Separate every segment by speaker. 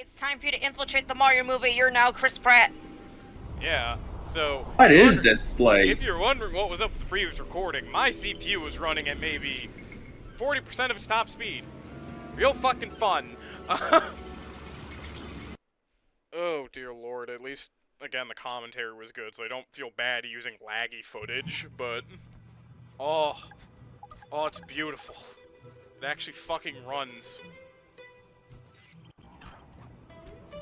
Speaker 1: it's time for you to infiltrate the Mario movie. You're now Chris Pratt.
Speaker 2: Yeah, so...
Speaker 3: What is this place?
Speaker 2: If you're wondering what was up with the previous recording, my CPU was running at maybe 40% of its top speed. Real fucking fun. Oh, dear lord, at least, again, the commentary was good, so I don't feel bad using laggy footage, but... Oh, it's beautiful. It actually fucking runs.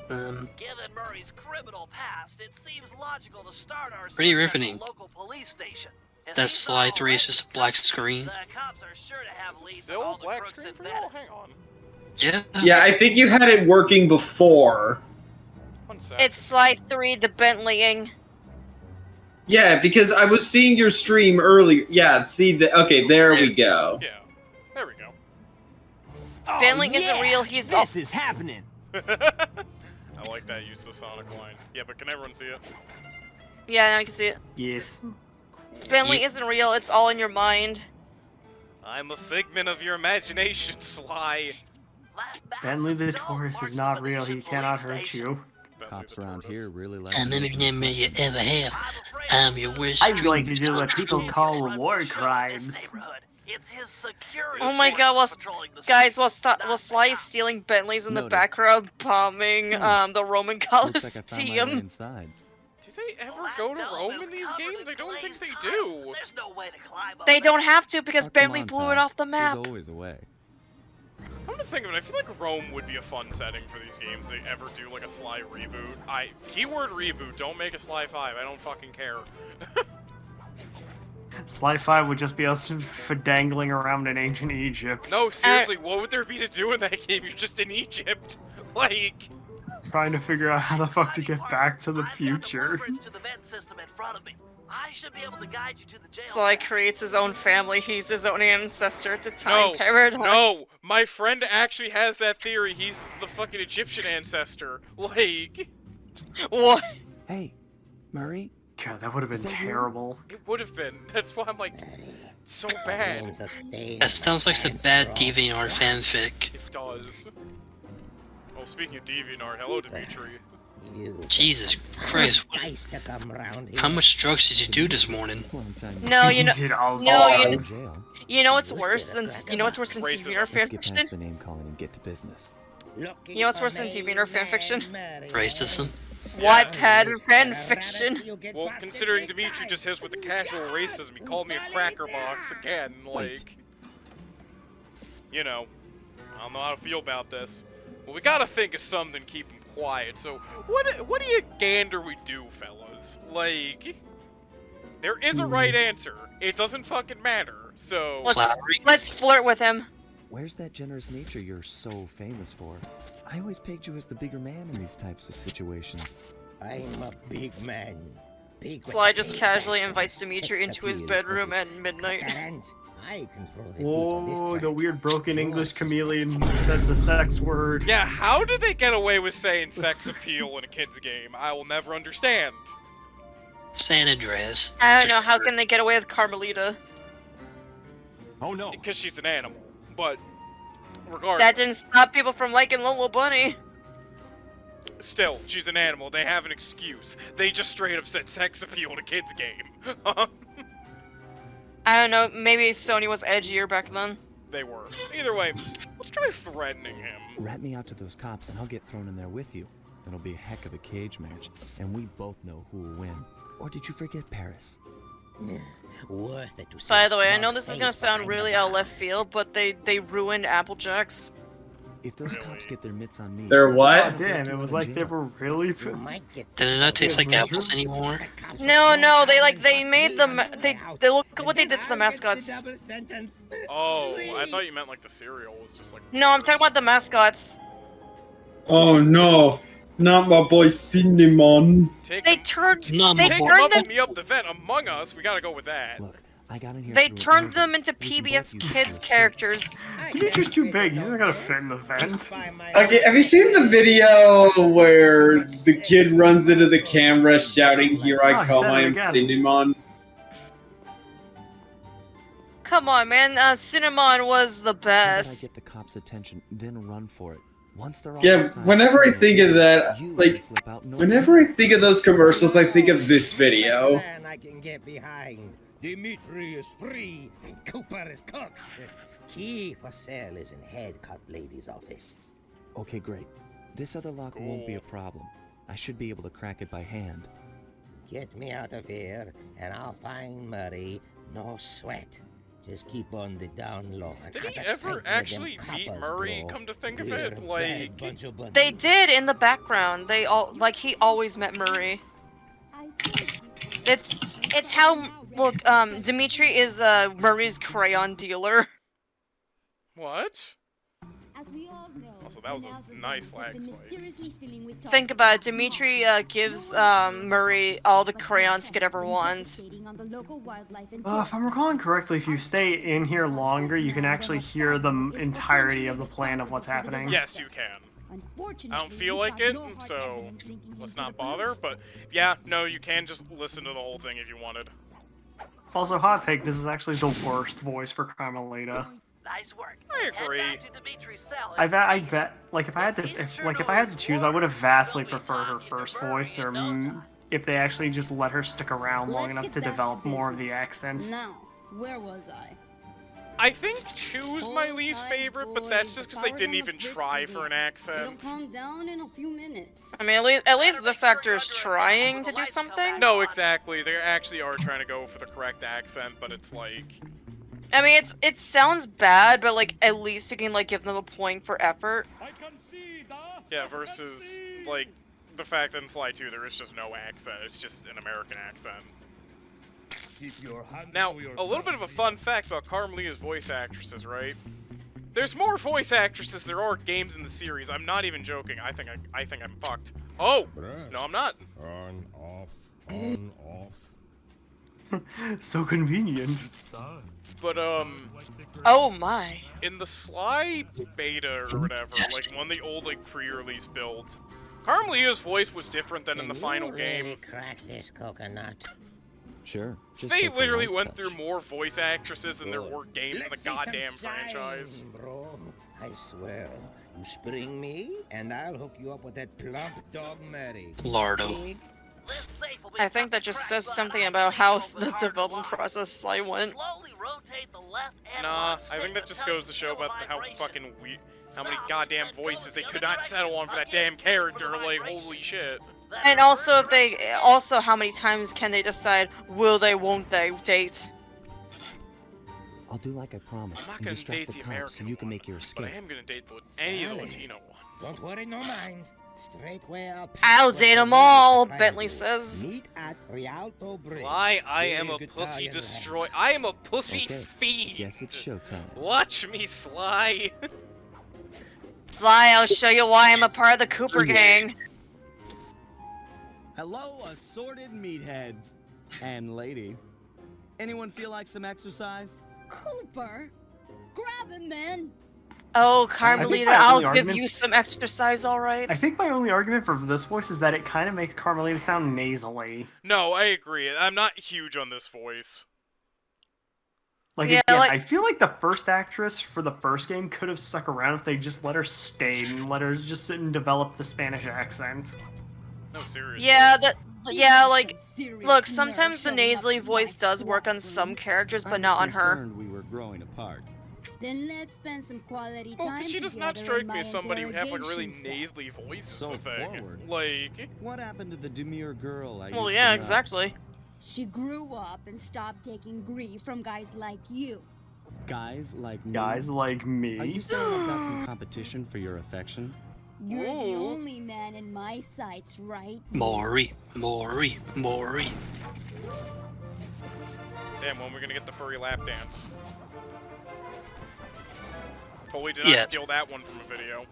Speaker 4: Given Murray's criminal past, it seems logical to start our
Speaker 5: Pretty
Speaker 4: search at the
Speaker 5: riveting.
Speaker 4: local police station. If
Speaker 5: That
Speaker 4: he's
Speaker 5: Sly
Speaker 4: all
Speaker 5: 3 is just a black screen.
Speaker 4: The cops are sure to have leads on
Speaker 2: Still
Speaker 4: all the
Speaker 2: black
Speaker 4: crooks
Speaker 2: screen
Speaker 4: in
Speaker 2: for y'all?
Speaker 4: Venice.
Speaker 2: Hang on.
Speaker 5: Yeah.
Speaker 3: Yeah, I think you had it working before.
Speaker 2: 1 sec.
Speaker 1: It's Sly 3, the Bentleying.
Speaker 3: Yeah, because I was seeing your stream earlier. Yeah, see the. Okay, there we go.
Speaker 2: Yeah, there we go.
Speaker 1: Bentley isn't real, he's
Speaker 6: This is happening.
Speaker 2: I like that use of the Sonic line. Yeah, but can everyone see it?
Speaker 1: Yeah, now I can see it.
Speaker 6: Yes.
Speaker 1: Bentley isn't real, it's all in your mind.
Speaker 2: I'm a figment of your imagination, Sly.
Speaker 6: Bentley the Taurus is not real. He cannot hurt you.
Speaker 7: Cops around here really like
Speaker 5: I'm every nightmare you ever have. I'm your worst
Speaker 6: I'm going to
Speaker 5: dream
Speaker 6: do what people call war crimes.
Speaker 4: It's his security
Speaker 1: Oh my
Speaker 4: force
Speaker 1: god,
Speaker 4: patrolling the
Speaker 1: guys,
Speaker 4: streets,
Speaker 1: while
Speaker 4: not
Speaker 1: Sly
Speaker 4: cops.
Speaker 1: stealing Bentleys in the
Speaker 7: Noted.
Speaker 1: background, bombing the Roman
Speaker 7: Looks like I found my way
Speaker 1: Colosseum.
Speaker 7: inside.
Speaker 2: Do they ever
Speaker 4: Well, that
Speaker 2: go to
Speaker 4: dome
Speaker 2: Rome
Speaker 4: is
Speaker 2: in these
Speaker 4: covered
Speaker 2: games?
Speaker 4: in
Speaker 2: I don't think
Speaker 4: glazed
Speaker 2: they
Speaker 4: tile.
Speaker 2: do.
Speaker 4: There's no way to climb up
Speaker 1: They
Speaker 4: there.
Speaker 1: don't have to because
Speaker 7: Oh, come
Speaker 1: Bentley
Speaker 7: on,
Speaker 1: blew
Speaker 7: pal.
Speaker 1: it off the map.
Speaker 7: There's always a way.
Speaker 2: Come to think of it, I feel like Rome would be a fun setting for these games. They ever do like a Sly reboot. Keyword reboot. Don't make a Sly 5. I don't fucking care.
Speaker 6: Sly 5 would just be us for dangling around in ancient Egypt.
Speaker 2: No, seriously, what would there be to do in that game? You're just in Egypt. Like,
Speaker 6: Trying to figure out how the fuck to get back to the
Speaker 4: I've got
Speaker 6: future.
Speaker 4: blueprints to the vent system in front of me. I should be able to guide you to the jail.
Speaker 1: Sly
Speaker 4: vent.
Speaker 1: creates his own family. He's his own ancestor. It's a time
Speaker 2: no,
Speaker 1: paradox.
Speaker 2: no, my friend actually has that theory. He's the fucking Egyptian ancestor. Like,
Speaker 1: What?
Speaker 7: Hey, Murray.
Speaker 6: God, that would have been
Speaker 7: Is that you?
Speaker 6: terrible.
Speaker 2: it would have been. That's why I'm like, it's so bad.
Speaker 5: That sounds like some bad DeviantArt fanfic.
Speaker 2: It does. Well, speaking of DeviantArt, hello, Dimitri.
Speaker 5: Jesus Christ, how much drugs did you do this morning?
Speaker 7: Long time.
Speaker 1: No, you know,
Speaker 6: He did all
Speaker 1: no,
Speaker 6: the
Speaker 1: you-
Speaker 7: Jail.
Speaker 1: you know what's worse than DeviantArt
Speaker 2: Racism.
Speaker 1: fanfiction?
Speaker 7: Let's get past the name calling and get to business.
Speaker 1: You know what's worse than DeviantArt fanfiction?
Speaker 5: Racism.
Speaker 1: Wattpad fanfiction.
Speaker 2: Well, considering Dimitri just hits with the casual racism, he called me a cracker box again, like... You know, I don't know how to feel about this. Well, we gotta think of something to keep him quiet, so what do you gander we do, fellas? Like, there is a right answer. It doesn't fucking matter, so...
Speaker 1: Let's flirt with him.
Speaker 7: Where's that generous nature you're so famous for? I always pegged you as the bigger man in these types of situations.
Speaker 8: I'm a big man. Big
Speaker 1: Sly just casually invites Dimitri into his bedroom at midnight.
Speaker 8: And I control the beat of this
Speaker 6: Oh,
Speaker 8: track.
Speaker 6: the weird broken English chameleon said the sex word.
Speaker 2: Yeah, how did they get away with saying sex appeal in a kid's game? I will never understand.
Speaker 5: San Andreas.
Speaker 1: I don't know, how can they get away with Carmelita?
Speaker 6: Oh no.
Speaker 2: Because she's an animal, but regardless.
Speaker 1: That didn't stop people from liking Little Bunny.
Speaker 2: Still, she's an animal. They have an excuse. They just straight up said sex appeal in a kid's game.
Speaker 1: I don't know, maybe Sony was edgier back then.
Speaker 2: They were. Either way, let's try threatening him.
Speaker 7: Rat me out to those cops and I'll get thrown in there with you. It'll be a heck of a cage match, and we both know who will win. Or did you forget Paris?
Speaker 8: Worth it to see
Speaker 1: By
Speaker 8: a
Speaker 1: the way, I
Speaker 8: smug
Speaker 1: know this is gonna
Speaker 8: face
Speaker 1: sound
Speaker 8: behind
Speaker 1: really
Speaker 8: the
Speaker 1: out of
Speaker 8: bars.
Speaker 1: left field, but they ruined Applejacks.
Speaker 7: If those
Speaker 2: Really?
Speaker 7: cops get their mitts on me...
Speaker 3: They're what?
Speaker 6: God damn, it was like they were really...
Speaker 8: You might get
Speaker 5: Did it not taste like
Speaker 6: Yeah,
Speaker 5: apples anymore?
Speaker 1: No, they made them. They look at what they did to the mascots.
Speaker 2: Oh, I thought you meant like the cereal was just like.
Speaker 1: No, I'm talking about the mascots.
Speaker 3: Oh no, not my boy Cinnamon.
Speaker 2: Take
Speaker 1: They
Speaker 2: him,
Speaker 1: turned
Speaker 5: No,
Speaker 1: they
Speaker 2: take him
Speaker 1: turned
Speaker 2: up
Speaker 1: them
Speaker 2: and me up the vent Among Us. We gotta go with that.
Speaker 7: Look, I got in here
Speaker 1: they
Speaker 7: through a
Speaker 1: turned
Speaker 7: window.
Speaker 1: them into
Speaker 7: We can both
Speaker 1: PBS
Speaker 7: use it
Speaker 1: kids
Speaker 7: for a
Speaker 1: characters.
Speaker 6: Dimitri's too big, he's not gonna fit in the vent.
Speaker 3: Okay, have you seen the video where the kid runs into the camera shouting, "Here
Speaker 6: Oh,
Speaker 3: I
Speaker 6: he
Speaker 3: come,
Speaker 6: said it
Speaker 3: I am
Speaker 6: again.
Speaker 3: Cinnamon"?
Speaker 1: Come on, man. Cinnamon was the
Speaker 7: How about I
Speaker 1: best.
Speaker 7: get the cops' attention, then run for it? Once they're all
Speaker 3: Yeah,
Speaker 7: inside,
Speaker 3: whenever I think of that,
Speaker 7: you
Speaker 3: like,
Speaker 7: slip out no
Speaker 3: whenever I think of those commercials, I think of this video.
Speaker 8: Man I can get behind. Dimitri is free and Cooper is cooked. Key for sale is in head cut lady's office.
Speaker 7: Okay, great. This other lock won't be a
Speaker 2: Cool.
Speaker 7: problem. I should be able to crack it by hand.
Speaker 8: Get me out of here and I'll find Murray. No sweat. Just keep on the down low. And
Speaker 2: Did he
Speaker 8: out of sight
Speaker 2: ever
Speaker 8: where them
Speaker 2: actually meet
Speaker 8: coppers
Speaker 2: Murray,
Speaker 8: grow.
Speaker 2: come to think of
Speaker 8: We're
Speaker 2: it?
Speaker 8: a bad
Speaker 2: Like,
Speaker 8: bunch of buddies.
Speaker 1: They did in the background. They all like he always met Murray. It's how look. Dimitri is Murray's crayon dealer.
Speaker 2: what?
Speaker 9: As we all know,
Speaker 2: Also, that was a
Speaker 9: canals and
Speaker 2: nice
Speaker 9: rivers
Speaker 2: lag
Speaker 9: have been
Speaker 2: spike.
Speaker 9: mysteriously filling with
Speaker 1: Think about it. Dimitri gives Murray all the crayons he could ever want.
Speaker 9: on the local wildlife and
Speaker 6: If I'm recalling correctly, if you stay in here longer, you can actually hear the entirety of the plan of what's happening.
Speaker 2: Yes, you can. I don't feel like it, so let's not bother. But yeah, no, you can just listen to the whole thing if you wanted.
Speaker 6: Also, hot take, this is actually the worst voice for Carmelita.
Speaker 4: Nice work.
Speaker 2: I agree.
Speaker 4: Head back to Dimitri's cell.
Speaker 6: If I had to choose, I would have vastly preferred her first voice, or if they actually just let her stick around long enough to develop more of the accent.
Speaker 9: Now, where was I?
Speaker 2: I think 2's my least favorite, but that's just because they didn't even try for an
Speaker 9: It'll
Speaker 2: accent.
Speaker 9: calm down in a few minutes.
Speaker 1: I mean, at least this actor is trying to do something.
Speaker 2: No, exactly. They actually are trying to go for the correct accent, but it's like...
Speaker 1: I mean, it sounds bad, but like at least you can like give them a point for effort.
Speaker 2: Yeah, versus, like, the fact that in Sly 2 there is just no accent. It's just an American accent. Now, a little bit of a fun fact about Carmelita's voice actresses, right? There's more voice actresses there are games in the series. I'm not even joking. I think I'm fucked. Oh! No, I'm not.
Speaker 10: On, off, on, off.
Speaker 6: So convenient.
Speaker 2: But,
Speaker 1: Oh my.
Speaker 2: in the Sly beta or whatever, like one of the old, like, pre-release builds, Carmelita's voice was different than in the
Speaker 8: Can
Speaker 2: final
Speaker 8: you
Speaker 2: game.
Speaker 8: really crack this coconut?
Speaker 7: Sure. Just
Speaker 2: They
Speaker 7: takes a
Speaker 2: literally
Speaker 7: light
Speaker 2: went
Speaker 7: touch.
Speaker 2: through more voice actresses than there
Speaker 8: Good.
Speaker 2: were games in the
Speaker 8: Let's see some
Speaker 2: goddamn
Speaker 8: shine,
Speaker 2: franchise.
Speaker 8: Bro. I swear, you spring me, and I'll hook you up with that plump dog Mary.
Speaker 5: Lardo.
Speaker 8: Big,
Speaker 4: Live safe will be
Speaker 1: I think that just says something about how the development process Sly went.
Speaker 4: Slowly rotate the left and
Speaker 2: Nah,
Speaker 4: left
Speaker 2: I think
Speaker 4: stick
Speaker 2: that just
Speaker 4: to
Speaker 2: goes to show
Speaker 4: feel
Speaker 2: about how
Speaker 4: vibration.
Speaker 2: fucking how many
Speaker 4: Stop.
Speaker 2: goddamn
Speaker 4: Let's go
Speaker 2: voices
Speaker 4: in
Speaker 2: they
Speaker 4: the
Speaker 2: could
Speaker 4: other
Speaker 2: not settle on for that
Speaker 4: direction.
Speaker 2: damn
Speaker 4: Again,
Speaker 2: character.
Speaker 4: for the
Speaker 2: Like,
Speaker 4: vibration.
Speaker 2: holy shit.
Speaker 4: That's
Speaker 1: And also, if
Speaker 4: first.
Speaker 1: they also how many times can they decide will they, won't they date?
Speaker 7: I'll do like I promised
Speaker 2: I'm not
Speaker 7: and
Speaker 2: gonna
Speaker 7: distract
Speaker 2: date
Speaker 7: the
Speaker 2: the
Speaker 7: cops so
Speaker 2: American
Speaker 7: you can
Speaker 2: one,
Speaker 7: make your
Speaker 2: but
Speaker 7: escape.
Speaker 2: I am gonna date any of the
Speaker 8: Sally.
Speaker 2: Latino ones.
Speaker 8: don't worry, no mind. Straight way I'll pass
Speaker 1: I'll
Speaker 8: what
Speaker 1: date
Speaker 8: the
Speaker 1: 'em
Speaker 8: Mary
Speaker 1: all,
Speaker 8: can
Speaker 1: Bentley
Speaker 8: do.
Speaker 1: says.
Speaker 8: Meet at Rialto Bridge.
Speaker 2: Sly, I
Speaker 8: Be
Speaker 2: am a
Speaker 8: good
Speaker 2: pussy
Speaker 8: Italian
Speaker 2: destroy. I am a pussy
Speaker 7: Okay,
Speaker 2: fiend.
Speaker 7: Guess it's showtime.
Speaker 2: Watch me, Sly.
Speaker 1: Sly, I'll show you why I'm a part of the Cooper gang.
Speaker 11: Hello, assorted meatheads. And lady. Anyone feel like some exercise?
Speaker 9: Cooper, grab him, man.
Speaker 1: Oh,
Speaker 6: I
Speaker 1: Carmelita,
Speaker 6: think my
Speaker 1: I'll
Speaker 6: only
Speaker 1: give
Speaker 6: argument-
Speaker 1: you some exercise, alright?
Speaker 6: I think my only argument for this voice is that it kind of makes Carmelita sound nasally.
Speaker 2: No, I agree. I'm not huge on this voice.
Speaker 6: Like,
Speaker 1: Yeah,
Speaker 6: again,
Speaker 1: like-
Speaker 6: I feel like the first actress for the first game could have stuck around if they just let her stay and let her just sit and develop the Spanish accent.
Speaker 2: No, seriously.
Speaker 1: Yeah, like,
Speaker 9: Serious
Speaker 1: look,
Speaker 9: nerve
Speaker 1: sometimes the
Speaker 9: showing
Speaker 1: nasally
Speaker 9: up in
Speaker 1: voice
Speaker 9: my
Speaker 1: does work on
Speaker 9: squad
Speaker 1: some
Speaker 9: room.
Speaker 1: characters, but
Speaker 11: I
Speaker 1: not
Speaker 11: was
Speaker 1: on her.
Speaker 11: concerned we were growing apart.
Speaker 9: Then let's spend some quality
Speaker 2: Oh,
Speaker 9: time
Speaker 2: because she does not
Speaker 9: together
Speaker 2: strike
Speaker 9: in
Speaker 2: me
Speaker 9: my
Speaker 2: as somebody who have like a really
Speaker 9: interrogation cell.
Speaker 2: nasally voice. Is
Speaker 11: So
Speaker 2: the thing.
Speaker 11: forward.
Speaker 2: Like,
Speaker 11: What happened to the demure girl I
Speaker 1: Well,
Speaker 11: used
Speaker 1: yeah,
Speaker 11: to know?
Speaker 1: exactly.
Speaker 9: She grew up and stopped taking grief from guys like you.
Speaker 11: Guys like me.
Speaker 6: Guys like
Speaker 11: Are
Speaker 6: me.
Speaker 11: you saying I've got some competition for your affections?
Speaker 9: You're the
Speaker 2: Ooh.
Speaker 9: only man in my sights, right?
Speaker 5: Maury. Maury. Maury.
Speaker 2: damn, when are we gonna get the furry lap dance? Totally did not
Speaker 5: Yes.
Speaker 2: steal that one from a video.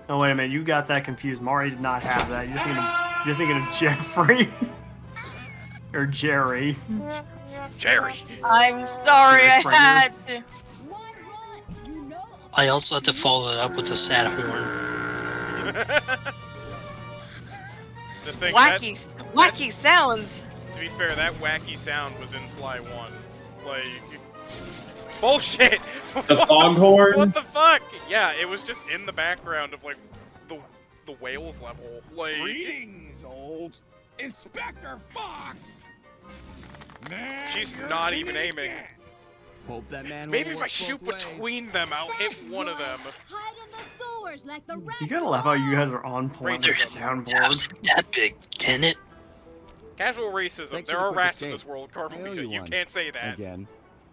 Speaker 6: Oh, wait a minute, you got that confused. Mari did not have that. You're thinking of Jeffrey. Or Jerry.
Speaker 2: Jerry!
Speaker 1: I'm sorry, I
Speaker 6: Springer.
Speaker 1: had to.
Speaker 9: Why run? You know
Speaker 5: I also had to follow it up with a sad horn.
Speaker 2: To think
Speaker 1: Wacky sounds.
Speaker 2: to be fair, that wacky sound was in Sly 1. Like, bullshit!
Speaker 3: The foghorn?
Speaker 2: What the fuck? Yeah, it was just in the background of like the whales level. Like
Speaker 10: Greetings, old Inspector Fox.
Speaker 2: she's not even aiming.
Speaker 11: Hope that man
Speaker 2: Maybe
Speaker 11: will
Speaker 2: if I
Speaker 11: work
Speaker 2: shoot
Speaker 11: both ways.
Speaker 2: between them, I'll hit one of them.
Speaker 9: Hide in the sewers like the
Speaker 6: You gotta love how you guys are on point with the
Speaker 5: Sounds
Speaker 6: soundboard.
Speaker 5: that big, can it?
Speaker 2: Casual racism.
Speaker 11: Thanks
Speaker 2: there
Speaker 11: for the
Speaker 2: are
Speaker 11: quick
Speaker 2: rats in
Speaker 11: escape.
Speaker 2: this world,
Speaker 11: I owe
Speaker 2: Carmelita.
Speaker 11: you
Speaker 2: You
Speaker 11: one.
Speaker 2: can't say that.
Speaker 11: Again.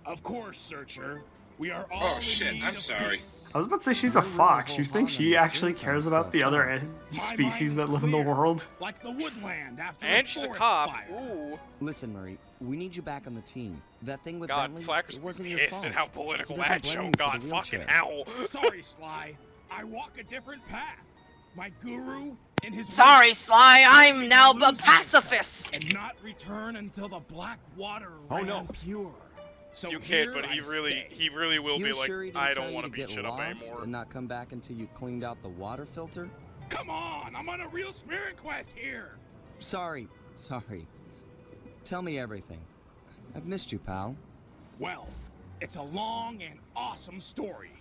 Speaker 10: Of course, Searcher. We are all.
Speaker 12: Oh shit, I'm sorry.
Speaker 6: I was about to say she's a fox. You think she actually cares about the other species that live in the world?
Speaker 10: Like the woodland after
Speaker 2: And
Speaker 10: a
Speaker 2: she's a
Speaker 10: forest
Speaker 2: cop.
Speaker 10: fire.
Speaker 2: Ooh.
Speaker 11: Listen, Murray, we need you back on the team. That thing with
Speaker 2: God,
Speaker 11: Bentley,
Speaker 2: Slacker's
Speaker 11: it wasn't your
Speaker 2: pissed
Speaker 11: fault.
Speaker 2: at how political
Speaker 11: He doesn't
Speaker 2: that
Speaker 11: blame
Speaker 2: show
Speaker 11: you for
Speaker 2: got.
Speaker 11: the
Speaker 2: Fucking
Speaker 11: wheelchair.
Speaker 2: hell.
Speaker 10: Sorry, Sly. I walk a different path. My guru and his.
Speaker 1: Sorry, Sly, I'm now a pacifist.
Speaker 10: And not return until the black water
Speaker 11: Oh, no.
Speaker 10: ran pure. So
Speaker 2: You
Speaker 10: here
Speaker 2: kid, but
Speaker 10: I
Speaker 2: he
Speaker 10: stay.
Speaker 2: really will
Speaker 11: You
Speaker 2: be like,
Speaker 11: sure he didn't
Speaker 2: I
Speaker 11: tell
Speaker 2: don't
Speaker 11: you
Speaker 2: want to beat
Speaker 11: get
Speaker 2: shit up
Speaker 11: lost
Speaker 2: anymore.
Speaker 11: and not come back until you cleaned out the water filter?
Speaker 10: Come on, I'm on a real spirit quest here.
Speaker 11: Sorry. Tell me everything. I've missed you, pal.
Speaker 10: Well, it's a long and awesome story.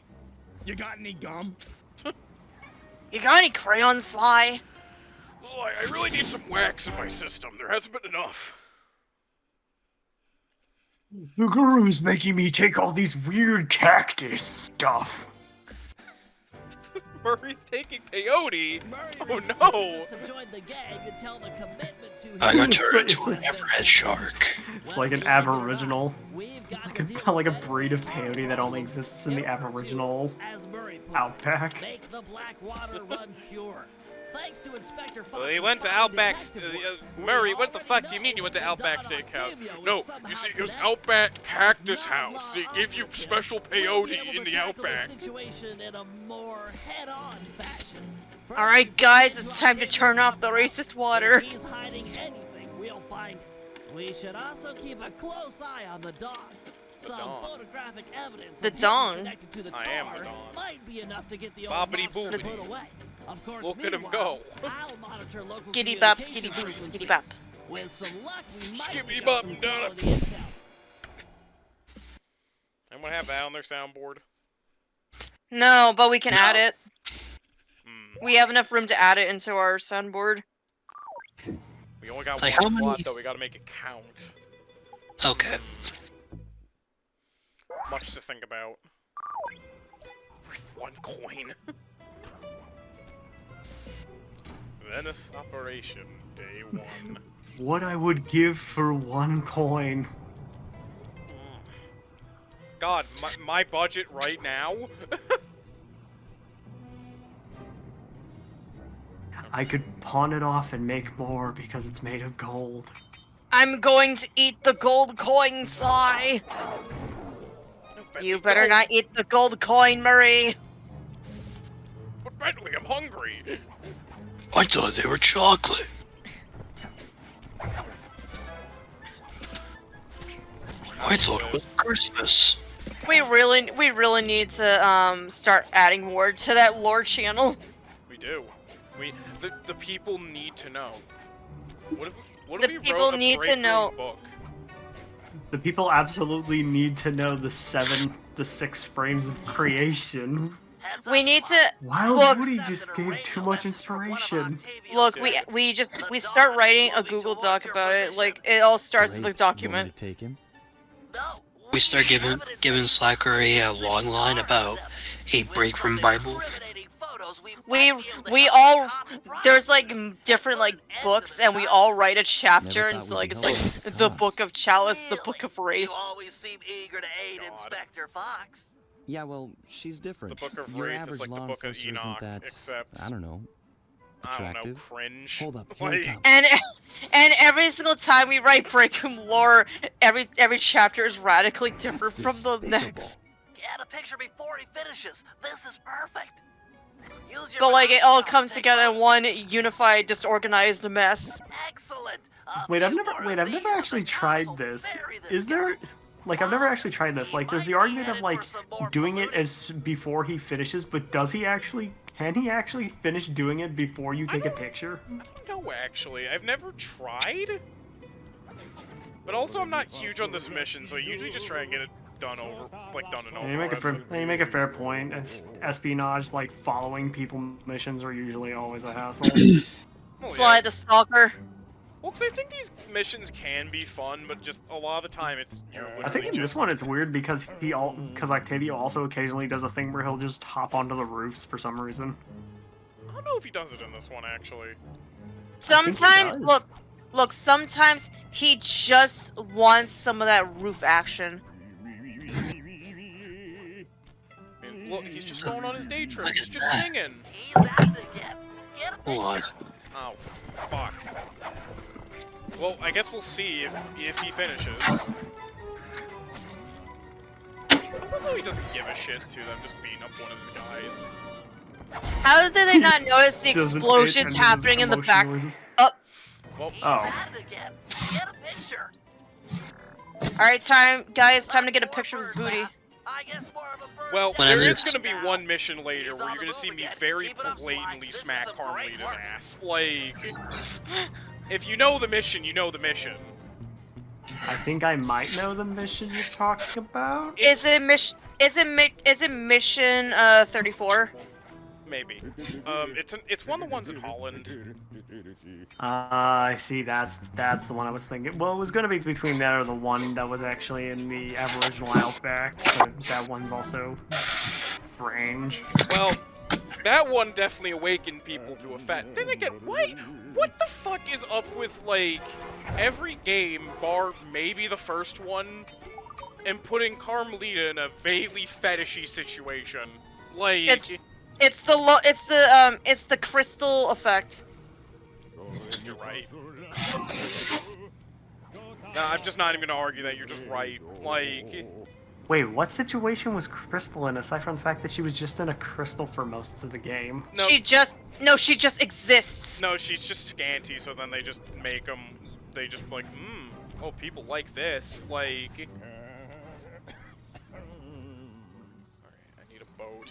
Speaker 10: You got any gum?
Speaker 1: You got any crayons, Sly?
Speaker 2: Like, I really need some wax in my system. There hasn't been enough.
Speaker 6: The guru's making me take all these weird cactus stuff.
Speaker 2: Murray's taking peyote. Oh no!
Speaker 5: I got turned into an hammerhead shark.
Speaker 6: It's like an aboriginal, like a breed of peyote that only exists in the aboriginal outback.
Speaker 4: Make the black water run pure. Thanks to Inspector Fox.
Speaker 2: Well, he went to Outback. Murray, what the fuck do you mean you went to Outback Steakhouse? No, you see, it was Outback Cactus House. They give you special peyote in the Outback.
Speaker 1: Alright, guys, it's time to turn off the racist water.
Speaker 4: He's hiding anything we'll find. We should also keep a close eye on the dog. Some photographic evidence
Speaker 1: The
Speaker 4: of him
Speaker 1: dong?
Speaker 4: connected to the
Speaker 2: I am the
Speaker 4: tar
Speaker 2: dong.
Speaker 4: might be enough to get the
Speaker 2: Bobbity
Speaker 4: old monster
Speaker 2: boobity.
Speaker 4: put away. Of course,
Speaker 2: Look at him
Speaker 4: meanwhile,
Speaker 2: go.
Speaker 4: I'll monitor local
Speaker 1: Skitty bop,
Speaker 4: communication
Speaker 1: skitty boop, skitty
Speaker 4: frequencies.
Speaker 1: bop.
Speaker 4: With some luck, we might
Speaker 2: Skippy
Speaker 4: pick up
Speaker 2: bop
Speaker 4: some
Speaker 2: and down.
Speaker 4: quality intel.
Speaker 2: Anyone have that on their soundboard?
Speaker 1: No, but we can add it.
Speaker 2: Hmm.
Speaker 1: We have enough room to add it into our soundboard.
Speaker 2: We only got
Speaker 5: Like,
Speaker 2: one
Speaker 5: how
Speaker 2: slot
Speaker 5: many-
Speaker 2: though. We gotta make it count.
Speaker 5: Okay.
Speaker 2: Much to think about. One coin. Venice operation, day 1.
Speaker 6: What I would give for 1 coin.
Speaker 2: God, my budget right now?
Speaker 6: I could pawn it off and make more because it's made of gold.
Speaker 1: I'm going to eat the gold coin, Sly. You better not eat the gold coin, Murray.
Speaker 2: But Bentley, I'm hungry.
Speaker 5: I thought they were chocolate. I thought it was Christmas.
Speaker 1: We really need to start adding more to that lore channel.
Speaker 2: We do. The people need to know. What if
Speaker 1: The
Speaker 2: we
Speaker 1: people
Speaker 2: wrote a
Speaker 1: need to
Speaker 2: break room
Speaker 1: know.
Speaker 2: book?
Speaker 6: The people absolutely need to know the 6 frames of creation.
Speaker 1: We need to
Speaker 6: Wild
Speaker 1: look.
Speaker 6: Woody just gave too much inspiration.
Speaker 1: Look, we start writing a Google Doc about it. Like it all starts with a
Speaker 7: Great. You want me
Speaker 1: document.
Speaker 7: to take him?
Speaker 5: We start giving Slacker a long line about a break room Bible.
Speaker 1: We all there's like different like books, and we all write a chapter,
Speaker 7: Never
Speaker 1: and
Speaker 7: thought
Speaker 1: so
Speaker 7: we'd
Speaker 1: like
Speaker 7: be
Speaker 1: it's like
Speaker 7: helping
Speaker 1: the
Speaker 7: cops.
Speaker 1: Book of Chalice, the Book of Wraith.
Speaker 4: You always seem eager to aid Inspector Fox.
Speaker 11: Yeah, well, she's different.
Speaker 2: The Book of
Speaker 11: Your
Speaker 2: Wraith
Speaker 11: average
Speaker 2: is like the
Speaker 11: law
Speaker 2: Book of
Speaker 11: enforcer
Speaker 2: Enoch,
Speaker 11: isn't that,
Speaker 2: except
Speaker 11: I don't know,
Speaker 2: I don't know,
Speaker 11: attractive.
Speaker 2: cringe.
Speaker 11: Hold up, here it
Speaker 2: Like,
Speaker 11: comes.
Speaker 1: And every single time we write break room lore, every chapter is radically different
Speaker 11: That's
Speaker 1: from the
Speaker 11: despicable.
Speaker 1: next.
Speaker 4: Get a picture before he finishes. This is perfect. Use your
Speaker 1: But like it all
Speaker 4: binoculars
Speaker 1: comes
Speaker 4: to take
Speaker 1: together in
Speaker 4: photos.
Speaker 1: one unified, disorganized mess.
Speaker 4: Excellent.
Speaker 6: Wait, I've never actually tried this. Is there, like, I've never actually tried this. Like, there's the argument of, like, doing it as before he finishes, but can he actually finish doing it before you take a picture?
Speaker 2: I don't know, actually. I've never tried. But also, I'm not huge on this mission, so I usually just try and get it done over, like done and over.
Speaker 6: And you make a
Speaker 2: with.
Speaker 6: fair point. Espionage, like following people missions, are usually always a hassle.
Speaker 2: Oh,
Speaker 1: Sly the Stalker.
Speaker 2: Well, because I think these missions can be fun, but just a lot of the time it's
Speaker 6: I think in this one it's weird because Octavio also occasionally does a thing where he'll just hop onto the roofs for some reason.
Speaker 2: I don't know if he does it in this one actually.
Speaker 1: Sometimes, look, sometimes he just wants some of that roof action.
Speaker 2: And look, he's just going on his day trip. He's just singing.
Speaker 5: What?
Speaker 2: Oh, fuck. Well, I guess we'll see if he finishes. I know he doesn't give a shit to them just beating up one of his guys.
Speaker 1: How did they not notice the explosions happening in the back? Oh.
Speaker 2: Well,
Speaker 1: Alright, guys, time to get a picture of his booty.
Speaker 2: well, there is gonna be one mission later where you're gonna see me very blatantly smack Carmelita's ass. Like, if you know the mission, you know the mission.
Speaker 6: I think I might know the mission you're talking about.
Speaker 1: Is it mission 34?
Speaker 2: Maybe. It's one of the ones in Holland.
Speaker 6: I see. That's the one I was thinking. Well, it was going to be between that or the one that was actually in the Aboriginal Outback. But that one's also strange.
Speaker 2: Well, that one definitely awakened people to a fact. Then again, what the fuck is up with like every game, bar maybe the first one, and putting Carmelita in a vaguely fetishy situation? Like.
Speaker 1: It's the crystal effect.
Speaker 2: You're right. No, I'm just not even gonna argue that. You're just right. Like.
Speaker 6: Wait, what situation was Crystal in, aside from the fact that she was just in a crystal for most of the game?
Speaker 2: No.
Speaker 1: She just exists.
Speaker 2: No, she's just scanty. So then they just make them. They just like, oh, people like this. Like. Alright, I need a boat.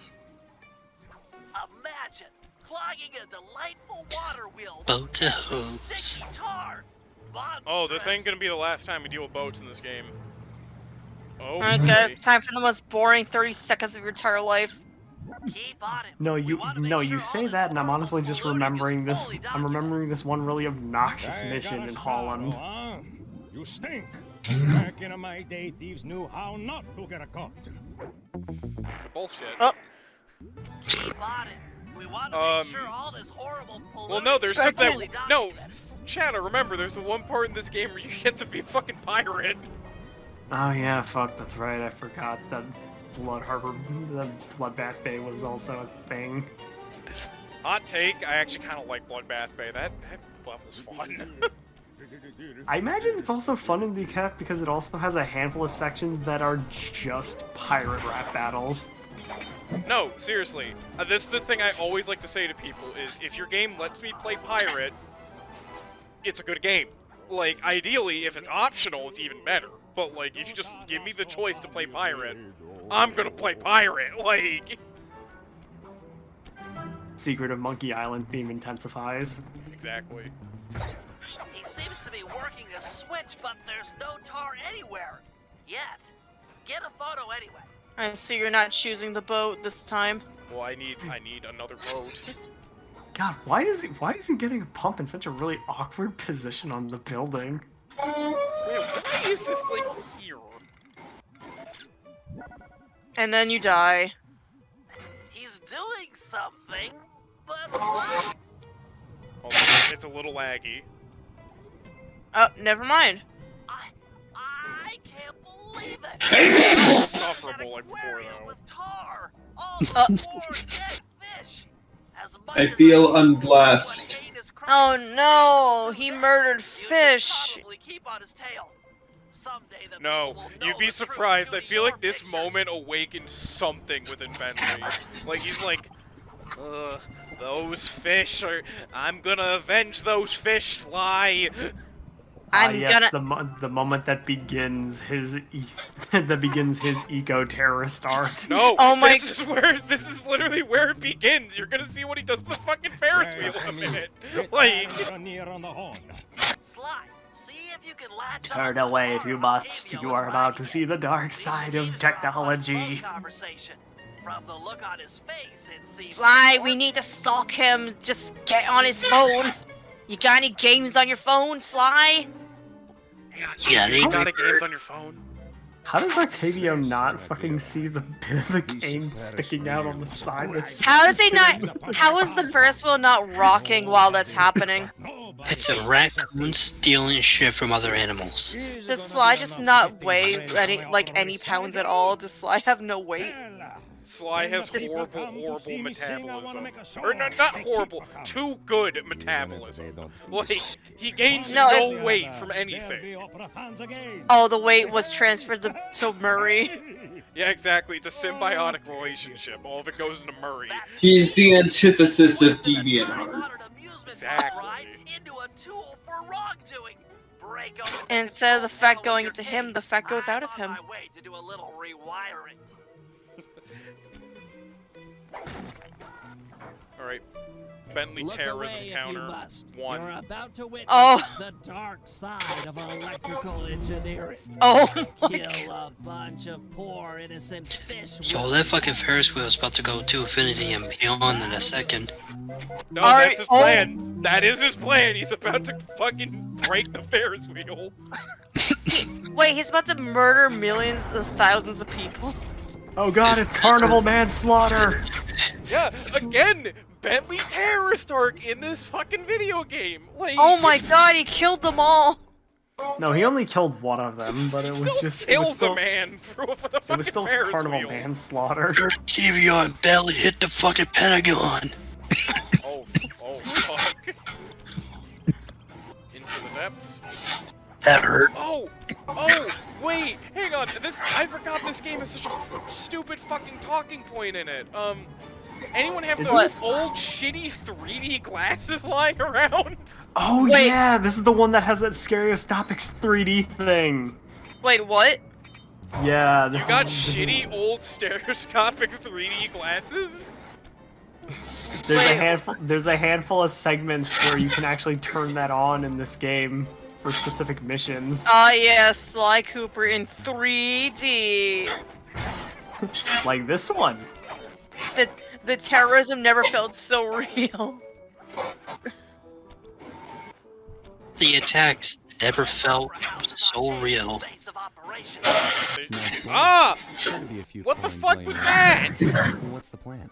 Speaker 4: Imagine clogging a delightful water wheel
Speaker 5: Boat to hose.
Speaker 2: Oh, this ain't gonna be the last time we deal with boats in this game. Oh.
Speaker 1: Alright, guys, it's time for the most boring 30 seconds of your entire life.
Speaker 6: No, you say that, and I'm honestly just remembering this. I'm remembering this one really obnoxious mission in Holland.
Speaker 10: You stink. Back in my day, thieves knew how not to get caught.
Speaker 2: Bullshit.
Speaker 1: Oh.
Speaker 2: Well, no, there's just that. No, Shadow, remember, there's the one part in this game where you get to be a fucking pirate.
Speaker 6: Oh yeah, fuck, that's right. I forgot that Bloodbath Bay was also a thing.
Speaker 2: Hot take, I actually kind of like Bloodbath Bay. That level's fun.
Speaker 6: I imagine it's also fun in Decaf because it also has a handful of sections that are just pirate rap battles.
Speaker 2: No, seriously. This is the thing I always like to say to people is, if your game lets me play pirate, it's a good game. Like, ideally, if it's optional, it's even better. But, like, if you just give me the choice to play pirate, I'm gonna play pirate, like...
Speaker 6: Secret of Monkey Island theme intensifies.
Speaker 2: Exactly.
Speaker 4: He seems to be working a switch, but there's no tar anywhere. Yet. Get a photo anyway.
Speaker 1: I see you're not choosing the boat this time.
Speaker 2: Well, I need another boat.
Speaker 6: God, why is he getting a pump in such a really awkward position on the building?
Speaker 2: Wait, why is this, like, here?
Speaker 1: And then you die.
Speaker 4: He's doing something, but what?
Speaker 2: Hold on, it's a little laggy.
Speaker 1: Oh, never mind.
Speaker 4: I can't believe it!
Speaker 2: It's insufferable like before, though.
Speaker 3: I feel unblessed.
Speaker 1: Oh no, he murdered fish.
Speaker 2: No, you'd be surprised. I feel like this moment awakened something within Bentley. Like, he's like, those fish are... I'm gonna avenge those fish, Sly!
Speaker 6: The moment that begins his eco-terrorist arc.
Speaker 2: No,
Speaker 1: oh my!
Speaker 2: This is literally where it begins. You're gonna see what he does with the fucking Ferris wheel in a minute. Like,
Speaker 4: Sly, see if
Speaker 6: Turn away if you must. You are about to see the dark side of technology.
Speaker 1: Sly, we need to stalk him. Just get on his phone. You got any games on your phone, Sly?
Speaker 5: Yeah,
Speaker 2: You got games on your phone?
Speaker 6: How does Octavio not fucking see the bit of the game sticking out on the side? That's
Speaker 1: How is he not? How is the first one not rocking while that's happening?
Speaker 5: it's a raccoon stealing shit from other animals.
Speaker 1: Does Sly just not weigh any pounds at all? Does Sly have no weight?
Speaker 2: Sly has horrible metabolism. Or not horrible, too good metabolism. Like, he gains no weight from anything.
Speaker 1: Oh, the weight was transferred to Murray.
Speaker 2: Yeah, exactly. It's a symbiotic relationship. All of it goes into Murray.
Speaker 3: He's the antithesis of DeviantArt.
Speaker 2: Exactly.
Speaker 1: Instead of the fat going into him, the fat goes out of him.
Speaker 2: Alright. Bentley terrorism counter.
Speaker 4: You're about to witness
Speaker 1: Oh.
Speaker 4: the dark side of electrical engineering.
Speaker 1: Oh
Speaker 4: Kill a bunch of poor innocent fish.
Speaker 5: Yo, that fucking Ferris wheel is about to go to infinity and beyond in a second.
Speaker 2: No, that's his plan. That is his plan. He's about to fucking break the Ferris wheel.
Speaker 1: Wait, he's about to murder millions of thousands of people.
Speaker 6: Oh god, it's carnival manslaughter!
Speaker 2: Yeah, again, Bentley terrorist arc in this fucking video game. Like,
Speaker 1: Oh my god, he killed them all.
Speaker 6: No, he only killed one of them, but it was just it was
Speaker 2: kills
Speaker 6: still,
Speaker 2: a man for the fucking
Speaker 6: it was still
Speaker 2: Ferris
Speaker 6: carnival
Speaker 2: wheel.
Speaker 6: manslaughter.
Speaker 5: Your TV on belly hit the fucking Pentagon.
Speaker 2: Oh fuck. Into the depths.
Speaker 5: That hurt.
Speaker 2: Oh, wait, hang on. I forgot this game has such a stupid fucking talking point in it. Anyone have those old shitty 3D glasses lying around?
Speaker 6: Oh
Speaker 1: Wait.
Speaker 6: yeah, this is the one that has that stereoscopic 3D thing.
Speaker 1: Wait, what?
Speaker 6: Yeah, this
Speaker 2: You got
Speaker 6: is,
Speaker 2: shitty old stereoscopic 3D glasses?
Speaker 6: There's a handful of segments where you can actually turn that on in this game for specific missions.
Speaker 1: Ah, yeah, Sly Cooper in 3D.
Speaker 6: Like this one.
Speaker 1: The terrorism never felt so real.
Speaker 5: The attacks never felt so real.
Speaker 2: Ah!
Speaker 7: Gotta be a few
Speaker 2: What the
Speaker 7: coins
Speaker 2: fuck
Speaker 7: laying
Speaker 2: was
Speaker 7: around.
Speaker 2: that?
Speaker 7: What's the plan?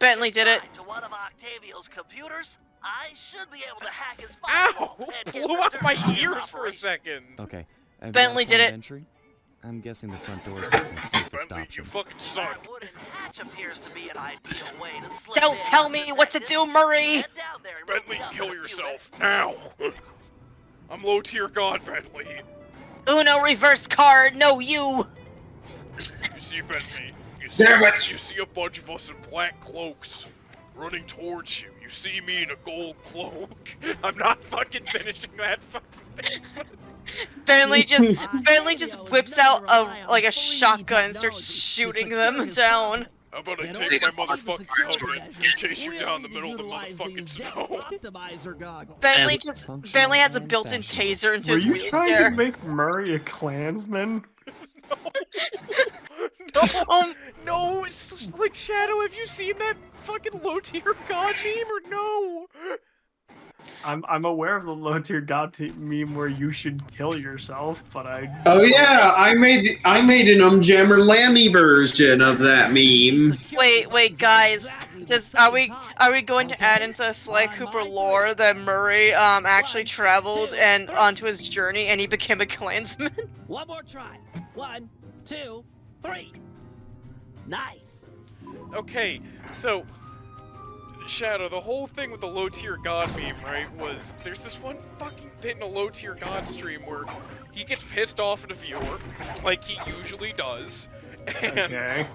Speaker 1: Bentley did it.
Speaker 4: To one of Octavio's computers, I should be able to hack his
Speaker 2: Ow! Blew out my ears for a second.
Speaker 7: Okay. I've got a
Speaker 1: Bentley did
Speaker 7: point of
Speaker 1: it.
Speaker 7: Entry. I'm guessing the front door is not the safest
Speaker 2: Bentley,
Speaker 7: option.
Speaker 2: you fucking suck.
Speaker 1: Don't tell me what to do, Murray!
Speaker 2: Bentley, kill yourself, now! I'm low tier god, Bentley.
Speaker 1: Uno reverse card, no you!
Speaker 2: You see, Bentley, you see a bunch of us in black cloaks running towards you. You see me in a gold cloak. I'm not fucking finishing that fucking thing.
Speaker 1: Bentley just whips out a shotgun and starts shooting them down.
Speaker 2: How about I take my motherfucking helmet and chase you down the middle of the motherfucking snow?
Speaker 1: Bentley has a built-in taser into
Speaker 6: Were
Speaker 1: his
Speaker 6: you
Speaker 1: wheelchair.
Speaker 6: trying to make Murray a Klansman?
Speaker 2: No, it's like Shadow. Have you seen that fucking low tier god meme or no?
Speaker 6: I'm aware of the low tier god meme where you should kill yourself, but I.
Speaker 3: Oh yeah, I made an Jammer Lammy version of that meme.
Speaker 1: Wait, guys. Are we going to add into Sly Cooper lore that Murray actually traveled and onto his journey and he became a Klansman?
Speaker 4: One more try. 1, 2, 3. Nice.
Speaker 2: Okay, so Shadow, the whole thing with the low tier god meme, right, was there's this one fucking bit in a low tier god stream where he gets pissed off at a viewer, like he usually does, and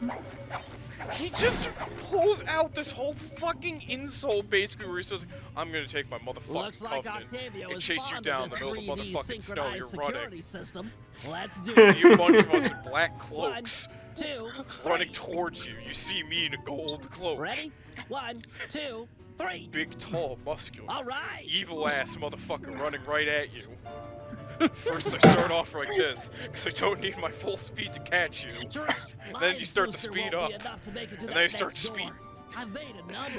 Speaker 2: he just pulls out this whole fucking insult basically where he says, I'm gonna take my motherfucking covenant and chase you down the middle of the motherfucking snow you're running.
Speaker 4: Let's do
Speaker 2: See a bunch of us in black
Speaker 4: 1,
Speaker 2: cloaks
Speaker 4: 2,
Speaker 2: running towards you. You see me in a gold cloak.
Speaker 4: Ready? 1, 2, 3.
Speaker 2: Big, tall, muscular,
Speaker 4: All right.
Speaker 2: evil ass motherfucker running right at you. First I start off like this, because I don't need my full speed to catch you. Then you start to speed up, and then I start to speed.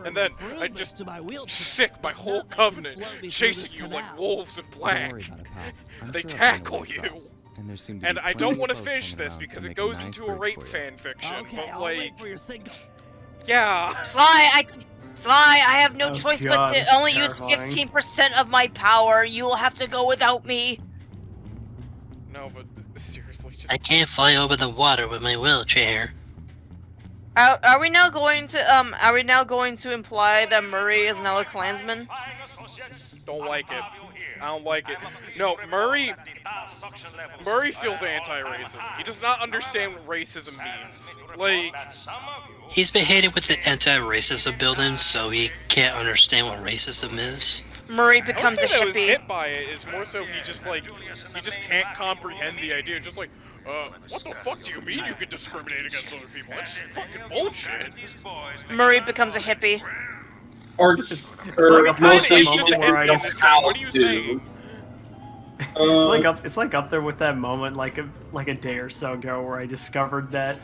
Speaker 2: And then I just sick my whole covenant, chasing you like wolves in black. They tackle you. And I don't want to finish this because it goes into a rape fan fiction, but like, yeah.
Speaker 1: Sly, I have no choice but
Speaker 6: God,
Speaker 1: to only use
Speaker 6: terrifying.
Speaker 1: 15% of my power. You will have to go without me.
Speaker 2: No, but seriously, just.
Speaker 5: I can't fly over the water with my wheelchair.
Speaker 1: Are we now going to imply that Murray is now a Klansman?
Speaker 2: Don't like it. I don't like it. No, Murray feels anti-racism. He does not understand what racism means. Like,
Speaker 5: He's been hated with the anti-racism building, so he can't understand what racism is.
Speaker 1: Murray
Speaker 2: I
Speaker 1: becomes a
Speaker 2: would say that was
Speaker 1: hippie.
Speaker 2: hit by it is more so he just can't comprehend the idea. Just like, what the fuck do you mean you can discriminate against other people? That's fucking bullshit.
Speaker 1: Murray becomes a hippie.
Speaker 3: Or
Speaker 6: like a
Speaker 3: most
Speaker 6: post-it
Speaker 3: of
Speaker 6: moment
Speaker 3: you
Speaker 6: where I
Speaker 3: know
Speaker 6: just-
Speaker 3: how
Speaker 2: What are you
Speaker 3: to.
Speaker 2: saying?
Speaker 6: It's like up there with that moment like a day or so ago where I discovered that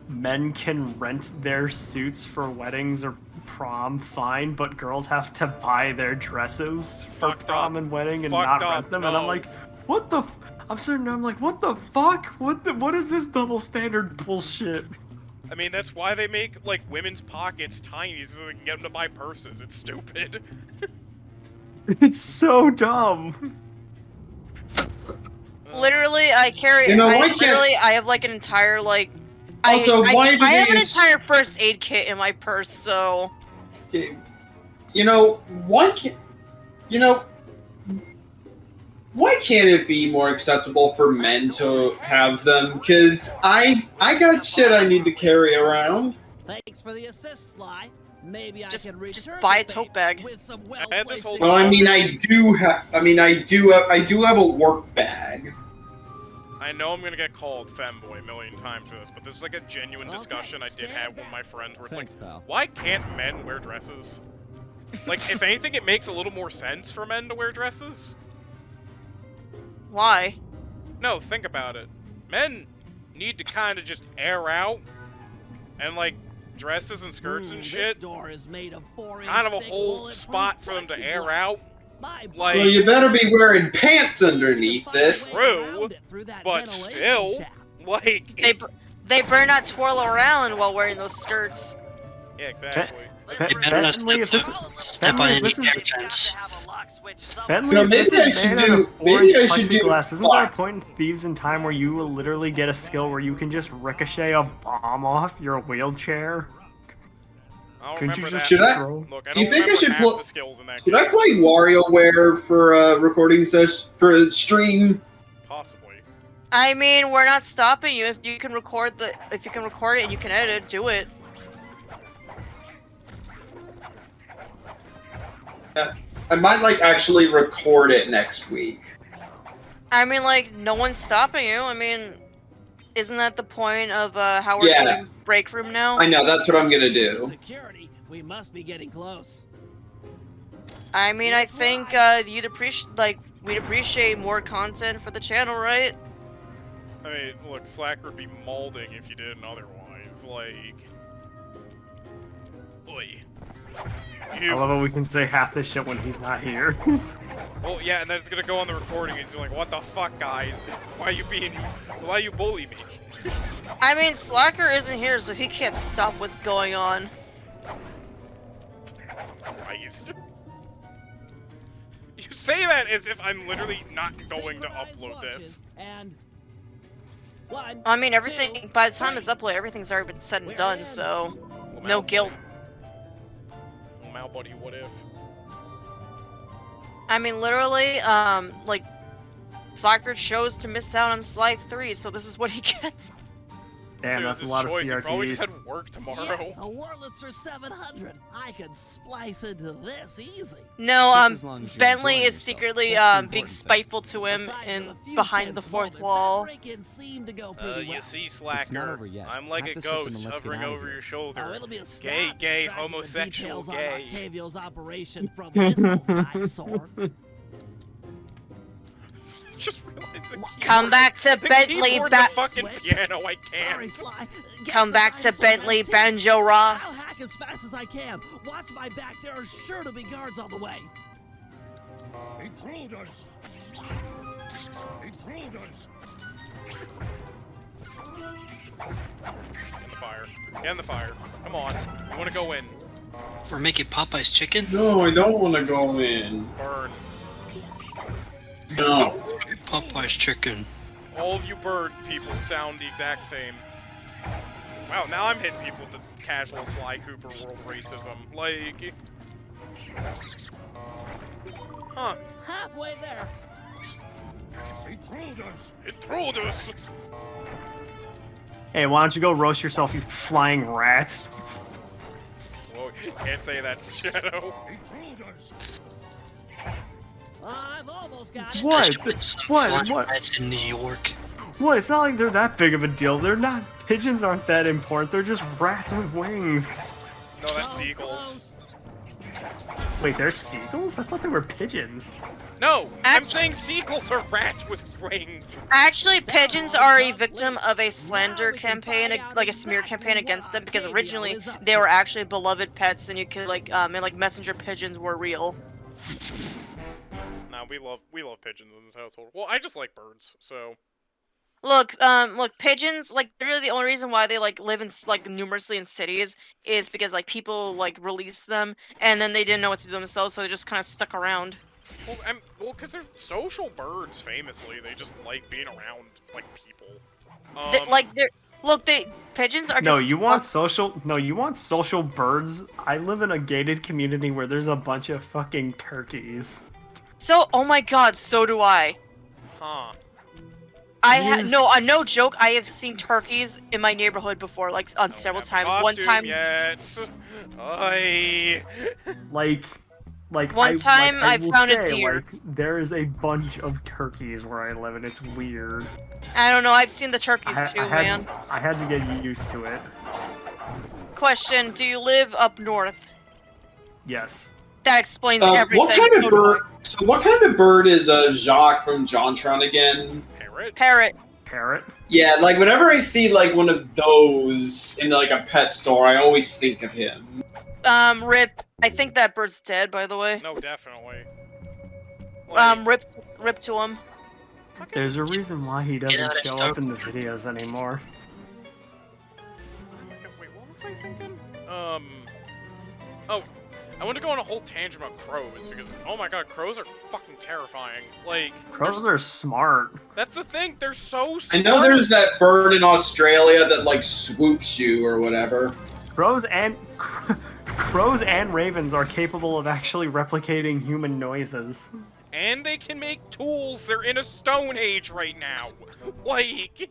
Speaker 6: men can rent their suits for weddings or prom, fine, but girls have to buy their dresses for
Speaker 2: Fucked
Speaker 6: prom
Speaker 2: up.
Speaker 6: and wedding and
Speaker 2: Fucked
Speaker 6: not rent
Speaker 2: up,
Speaker 6: them, and I'm
Speaker 2: no.
Speaker 6: like, what the? I'm sitting there, I'm like, what the fuck? What is this double standard bullshit?
Speaker 2: I mean, that's why they make, like, women's pockets tiny so they can get them to buy purses. It's stupid.
Speaker 6: It's so dumb.
Speaker 1: Literally, I carry.
Speaker 3: You know,
Speaker 1: I
Speaker 3: why can't-
Speaker 1: literally, I have like an entire like.
Speaker 3: Also, why do
Speaker 1: I have
Speaker 3: they
Speaker 1: an
Speaker 3: use-
Speaker 1: entire first aid kit in my purse, so.
Speaker 3: You know, why can't it be more acceptable for men to have them? Because I got shit I need to carry around.
Speaker 4: Thanks for the assist, Sly. Maybe
Speaker 1: Just-
Speaker 4: I can return
Speaker 1: just buy a
Speaker 4: the
Speaker 1: tote
Speaker 4: favor
Speaker 1: bag.
Speaker 4: with some
Speaker 2: I had this whole-
Speaker 3: Well, I mean, I do have a work bag.
Speaker 2: I know I'm gonna get called femboy a million times for this, but this is like a genuine
Speaker 4: Okay,
Speaker 2: discussion I did
Speaker 4: stand
Speaker 2: have with
Speaker 4: back.
Speaker 2: my friends where it's
Speaker 11: Thanks,
Speaker 2: like,
Speaker 11: pal.
Speaker 2: why can't men wear dresses? Like, if anything, it makes a little more sense for men to wear dresses.
Speaker 1: Why?
Speaker 2: No, think about it. Men need to kind of just air out, and like, dresses and skirts and shit,
Speaker 4: This door is made of 4-inch
Speaker 2: kind of a
Speaker 4: thick
Speaker 2: whole
Speaker 4: bulletproof
Speaker 2: spot for them to air
Speaker 4: plexiglass.
Speaker 2: out.
Speaker 4: My
Speaker 2: Like-
Speaker 3: Well, you better be wearing pants underneath it.
Speaker 2: True, but still, like,
Speaker 1: They better not twirl around while wearing those skirts.
Speaker 2: yeah, exactly.
Speaker 5: You better not
Speaker 6: Bentley, if this
Speaker 5: step on
Speaker 6: Bentley,
Speaker 5: any
Speaker 6: if this
Speaker 5: air
Speaker 6: is-
Speaker 5: fence.
Speaker 6: Bentley,
Speaker 3: No,
Speaker 6: if
Speaker 3: maybe
Speaker 6: this
Speaker 3: I
Speaker 6: is
Speaker 3: should
Speaker 6: made out
Speaker 3: do-
Speaker 6: of 4-inch
Speaker 3: maybe I should do
Speaker 6: plexiglass, isn't there a
Speaker 3: black.
Speaker 6: point in Thieves in Time where you will literally get a skill where you can just ricochet a bomb off your wheelchair?
Speaker 2: I don't
Speaker 6: Couldn't you
Speaker 2: remember
Speaker 6: just
Speaker 2: that.
Speaker 3: Should I-
Speaker 6: throw-
Speaker 2: Look, I
Speaker 3: Do you
Speaker 2: don't
Speaker 3: think I
Speaker 2: remember
Speaker 3: should
Speaker 2: half
Speaker 3: pl-
Speaker 2: the skills in that
Speaker 3: Should I
Speaker 2: game.
Speaker 3: play WarioWare for a recording session for a stream?
Speaker 2: Possibly.
Speaker 1: I mean, we're not stopping you. If you can record it and you can edit it, do it.
Speaker 3: I might like actually record it next week.
Speaker 1: I mean, like, no one's stopping you. I mean, isn't that the point of how we're
Speaker 3: Yeah.
Speaker 1: doing break room now?
Speaker 3: I know, that's what I'm gonna do.
Speaker 4: Security, we must be getting close.
Speaker 1: I mean, I think we'd appreciate more content for the channel, right?
Speaker 2: I mean, look, Slacker would be molding if you didn't otherwise. Like, oi.
Speaker 6: I love how we can say half this shit when he's not here.
Speaker 2: Well, yeah, and then it's gonna go on the recording. He's like, "What the fuck, guys? Why you bully me?"
Speaker 1: I mean, Slacker isn't here, so he can't stop what's going on.
Speaker 2: Christ. You say that as if I'm literally not going to upload this.
Speaker 4: And one,
Speaker 1: I mean, everything, by the time it's uploaded, everyth's already been said and done, so no guilt.
Speaker 2: Mal buddy, what if?
Speaker 1: I mean, literally, like, Slacker chose to miss out on Slide 3, so this is what he gets.
Speaker 6: Damn,
Speaker 2: Dude,
Speaker 6: that's a
Speaker 2: this
Speaker 6: lot of
Speaker 2: choice, he probably just
Speaker 6: CRTs.
Speaker 2: had work tomorrow.
Speaker 4: yes, a Warlitzer 700. I can splice into this easy.
Speaker 1: No,
Speaker 11: Just as long as you're
Speaker 1: Bentley
Speaker 11: enjoying
Speaker 1: is
Speaker 11: yourself.
Speaker 1: secretly,
Speaker 11: That's the
Speaker 1: being
Speaker 11: important thing.
Speaker 1: spiteful to him
Speaker 4: Aside
Speaker 1: in
Speaker 4: from a few
Speaker 1: behind the
Speaker 4: tense
Speaker 1: fourth
Speaker 4: moments,
Speaker 1: wall.
Speaker 4: that break-in seemed to go pretty
Speaker 2: You
Speaker 4: well.
Speaker 2: see,
Speaker 11: It's
Speaker 2: Slacker,
Speaker 11: not over yet.
Speaker 2: I'm like
Speaker 11: Hack
Speaker 2: a
Speaker 11: the system
Speaker 2: ghost
Speaker 11: and let's get
Speaker 2: hovering
Speaker 11: out of
Speaker 2: over
Speaker 11: here.
Speaker 2: your shoulder.
Speaker 4: Oh, it'll be a
Speaker 2: Gay,
Speaker 4: snap
Speaker 2: gay,
Speaker 4: extracting the
Speaker 2: homosexual,
Speaker 4: details on
Speaker 2: gay.
Speaker 4: Octavio's operation from this old dinosaur.
Speaker 2: just realized the keyboard.
Speaker 1: Come back to
Speaker 2: the
Speaker 1: Bentley,
Speaker 2: keyboard, the fucking piano, I can't.
Speaker 4: Sorry, Sly. Get
Speaker 1: Come
Speaker 4: the
Speaker 1: back
Speaker 4: nice
Speaker 1: to Bentley,
Speaker 4: serpentine.
Speaker 1: Banjo Roth.
Speaker 4: I'll hack as fast as I can. Watch my back. There are sure to be guards on the way.
Speaker 10: Intruders! Intruders!
Speaker 2: In the fire. Get in the fire. Come on. We want to go in.
Speaker 5: We're making Popeye's chicken?
Speaker 3: No, I don't want to go in.
Speaker 2: Burn.
Speaker 3: No.
Speaker 5: Popeye's chicken.
Speaker 2: All of you bird people sound the exact same. Wow, now I'm hitting people with the casual Sly Cooper world racism. Like... Huh.
Speaker 4: Halfway there.
Speaker 10: Intruders!
Speaker 2: Intruders!
Speaker 6: Hey, why don't you go roast yourself, you flying rat?
Speaker 2: Whoa, can't say that, Shadow.
Speaker 10: Intruders!
Speaker 4: I've almost got it.
Speaker 6: What?
Speaker 5: Especially with some
Speaker 6: What?
Speaker 5: flying
Speaker 6: What?
Speaker 5: rats in New York.
Speaker 6: What? It's not like they're that big of a deal. They're not. Pigeons aren't that important. They're just rats with wings.
Speaker 2: No, that's seagulls.
Speaker 6: Wait, they're seagulls? I thought they were pigeons.
Speaker 2: No, I'm saying seagulls are rats with wings.
Speaker 1: Actually, pigeons are a victim of a slander campaign, like a smear campaign against them, because originally they were actually beloved pets, and you could and like messenger pigeons were real.
Speaker 2: Nah, we love pigeons in this household. Well, I just like birds, so.
Speaker 1: Look, pigeons, like, really the only reason why they, like, live in, like, numerously in cities is because, like, people, like, release them, and then they didn't know what to do themselves, so they just kind of stuck around.
Speaker 2: Well, because they're social birds, famously. They just like being around, like, people.
Speaker 1: Pigeons are just...
Speaker 6: No, you want social birds? I live in a gated community where there's a bunch of fucking turkeys.
Speaker 1: So, oh my god, so do I.
Speaker 2: Huh.
Speaker 1: No joke, I have seen turkeys in my neighborhood before, like, on several times. One time... One time I found a deer.
Speaker 6: Like, there is a bunch of turkeys where I live, and it's weird.
Speaker 1: I don't know, I've seen the turkeys too, man.
Speaker 6: I had to get used to it.
Speaker 1: Question, do you live up north?
Speaker 6: Yes.
Speaker 1: That explains everything.
Speaker 3: What kind of bird? So what kind of bird is Jacques from JonTron again?
Speaker 2: Parrot.
Speaker 6: Parrot?
Speaker 3: Yeah, like whenever I see like one of those in like a pet store, I always think of him.
Speaker 1: Rip. I think that bird's dead, by the way.
Speaker 2: No, definitely.
Speaker 1: Rip to him.
Speaker 6: There's a reason why he doesn't show up in the videos anymore.
Speaker 2: Wait, what was I thinking? Oh, I want to go on a whole tangent about crows, because, oh my god, crows are fucking terrifying. Like...
Speaker 6: Crows are smart.
Speaker 2: That's the thing, they're so smart.
Speaker 3: I know there's that bird in Australia that like swoops you or whatever.
Speaker 6: Crows and ravens are capable of actually replicating human noises.
Speaker 2: And they can make tools. They're in a stone age right now. Like...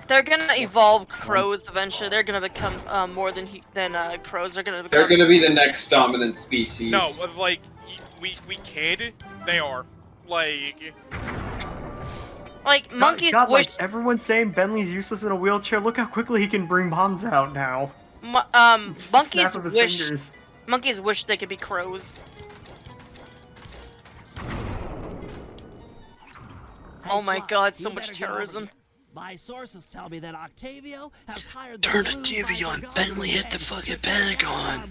Speaker 1: They're gonna evolve crows eventually. They're gonna become more than crows. They're gonna become...
Speaker 3: They're gonna be the next dominant species.
Speaker 2: No, like, we kid, they are.
Speaker 1: Like, monkeys
Speaker 6: God,
Speaker 1: wish...
Speaker 6: like, everyone's saying Bentley's useless in a wheelchair. Look how quickly he can bring bombs out now.
Speaker 1: Monkeys
Speaker 6: Snap of his
Speaker 1: wish...
Speaker 6: fingers.
Speaker 1: Monkeys wish they could be crows. Oh my god, so much terrorism.
Speaker 4: My sources tell me that Octavio has hired
Speaker 5: Turn the TV on. Bentley hit the fucking Pentagon.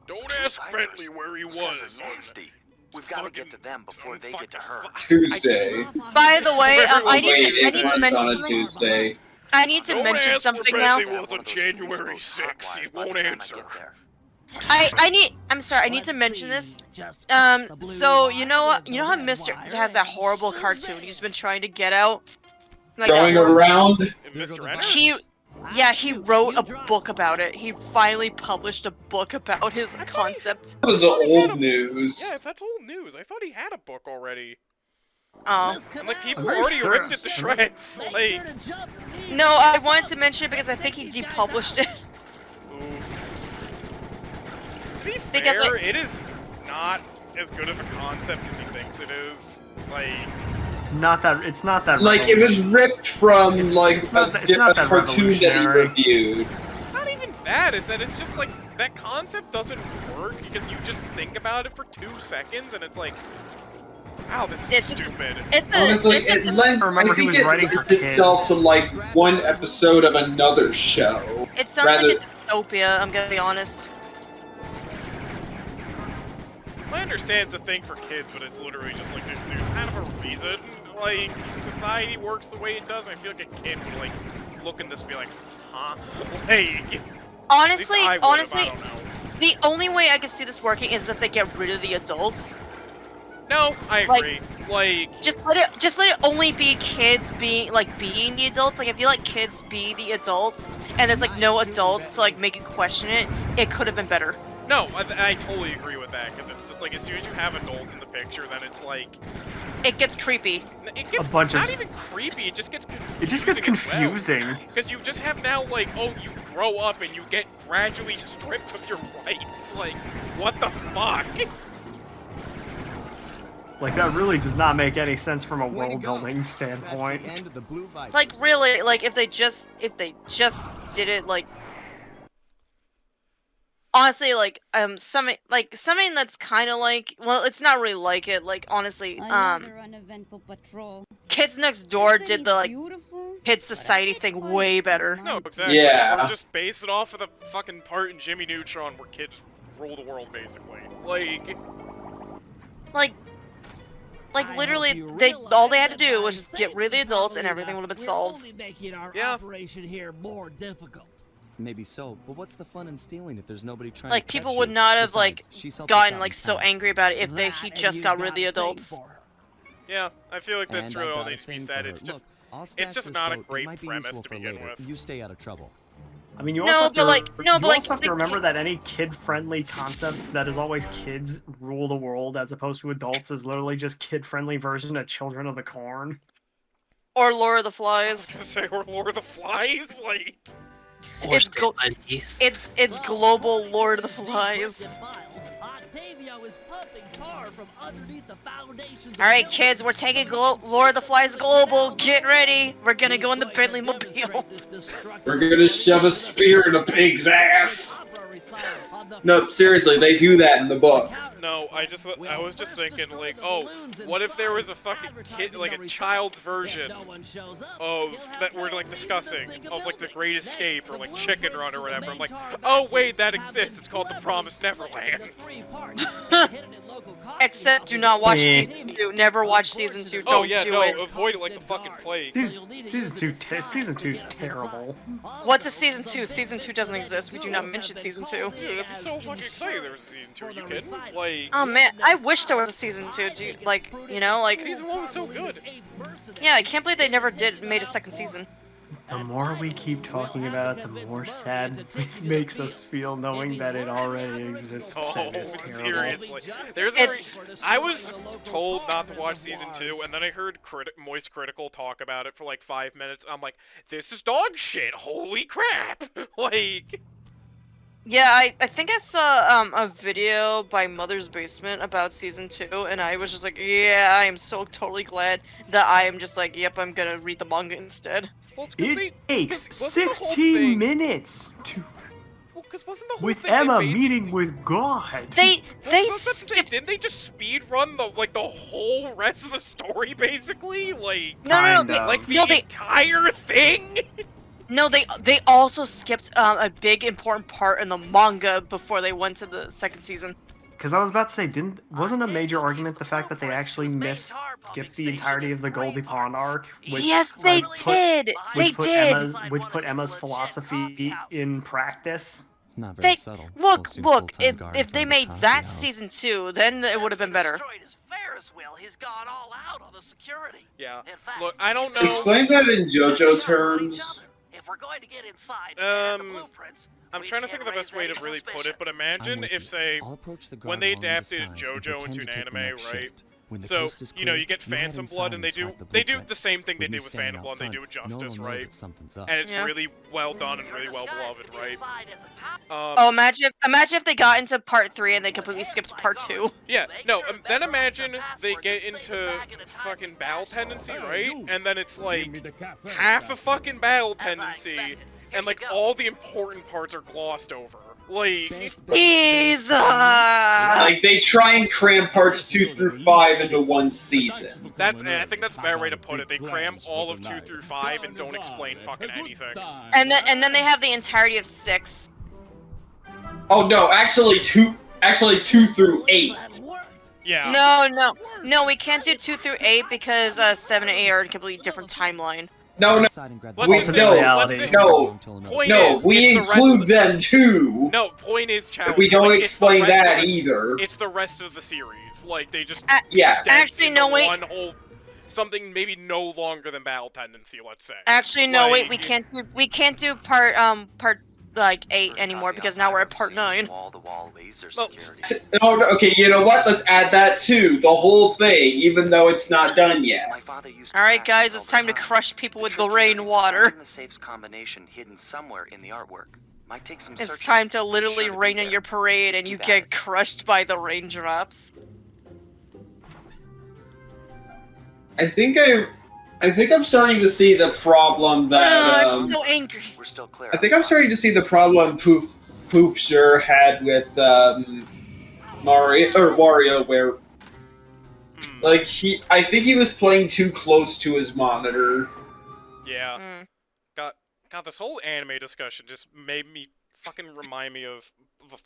Speaker 2: Don't ask Bentley where he was.
Speaker 12: Nasty. We've got to get to them before they get to her.
Speaker 3: Tuesday.
Speaker 1: By the way, I need to
Speaker 3: on a
Speaker 1: mention
Speaker 3: Tuesday.
Speaker 1: I need to mention something now.
Speaker 2: Bentley was on January 6th. He won't answer.
Speaker 1: I need to mention this. So you know how Mr. has that horrible cartoon he's been trying to get out? Like
Speaker 3: Going around?
Speaker 1: He wrote a book about it. He finally published a book about his concept.
Speaker 3: That was old news.
Speaker 2: Yeah, that's old news. I thought he had a book already.
Speaker 1: Oh.
Speaker 2: And, like, people already ripped it to shreds. Like...
Speaker 1: No, I wanted to mention it because I think he depublished it.
Speaker 2: To be fair, it is not as good of a concept as he thinks it is. Like...
Speaker 6: It's not that.
Speaker 3: Like, it was ripped from, a cartoon that he reviewed.
Speaker 2: Not even that, is that it's just, like, that concept doesn't work because you just think about it for 2 seconds and it's like... Wow, this
Speaker 1: It's
Speaker 2: is stupid.
Speaker 3: Honestly, it lends,
Speaker 6: remember
Speaker 3: I
Speaker 6: he
Speaker 3: think
Speaker 6: was
Speaker 3: it
Speaker 6: writing for
Speaker 3: lends itself
Speaker 6: kids.
Speaker 3: to like one episode of another show.
Speaker 1: It sounds
Speaker 3: rather,
Speaker 1: like a dystopia, I'm gonna be honest.
Speaker 2: I understand it's a thing for kids, but it's literally just like there's kind of a reason. Like, society works the way it does. I feel like a kid would like look at this and be like, huh? Like,
Speaker 1: Honestly,
Speaker 2: I don't know.
Speaker 1: the only way I can see this working is if they get rid of the adults.
Speaker 2: No, I agree. Like,
Speaker 1: just let it only be kids being the adults. Like, if you let kids be the adults, and there's like no adults to like make you question it, it could have been better.
Speaker 2: no, I totally agree with that, because it's just like, as soon as you have adults in the picture, then it's like...
Speaker 1: It gets creepy.
Speaker 2: It gets
Speaker 6: bunch
Speaker 2: not
Speaker 6: of-
Speaker 2: even creepy, it just gets confusing.
Speaker 6: It just gets confusing.
Speaker 2: Because you just have now, like, oh, you grow up and you get gradually stripped of your rights. Like, what the fuck?
Speaker 6: Like, that really does not make any sense from a world-building standpoint.
Speaker 1: Like, really, like if they just did it like. Honestly, like something that's kind of like, well, it's not really like it. Like, honestly,
Speaker 9: Another uneventful patrol.
Speaker 1: Kids Next Door
Speaker 9: Isn't
Speaker 1: did
Speaker 9: he
Speaker 1: the like
Speaker 9: beautiful?
Speaker 1: Kid Society thing way better.
Speaker 2: No, exactly.
Speaker 3: Yeah.
Speaker 2: Or just base it off of the fucking part in Jimmy Neutron where kids rule the world, basically.
Speaker 1: Like literally, all they had to do was just get rid of the adults, and everything would have been solved.
Speaker 2: Yeah.
Speaker 4: Operation here more difficult.
Speaker 11: Maybe so, but what's the fun in stealing if there's nobody trying
Speaker 1: Like,
Speaker 11: to
Speaker 1: people
Speaker 11: catch
Speaker 1: would
Speaker 11: you?
Speaker 1: not have
Speaker 11: Besides,
Speaker 1: like
Speaker 11: she's helped us
Speaker 1: gotten
Speaker 11: out
Speaker 1: like
Speaker 11: in
Speaker 1: so
Speaker 11: past.
Speaker 1: angry about it if
Speaker 4: That
Speaker 1: he
Speaker 4: and
Speaker 1: just
Speaker 4: you
Speaker 1: got rid of the
Speaker 4: a thing
Speaker 1: adults.
Speaker 4: for her.
Speaker 2: Yeah, I feel like that's
Speaker 11: And
Speaker 2: really
Speaker 11: I've
Speaker 2: all
Speaker 11: got a
Speaker 2: needs to be
Speaker 11: thing
Speaker 2: said.
Speaker 11: for
Speaker 2: It's
Speaker 11: her.
Speaker 2: just,
Speaker 11: Look, I'll
Speaker 2: it's
Speaker 11: stash
Speaker 2: just
Speaker 11: this
Speaker 2: not a
Speaker 11: boat. It
Speaker 2: great
Speaker 11: might be
Speaker 2: premise
Speaker 11: useful
Speaker 2: to
Speaker 11: for
Speaker 2: begin
Speaker 11: later.
Speaker 2: with.
Speaker 11: You stay out of trouble.
Speaker 6: I mean, you
Speaker 1: No,
Speaker 6: also have
Speaker 1: but
Speaker 6: to,
Speaker 1: like- no,
Speaker 6: you
Speaker 1: but like,
Speaker 6: also have
Speaker 1: the
Speaker 6: to remember
Speaker 1: kid-
Speaker 6: that any kid-friendly concept that is always kids rule the world as opposed to adults is literally just kid-friendly version of Children of the Corn.
Speaker 1: Or Lord of the Flies.
Speaker 2: Say, or Lord of the Flies, like...
Speaker 5: Or
Speaker 1: It's
Speaker 5: Stand By Me.
Speaker 1: It's global Lord of the Flies.
Speaker 4: Octavio is pumping tar from underneath the foundations.
Speaker 1: All right, kids, we're taking Lord of the Flies global. Get ready. We're gonna go in the Bentley Mobile.
Speaker 3: We're gonna shove a spear in a pig's ass. No, seriously, they do that in the book.
Speaker 2: No, I was just thinking, like, oh, what if there was a fucking kid, like a child's version of, that we're, like, discussing, of, like, The Great Escape, or, like, Chicken Run, or whatever. I'm like, oh, wait, that exists. It's called The Promised Neverland.
Speaker 1: Except do not watch season 2. Never watch season 2. Don't
Speaker 2: Oh, yeah,
Speaker 1: do
Speaker 2: no,
Speaker 1: it.
Speaker 2: avoid it like the fucking plague.
Speaker 6: Season 2 is terrible.
Speaker 1: What's a season 2? Season 2 doesn't exist. We do not mention season 2.
Speaker 2: Dude, I'd be so fucking excited there was a season 2. Are you kidding? Like,
Speaker 1: Oh man, I wish there was a season 2. Like, you know, like.
Speaker 2: season 1 was so good.
Speaker 1: Yeah, I can't believe they never made a second season.
Speaker 6: The more we keep talking about it, the more sad it makes us feel knowing that it already exists and is terrible.
Speaker 2: Seriously. I was told not to watch season 2, and then I heard Moist Critical talk about it for like 5 minutes. I'm like, this is dog shit. Holy crap. Like...
Speaker 1: Yeah, I think I saw a video by Mother's Basement about season 2, and I was just like, yeah, I am so totally glad that I am just like, yep, I'm gonna read the manga instead.
Speaker 2: Well,
Speaker 6: It takes 16 minutes to with
Speaker 2: thing
Speaker 6: Emma
Speaker 2: they basically-
Speaker 6: meeting with God.
Speaker 2: Didn't they just speed run the whole rest of the story basically? Like
Speaker 1: No,
Speaker 2: like the entire thing?
Speaker 1: No, they also skipped a big important part in the manga before they went to the second season.
Speaker 6: Because I was about to say, wasn't a major argument the fact that they actually skipped the entirety of the Goldie Pond arc? Which,
Speaker 1: Yes, they did. They did.
Speaker 6: Which put Emma's philosophy in practice.
Speaker 11: Not very
Speaker 1: They
Speaker 11: subtle.
Speaker 1: look.
Speaker 11: Posting full-time guards
Speaker 1: If they
Speaker 11: on the
Speaker 1: made
Speaker 11: coffee
Speaker 1: that
Speaker 11: house.
Speaker 1: season 2, then it would have been better.
Speaker 2: Yeah. Look, I don't know.
Speaker 3: Explain that in JoJo terms.
Speaker 2: I'm trying to think of the best way to really put it, but imagine if, say, when they adapted JoJo into an anime, right? So, you know, you get Phantom Blood, and they do the same thing they did with Phantom Blood, and they do it justice, right? And it's really well done and really well beloved, right?
Speaker 1: Oh, imagine if they got into part 3 and they completely skipped part 2.
Speaker 2: Yeah, no, then imagine they get into fucking battle tendency, right? And then it's like half a fucking battle tendency, and like all the important parts are glossed over. Like,
Speaker 1: Jesus!
Speaker 3: Like, they try and cram parts 2 through 5 into one season.
Speaker 2: I think that's a better way to put it. They cram all of 2 through 5 and don't explain fucking anything.
Speaker 1: And then they have the entirety of 6.
Speaker 3: Oh no, actually 2 through 8.
Speaker 2: Yeah.
Speaker 1: No, we can't do 2 through 8 because 7 and 8 are a completely different timeline.
Speaker 3: No, we include them too.
Speaker 2: No, point is, challenge.
Speaker 3: We don't
Speaker 2: like,
Speaker 3: explain that either.
Speaker 2: It's the rest of the series. Like, they just
Speaker 3: yeah.
Speaker 1: Actually, no, wait.
Speaker 2: One whole something maybe no longer than battle tendency. Let's say.
Speaker 1: Actually, no,
Speaker 2: like,
Speaker 1: wait. We can't do part like 8 anymore because now we're at part 9.
Speaker 12: Wall-to-wall laser
Speaker 2: Well,
Speaker 12: security.
Speaker 3: Oh, okay, you know what? Let's add that too. The whole thing, even though it's not done yet.
Speaker 1: Alright, guys, it's time to crush people with the rainwater.
Speaker 12: The safe's combination hidden somewhere in the artwork. Might take some
Speaker 1: It's
Speaker 12: searching.
Speaker 1: time to literally rain in your parade and you get crushed by the raindrops.
Speaker 3: I think I'm starting to see the problem that.
Speaker 1: I'm so angry.
Speaker 12: We're still clear.
Speaker 3: I think I'm starting to see the problem Poofsure had with Wario, where like I think he was playing too close to his monitor.
Speaker 2: Yeah. God, this whole anime discussion just made me fucking remind me of the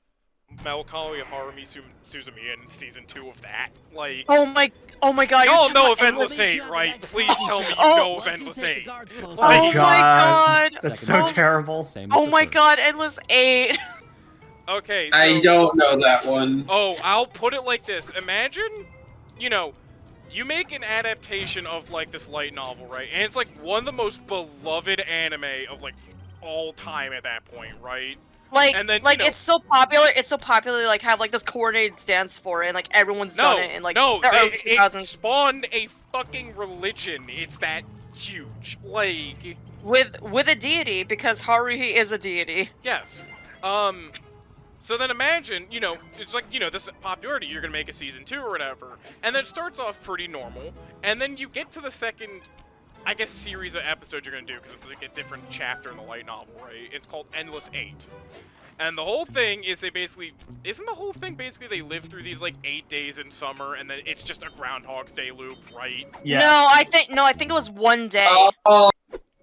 Speaker 2: Melancholy of Harumi Suzumi in season 2 of that. Like,
Speaker 1: oh my god,
Speaker 2: y'all know of Endless 8, right? Please tell me you know of Endless 8.
Speaker 6: Oh my god, that's so terrible.
Speaker 1: Oh my god, Endless 8.
Speaker 2: Okay,
Speaker 3: I don't know that one.
Speaker 2: Oh, I'll put it like this. Imagine, you make an adaptation of, like, this light novel, right? And it's, like, one of the most beloved anime of, like, all time at that point, right?
Speaker 1: Like,
Speaker 2: and then,
Speaker 1: it's so popular, like, have, like, this coordinated dance for it, and, like, everyone's done it in, like, the early 2000s.
Speaker 2: It spawned a fucking religion. It's that huge. Like...
Speaker 1: With a deity, because Haruhi is a deity.
Speaker 2: Yes. So then imagine, it's like, this popularity, you're gonna make a season 2 or whatever, and then it starts off pretty normal, and then you get to the second, I guess, series of episodes you're gonna do, because it's like a different chapter in the light novel, right? It's called Endless 8. And the whole thing is they basically, they live through these, like, 8 days in summer, and then it's just a Groundhog's Day loop, right?
Speaker 6: Yeah.
Speaker 1: No, I think it was one day.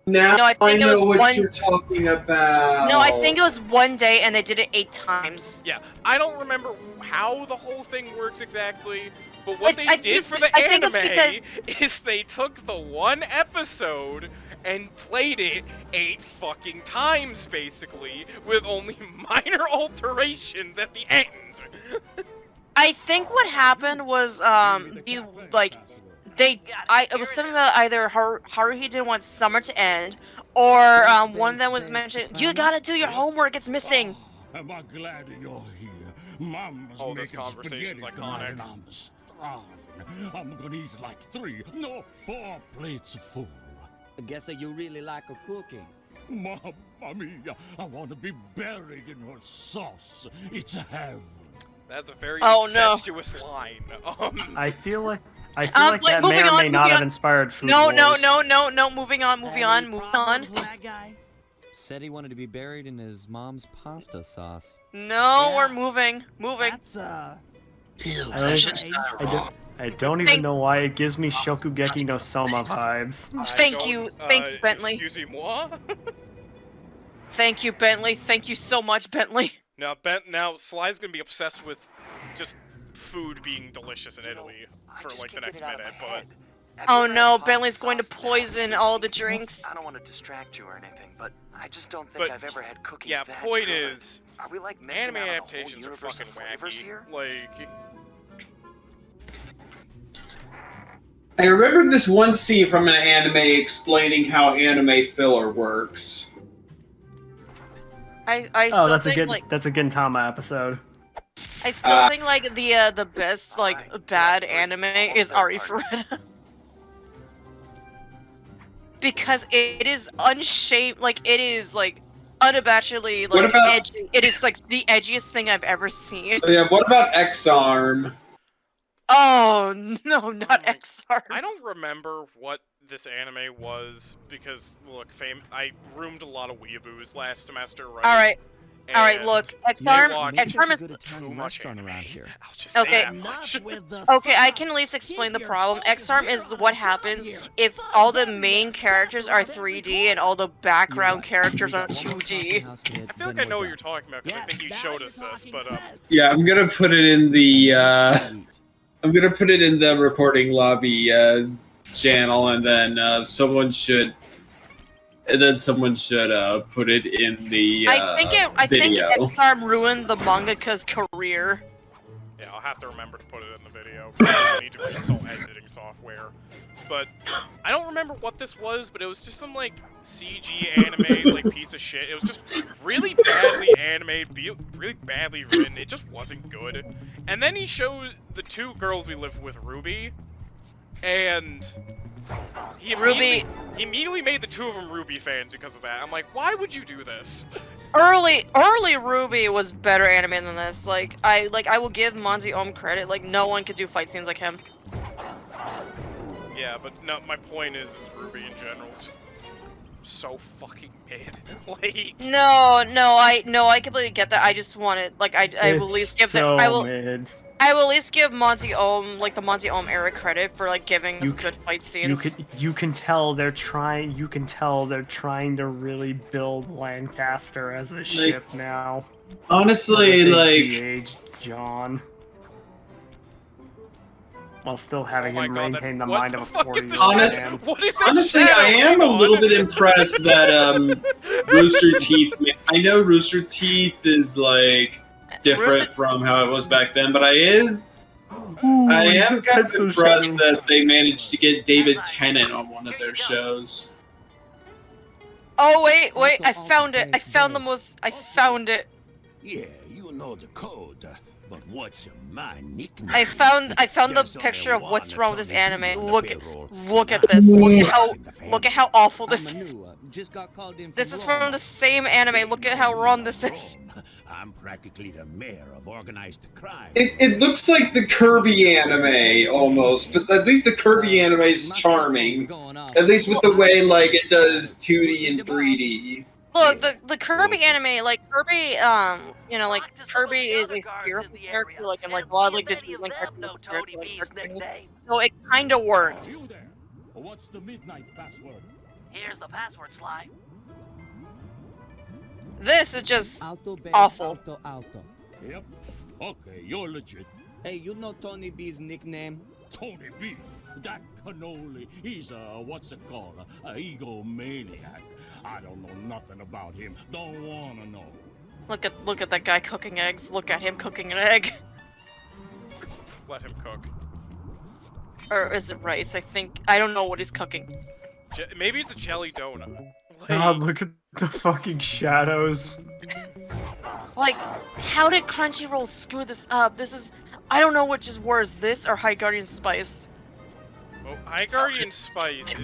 Speaker 3: Now
Speaker 1: no, I think
Speaker 3: know
Speaker 1: it was
Speaker 3: what you're talking about.
Speaker 1: No, I think it was one day, and they did it 8 times.
Speaker 2: Yeah, I don't remember how the whole thing works exactly, but what they did for the anime is they took the one episode and played it 8 fucking times, basically, with only minor alterations at the end.
Speaker 1: I think what happened was, it was something about either Haruhi didn't want summer to end, or one of them was mentioned, you gotta do your homework, it's missing.
Speaker 10: Am I glad you're here? Mama's
Speaker 2: this conversation's iconic.
Speaker 10: I'm starving. I'm gonna eat like 4 plates of food.
Speaker 11: I guess that you really like her cooking.
Speaker 10: Mamma mia, I want to be buried in her sauce. It's heaven.
Speaker 2: That's a very
Speaker 1: no.
Speaker 2: incestuous line.
Speaker 6: I feel like that may or may not have inspired Food
Speaker 1: No,
Speaker 6: Wars.
Speaker 1: no, moving on.
Speaker 11: That guy said he wanted to be buried in his mom's pasta sauce.
Speaker 1: No, we're moving.
Speaker 11: That's,
Speaker 5: Ew, that's not wrong.
Speaker 6: I don't even know why it gives me Shokugeki no Soma vibes.
Speaker 1: Thank you, Bentley.
Speaker 2: Excusez-moi?
Speaker 1: Thank you, Bentley. Thank you so much, Bentley.
Speaker 2: Now Sly's gonna be obsessed with just food being delicious in Italy for like the next minute, but...
Speaker 1: Oh no, Bentley's going to poison all the drinks.
Speaker 12: I don't want to distract you or anything, but I just don't think I've ever had cooking
Speaker 2: yeah,
Speaker 12: that
Speaker 2: point
Speaker 12: good.
Speaker 2: is,
Speaker 12: Are we like
Speaker 2: anime
Speaker 12: missing out on a whole
Speaker 2: adaptations are
Speaker 12: universe
Speaker 2: fucking
Speaker 12: of flavors
Speaker 2: wacky.
Speaker 12: here?
Speaker 2: Like...
Speaker 3: I remember this one scene from an anime explaining how anime filler works.
Speaker 1: I still
Speaker 6: that's
Speaker 1: think,
Speaker 6: that's a Gintama episode.
Speaker 1: I still think like the best like bad anime is Arifureta. Because it is unshamed, like it is like unabashedly like edgy. It is like the edgiest thing I've ever seen.
Speaker 3: Yeah, what about X-Arm?
Speaker 1: Oh no, not X-Arm.
Speaker 2: I don't remember what this anime was because look, I roomed a lot of weeaboos last semester, right?
Speaker 1: All right. All right, look, X-Arm is
Speaker 2: too much anime. I'll just
Speaker 1: okay.
Speaker 2: say that much.
Speaker 1: Okay, I can at least explain the problem. X-Arm is what happens if all the main characters are 3D and all the background characters are 2D.
Speaker 2: I feel like I know what you're talking about because I think you showed us this, but
Speaker 3: Yeah, I'm gonna put it in the I'm gonna put it in the recording lobby channel, and then someone should put it in the
Speaker 1: I think X-Arm ruined the mangaka's career.
Speaker 2: yeah, I'll have to remember to put it in the video because I need to install editing software. But I don't remember what this was, but it was just some like CG anime like piece of shit. It was just really badly animated, really badly written. It just wasn't good. And then he shows the two girls we live with, Ruby, and he immediately made the two of them Ruby fans because of that. I'm like, why would you do this?
Speaker 1: Early Ruby was better animated than this. Like I will give Monty Ohm credit. Like no one could do fight scenes like him.
Speaker 2: Yeah, but no, my point is Ruby in general is just so fucking mid. Like
Speaker 1: No, I completely get that. I just wanted like I will at least give
Speaker 6: so
Speaker 1: I will
Speaker 6: mid.
Speaker 1: I will at least give Monty Ohm like the Monty Ohm era credit for like giving us good fight scenes.
Speaker 6: You can tell they're trying. You can tell they're trying to really build Lancaster as a ship now.
Speaker 3: Honestly, like
Speaker 6: de-aged John, while still having him maintain the mind of a 40-year-old man.
Speaker 3: Honestly, I am a little bit impressed that Rooster Teeth. I know Rooster Teeth is like different from how it was back then, but I am kind of impressed that they managed to get David Tennant on one of their shows.
Speaker 1: Oh wait, I found it. I found it.
Speaker 10: Yeah, you know the code, but what's my nickname?
Speaker 1: I found the picture of what's wrong with this anime. Look at this. Look at how awful this is. This is from the same anime. Look at how wrong this is.
Speaker 10: I'm practically the mayor of organized crime.
Speaker 3: It looks like the Kirby anime almost, but at least the Kirby anime is charming. At least with the way like it does 2D and 3D.
Speaker 1: Look, the Kirby anime, like Kirby, you know, like Kirby is a spiritual character, like in like a lot of like the Disney characters. So it kind of works.
Speaker 10: What's the midnight password?
Speaker 4: Here's the password, Sly.
Speaker 1: This is just
Speaker 11: Alto,
Speaker 1: awful.
Speaker 11: Alto.
Speaker 10: Yep. Okay, you're legit.
Speaker 11: Hey, you know Tony B's nickname?
Speaker 10: Tony B. That cannoli. He's what's it called? A egomaniac. I don't know nothing about him. Don't wanna know.
Speaker 1: Look at that guy cooking eggs. Look at him cooking an egg.
Speaker 2: Let him cook.
Speaker 1: Or is it rice? I don't know what he's cooking.
Speaker 2: Maybe it's a jelly donut. Like,
Speaker 6: God, look at the fucking shadows.
Speaker 1: Like, how did Crunchyroll screw this up? I don't know which is worse, this or High Guardian Spice.
Speaker 2: Well, High Guardian Spice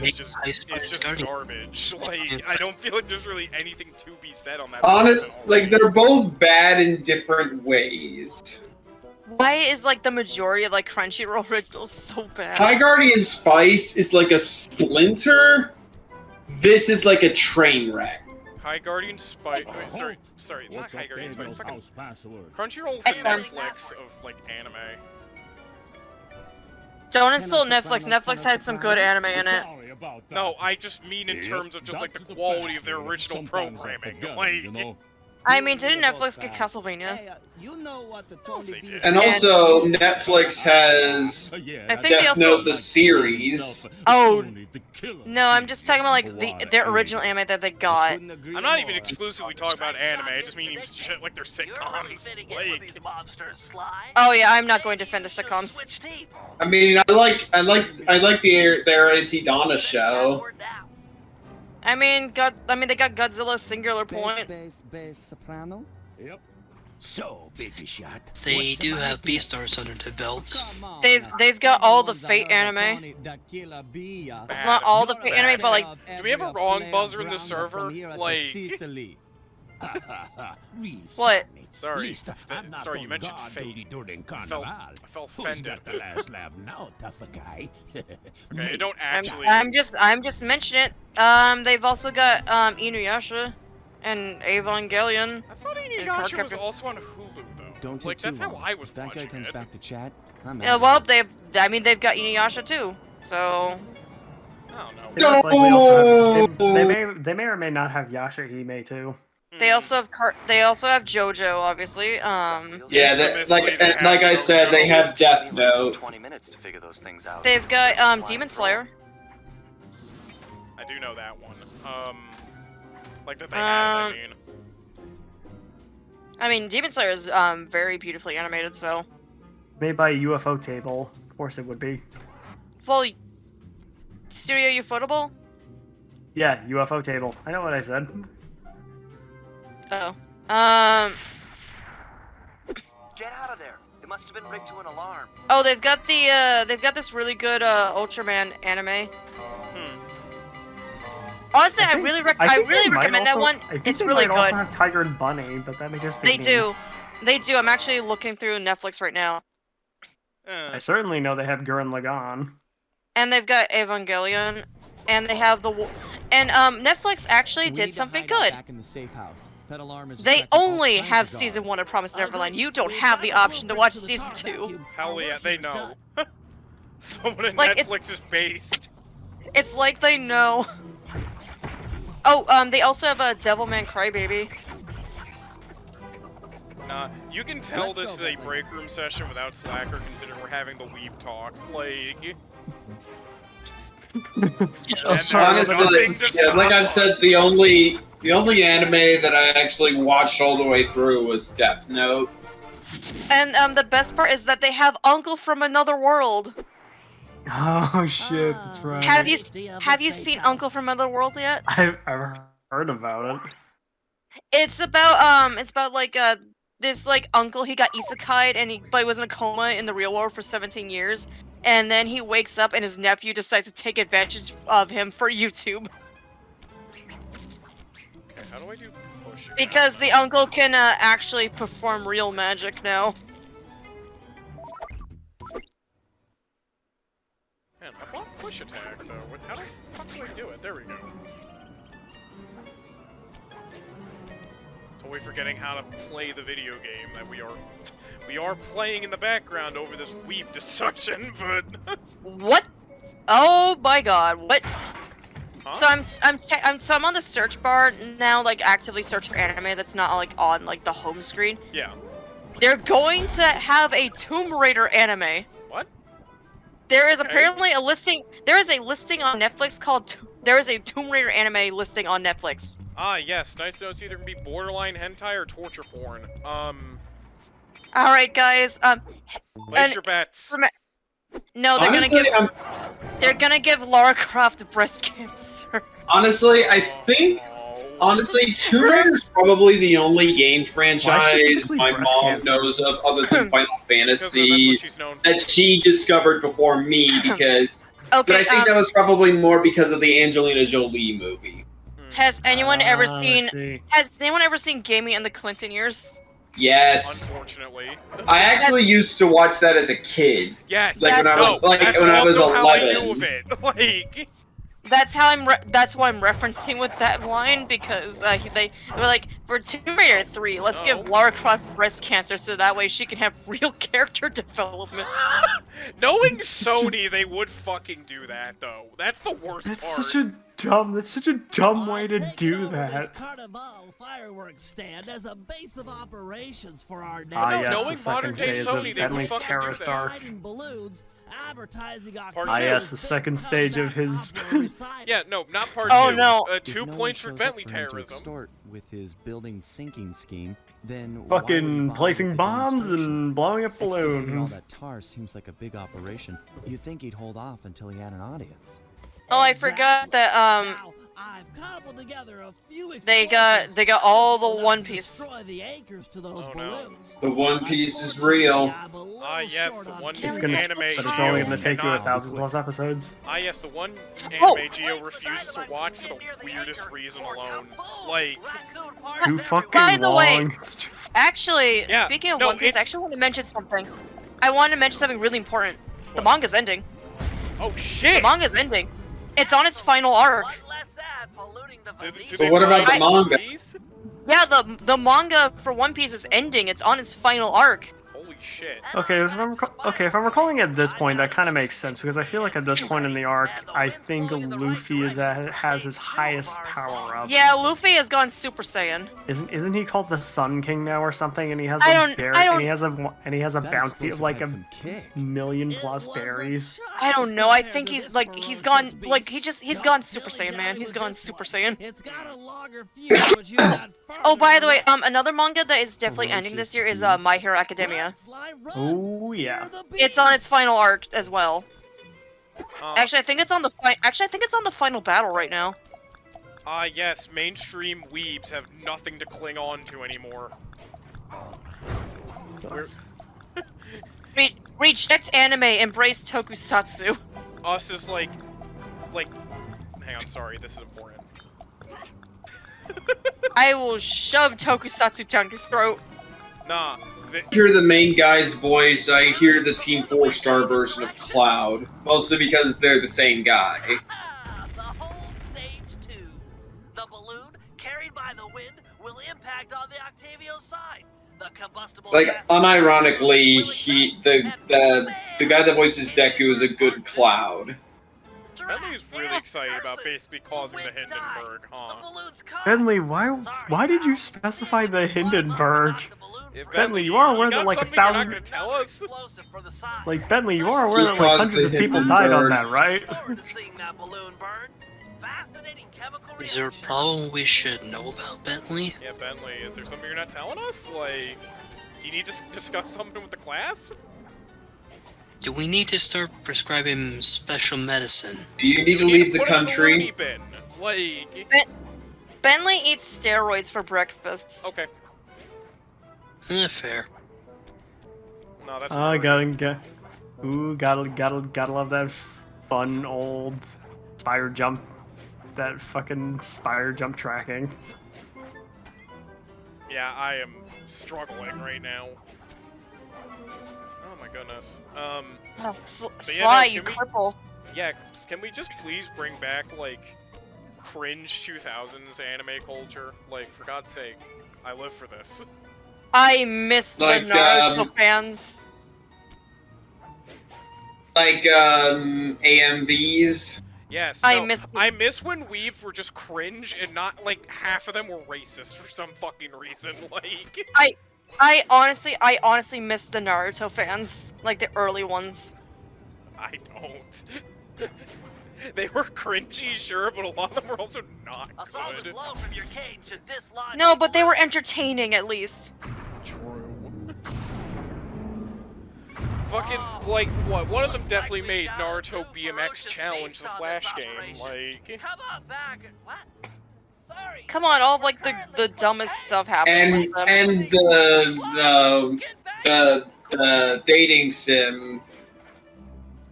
Speaker 2: is just garbage. Like, I don't feel like there's really anything to be said on that.
Speaker 3: Like, they're both bad in different ways.
Speaker 1: Why is, like, the majority of, like, Crunchyroll originals so bad?
Speaker 3: High Guardian Spice is like a splinter. This is like a train wreck.
Speaker 2: High Guardian Spice. Wait, sorry, not High Guardian Spice. Fucking Crunchyroll's the Netflix of like anime.
Speaker 1: Don't insult Netflix. Netflix had some good anime in it.
Speaker 2: No, I just mean in terms of just like the quality of their original programming. Like,
Speaker 1: I mean, didn't Netflix get Castlevania?
Speaker 11: Hey, you know what the Tony B.
Speaker 3: And also, Netflix has
Speaker 1: I think
Speaker 3: Death Note the series.
Speaker 1: Oh, no, I'm just talking about like their original anime that they got.
Speaker 2: I'm not even exclusively talking about anime. I just mean shit like their sitcoms. Like,
Speaker 1: oh yeah, I'm not going to defend the sitcoms.
Speaker 3: I mean, I like their anti-Donna show.
Speaker 1: I mean, they got Godzilla Singular Point.
Speaker 11: Bass soprano?
Speaker 10: Yep. So, baby shot.
Speaker 5: They do have Beastars under their belts.
Speaker 1: They've got all the Fate anime. Not all the Fate anime, but like.
Speaker 2: Do we have a wrong buzzer in this server? Like.
Speaker 1: What?
Speaker 2: Sorry, you mentioned Fate. I felt offended. Okay, I don't actually.
Speaker 1: I'm just mentioning it. They've also got Inuyasha and Evangelion.
Speaker 2: I thought Inuyasha was also on Hulu, though.
Speaker 11: Don't take
Speaker 2: Like, that's
Speaker 11: too
Speaker 2: how
Speaker 11: long.
Speaker 2: I was
Speaker 11: If that
Speaker 2: watching
Speaker 11: guy comes
Speaker 2: it.
Speaker 11: back to chat, I'm
Speaker 1: Yeah,
Speaker 11: out.
Speaker 1: well, they've got Inuyasha too. So
Speaker 2: I don't know.
Speaker 6: It most likely also have, they may or may not have Yasha Hime too.
Speaker 1: they also have JoJo, obviously.
Speaker 3: Yeah, like I said, they have Death Note.
Speaker 12: 20 minutes to figure those things out.
Speaker 1: They've got Demon Slayer.
Speaker 2: I do know that one. Like that they had,
Speaker 1: I mean, Demon Slayer is very beautifully animated, so.
Speaker 6: Made by UFO Table, of course it would be.
Speaker 1: Well, Studio Ufotable?
Speaker 6: Yeah, UFO Table. I know what I said.
Speaker 1: Oh.
Speaker 12: Get out of there. It must have been rigged to an alarm.
Speaker 1: Oh, they've got this really good Ultraman anime. Honestly, I really recommend that one. It's really good.
Speaker 6: They might also have Tiger and Bunny, but that may just be
Speaker 1: They do. They do. I'm actually looking through Netflix right now.
Speaker 6: I certainly know they have Gurren Lagann.
Speaker 1: And they've got Evangelion, and they have Netflix actually did something good.
Speaker 11: Back in the safe house. That alarm is
Speaker 1: They only have season 1 of Promised Neverland. You don't have the option to watch season 2.
Speaker 2: Hell yeah, they know. Someone at
Speaker 1: Like,
Speaker 2: Netflix is based.
Speaker 1: It's like they know. Oh, they also have a Devilman Crybaby.
Speaker 2: Nah, you can tell this is a break room session without Slacker, considering we're having the weeb talk. Like,
Speaker 3: Honestly, yeah, like I've said, the only anime that I actually watched all the way through was Death Note.
Speaker 1: And the best part is that they have Uncle from Another World.
Speaker 6: Oh shit, that's right.
Speaker 1: Have you seen Uncle from Another World yet?
Speaker 6: I've heard about it.
Speaker 1: It's about like this like uncle, he got isekai'd but he was in a coma in the real world for 17 years, and then he wakes up and his nephew decides to take advantage of him for YouTube.
Speaker 2: okay, how do I do push?
Speaker 1: Because the uncle can actually perform real magic now.
Speaker 2: Man, I bought push attack though. How the fuck do I do it? There we go. Totally forgetting how to play the video game that we are playing in the background over this weeb discussion, but
Speaker 1: What? Oh my god! What?
Speaker 2: Huh?
Speaker 1: So I'm on the search bar now, like actively searching for anime that's not like on like the home screen.
Speaker 2: yeah.
Speaker 1: They're going to have a Tomb Raider anime.
Speaker 2: What?
Speaker 1: There is apparently a listing. There is a listing on Netflix called. There is a Tomb Raider anime listing on Netflix.
Speaker 2: Ah, yes. Nice to know it's either gonna be borderline hentai or torture porn.
Speaker 1: All right, guys.
Speaker 2: Place your bets.
Speaker 1: No, they're
Speaker 3: Honestly,
Speaker 1: they're gonna give Lara Croft breast cancer.
Speaker 3: Honestly, I think Tomb Raider is probably the only game franchise my mom knows of other than Final Fantasy that she discovered before me because.
Speaker 1: Okay,
Speaker 3: but I think that was probably more because of the Angelina Jolie movie.
Speaker 1: Has anyone ever seen? Has anyone ever seen Gaming in the Clinton Years?
Speaker 3: Yes.
Speaker 2: Unfortunately.
Speaker 3: I actually used to watch that as a kid.
Speaker 2: Yes.
Speaker 3: Like when I was when I was 11.
Speaker 2: How I knew of it. Like.
Speaker 1: That's how that's why I'm referencing with that line, because they were like, for Tomb Raider 3, let's give Lara Croft breast cancer so that way she can have real character development.
Speaker 2: Knowing Sony, they would fucking do that though. That's the worst part.
Speaker 6: That's such a dumb way to do that.
Speaker 4: Carnival fireworks stand as a base of operations for our nation.
Speaker 6: Ah, yes,
Speaker 2: knowing
Speaker 6: the second phase of Bentley's terrorist arc.
Speaker 4: Balloons, advertising
Speaker 6: yes, the second stage of his.
Speaker 2: Yeah, no, not part 2.
Speaker 1: Oh no.
Speaker 2: 2 points for Bentley terrorism.
Speaker 11: With his building sinking scheme, then
Speaker 6: fucking placing bombs and blowing up
Speaker 11: All
Speaker 6: balloons.
Speaker 11: that tar seems like a big operation. You'd think he'd hold off until he had an audience.
Speaker 1: Oh, I forgot that
Speaker 4: I've cobbled together a few
Speaker 1: they got all the One Piece.
Speaker 4: destroy the anchors to those
Speaker 2: Oh, no.
Speaker 4: balloons.
Speaker 3: The One Piece is real.
Speaker 2: Ah, yes, the one
Speaker 6: It's gonna,
Speaker 2: anime.
Speaker 6: but it's only gonna
Speaker 2: Geo
Speaker 6: take you
Speaker 2: cannot-
Speaker 6: 1,000+ episodes.
Speaker 2: Ah, yes, the one anime
Speaker 1: Oh.
Speaker 2: Geo refuses to watch for the weirdest reason alone. Like,
Speaker 6: Too fucking
Speaker 1: By the way,
Speaker 6: long.
Speaker 1: actually,
Speaker 2: Yeah,
Speaker 1: speaking of
Speaker 2: no,
Speaker 1: One Piece, I actually want to mention something. I want to mention something really important. The manga's ending.
Speaker 2: oh shit!
Speaker 1: The manga's ending. It's on its final arc.
Speaker 3: But what about the manga?
Speaker 1: Yeah, the manga for One Piece is ending. It's on its final arc.
Speaker 2: Holy shit.
Speaker 6: Okay, if I'm recalling at this point, that kind of makes sense because I feel like at this point in the arc, I think Luffy has his highest power up.
Speaker 1: Yeah, Luffy has gone Super Saiyan.
Speaker 6: Isn't he called the Sun King now or something? And he has and he has a bounty of like a million plus berries.
Speaker 1: I don't know. I think he's gone he's gone Super Saiyan, man. He's gone Super Saiyan.
Speaker 4: It's got a longer fuse, but you got
Speaker 1: Oh, by the way, another manga that is definitely ending this year is My Hero Academia.
Speaker 6: Oh yeah.
Speaker 1: It's on its final arc as well. Actually, I think it's on the final battle right now.
Speaker 2: Yes, mainstream weebs have nothing to cling on to anymore.
Speaker 1: Reject anime, embrace tokusatsu.
Speaker 2: Us is like, hang on, sorry, this is important.
Speaker 1: I will shove tokusatsu down your throat.
Speaker 2: Nah.
Speaker 3: I hear the main guy's voice, I hear the Team 4-star version of Cloud. Mostly because they're the same guy.
Speaker 13: The whole stage 2. The balloon, carried by the wind, will impact on the Octavio side. The combustible
Speaker 3: Like,
Speaker 13: gas-
Speaker 3: unironically, the guy that voices Deku is a good Cloud.
Speaker 2: Bentley's really excited about basically causing the Hindenburg, huh?
Speaker 6: Bentley, why did you specify the Hindenburg? Bentley, you are aware that like 1,000. Like Bentley, you are aware that like hundreds of people died on that, right?
Speaker 5: Is there a problem we should know about, Bentley?
Speaker 2: Yeah, Bentley, is there something you're not telling us? Like, do you need to discuss something with the class?
Speaker 5: Do we need to start prescribing special medicine?
Speaker 3: Do you need to leave the country?
Speaker 1: Bentley eats steroids for breakfast.
Speaker 2: Okay.
Speaker 5: Fair.
Speaker 2: No, that's
Speaker 6: gotta love that fun old spire jump, that fucking spire jump tracking.
Speaker 2: Yeah, I am struggling right now. Oh my goodness.
Speaker 1: Sly, you cripple.
Speaker 2: Yeah, can we just please bring back, like, cringe 2000s anime culture? Like, for God's sake, I live for this.
Speaker 1: I miss the Naruto fans.
Speaker 3: Like, AMVs?
Speaker 2: Yes,
Speaker 1: I
Speaker 2: miss when weebs were just cringe and not, like, half of them were racist for some fucking reason, like...
Speaker 1: I honestly miss the Naruto fans. Like, the early ones.
Speaker 2: I don't. They were cringy, sure, but a lot of them were also not good.
Speaker 1: No, but they were entertaining, at least.
Speaker 2: True. Fucking, like, what? One of them definitely made Naruto BMX Challenge the Flash game, like...
Speaker 1: Come on, all, like, the dumbest stuff happened with them.
Speaker 3: And the dating sim.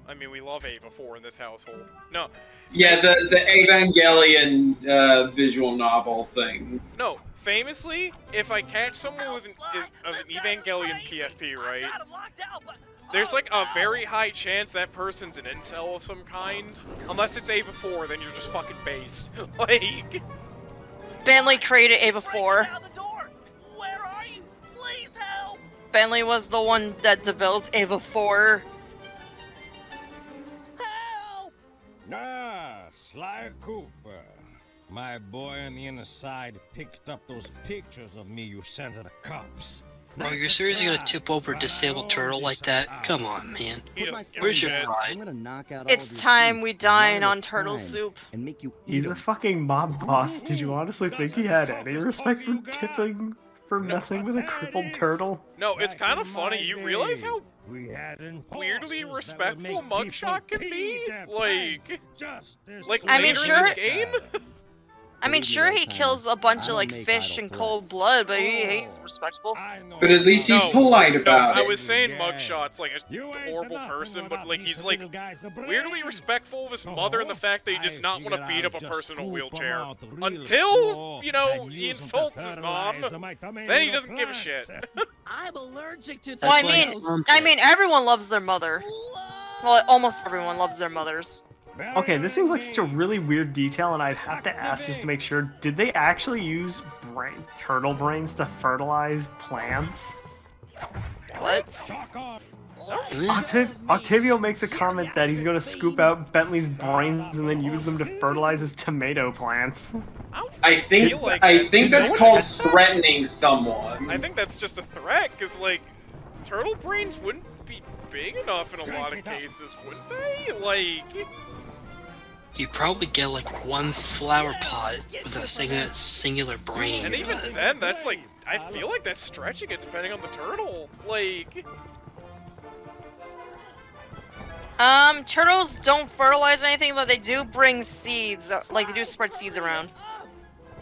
Speaker 2: I mean, we love Ava 4 in this household. No.
Speaker 3: Yeah, the Evangelion visual novel thing.
Speaker 2: No, famously, if I catch someone with an Evangelion PFP, right, there's like a very high chance that person's an incel of some kind. Unless it's Ava 4, then you're just fucking based. Like...
Speaker 1: Bentley created Ava 4. Bentley was the one that developed Ava 4.
Speaker 10: Sly Cooper. My boy on the inner side picked up those pictures of me you sent to the cops.
Speaker 5: Oh, you're seriously gonna tip over a disabled turtle like that? Come on, man. Where's your pride?
Speaker 1: It's time we dine on turtle soup.
Speaker 6: He's a fucking mob boss. Did you honestly think he had any respect for tipping, for messing with a crippled turtle?
Speaker 2: No, it's kind of funny. You realize how weirdly respectful Mugshot can be? Like
Speaker 1: I mean,
Speaker 2: later
Speaker 1: sure.
Speaker 2: in this game?
Speaker 1: I mean, sure, he kills a bunch of, like, fish in cold blood, but he's respectful.
Speaker 3: But at least he's polite about it.
Speaker 2: I was saying Mugshot's, like, a horrible person, but, like, he's, like, weirdly respectful of his mother and the fact that he does not want to beat up a person in a wheelchair. Until, you know, he insults his mom, then he doesn't give a shit.
Speaker 4: I'm allergic to.
Speaker 1: Well, I mean, everyone loves their mother. Well, almost everyone loves their mothers.
Speaker 6: Okay, this seems like such a really weird detail, and I'd have to ask just to make sure, did they actually use turtle brains to fertilize plants?
Speaker 1: What?
Speaker 6: Octavio makes a comment that he's going to scoop out Bentley's brains and then use them to fertilize his tomato plants.
Speaker 3: I think that's called threatening someone.
Speaker 2: I think that's just a threat, because, like, turtle brains wouldn't be big enough in a lot of cases, wouldn't they? Like...
Speaker 5: You probably get like one flower pot with a singular brain.
Speaker 2: And even then, that's like, I feel like that's stretching it depending on the turtle. Like...
Speaker 1: Turtles don't fertilize anything, but they do bring seeds. Like, they do spread seeds around.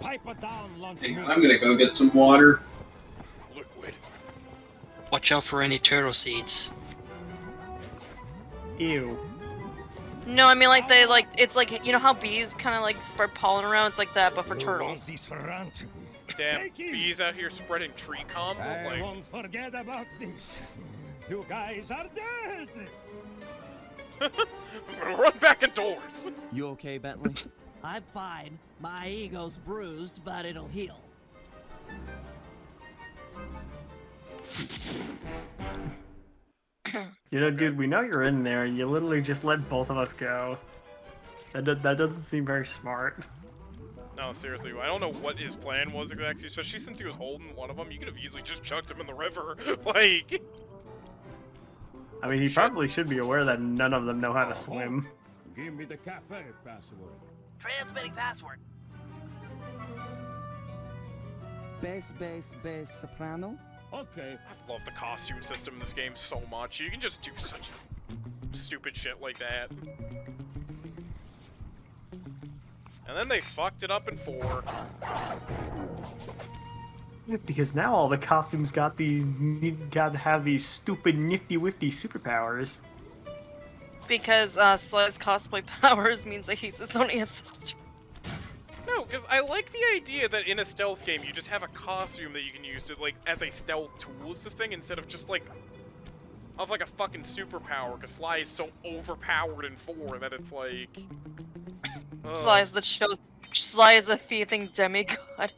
Speaker 3: I'm gonna go get some water.
Speaker 2: Liquid.
Speaker 5: Watch out for any turtle seeds.
Speaker 6: Ew.
Speaker 1: No, I mean, like, they, like, it's like, you know how bees kind of, like, spread pollen around? It's like that, but for turtles.
Speaker 2: Damn, bees out here spreading tree combo?
Speaker 10: I
Speaker 2: Like...
Speaker 10: won't forget about this. You guys are dead!
Speaker 2: I'm gonna run back indoors.
Speaker 11: You okay, Bentley?
Speaker 4: I'm fine. My ego's bruised, but it'll heal.
Speaker 6: You know, dude, we know you're in there. You literally just let both of us go. That doesn't seem very smart.
Speaker 2: No, seriously, I don't know what his plan was exactly, especially since he was holding one of them. You could have easily just chucked him in the river. Like...
Speaker 6: I mean, he probably should be aware that none of them know how to swim.
Speaker 10: Give me the cafe password.
Speaker 13: Transmitting password.
Speaker 11: Bass, soprano?
Speaker 10: Okay.
Speaker 2: I love the costume system in this game so much. You can just do such stupid shit like that. And then they fucked it up in 4.
Speaker 6: Because now all the costumes got to have these stupid nifty-wifty superpowers.
Speaker 1: Because Sly's cosplay powers means that he's his own ancestor.
Speaker 2: No, because I like the idea that in a stealth game you just have a costume that you can use to, like, as a stealth tool is the thing, instead of just, like, of, like, a fucking superpower, because Sly is so overpowered in 4 that it's, like...
Speaker 1: Sly is a thieving demigod.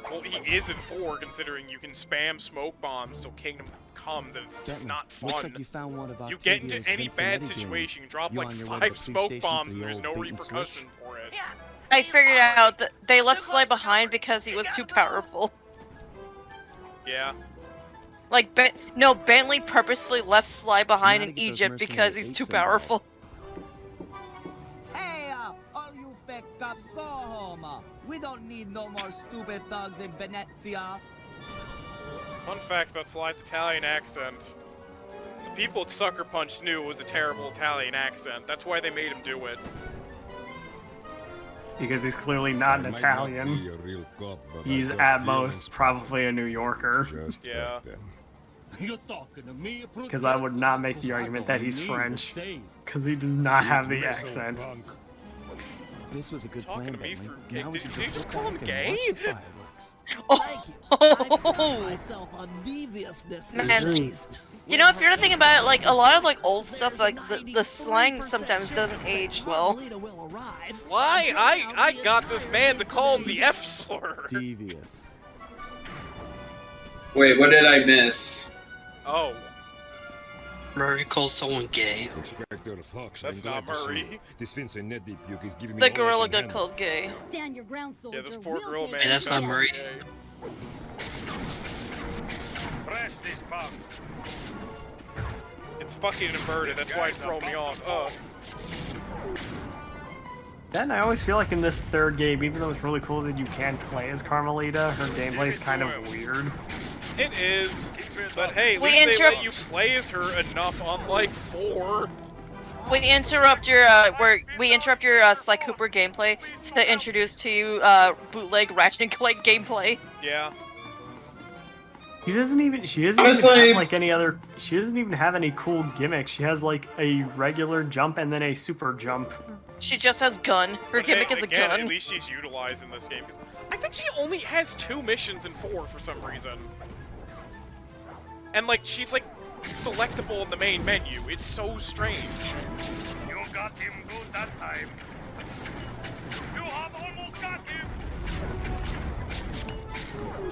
Speaker 2: Well, he is in 4, considering you can spam smoke bombs till Kingdom Comes, and it's just not fun.
Speaker 11: Looks like you found one of
Speaker 2: You get into
Speaker 11: Octavio's
Speaker 2: any bad
Speaker 11: Cincinnati
Speaker 2: situation, you
Speaker 11: games.
Speaker 2: drop
Speaker 11: You
Speaker 2: like
Speaker 11: on your way to
Speaker 2: 5
Speaker 11: the
Speaker 2: smoke
Speaker 11: police
Speaker 2: bombs,
Speaker 11: station
Speaker 2: and
Speaker 11: for
Speaker 2: there's
Speaker 11: the
Speaker 2: no
Speaker 11: old bait and
Speaker 2: repercussion
Speaker 11: switch?
Speaker 2: for it.
Speaker 1: I figured out that they left Sly behind because he was too powerful.
Speaker 2: Yeah.
Speaker 1: Like, Bentley purposefully left Sly behind in Egypt because he's too powerful.
Speaker 11: Hey, all you fake cops, go home. We don't need no more stupid thugs in Venezia.
Speaker 2: Fun fact about Sly's Italian accent. The people at Sucker Punch knew it was a terrible Italian accent. That's why they made him do it.
Speaker 6: Because he's clearly not an Italian. He's at most probably a New Yorker.
Speaker 2: Yeah.
Speaker 10: You're talking to me?
Speaker 6: Because I would not make the argument that he's French. Because he does not have the accent.
Speaker 11: This was a good
Speaker 2: Talking
Speaker 11: plan,
Speaker 2: to me,
Speaker 11: Bentley.
Speaker 2: fruitcake.
Speaker 11: Now we
Speaker 2: Did
Speaker 11: can
Speaker 2: you
Speaker 11: just
Speaker 2: just
Speaker 11: sit
Speaker 2: call him
Speaker 11: back and
Speaker 2: gay?
Speaker 11: watch the fireworks.
Speaker 4: Thank you. I pride myself on deviousness.
Speaker 1: Man, you know, if you're to think about it, like, a lot of, like, old stuff, like, the slang sometimes doesn't age well.
Speaker 2: Sly, I got this man to call him the F slur.
Speaker 11: Devious.
Speaker 3: Wait, what did I miss?
Speaker 2: Oh.
Speaker 5: Murray calls someone gay.
Speaker 2: That's not Murray.
Speaker 1: The gorilla got called gay.
Speaker 9: Stand your ground, soldier.
Speaker 2: Yeah, this poor girl man.
Speaker 5: And that's not Murray.
Speaker 2: Press this button. It's fucking inverted, that's why it's throwing me off.
Speaker 6: Then I always feel like in this third game, even though it's really cool that you can play as Carmelita, her gameplay is kind of weird.
Speaker 2: It is, but hey, at
Speaker 1: We
Speaker 2: least they let you play as her enough, unlike 4.
Speaker 1: We interrupt your Sly Cooper gameplay to introduce to you bootleg Ratchet and Clank gameplay.
Speaker 2: Yeah.
Speaker 6: She doesn't even
Speaker 3: Honestly,
Speaker 6: have like any other. She doesn't even have any cool gimmicks. She has like a regular jump and then a super jump.
Speaker 1: She just has gun. Her gimmick is a
Speaker 2: Again,
Speaker 1: gun.
Speaker 2: at least she's utilized in this game. 'Cause I think she only has 2 missions in 4 for some reason. And like, she's like selectable in the main menu. It's so strange.
Speaker 10: got him good that time. You have almost got him.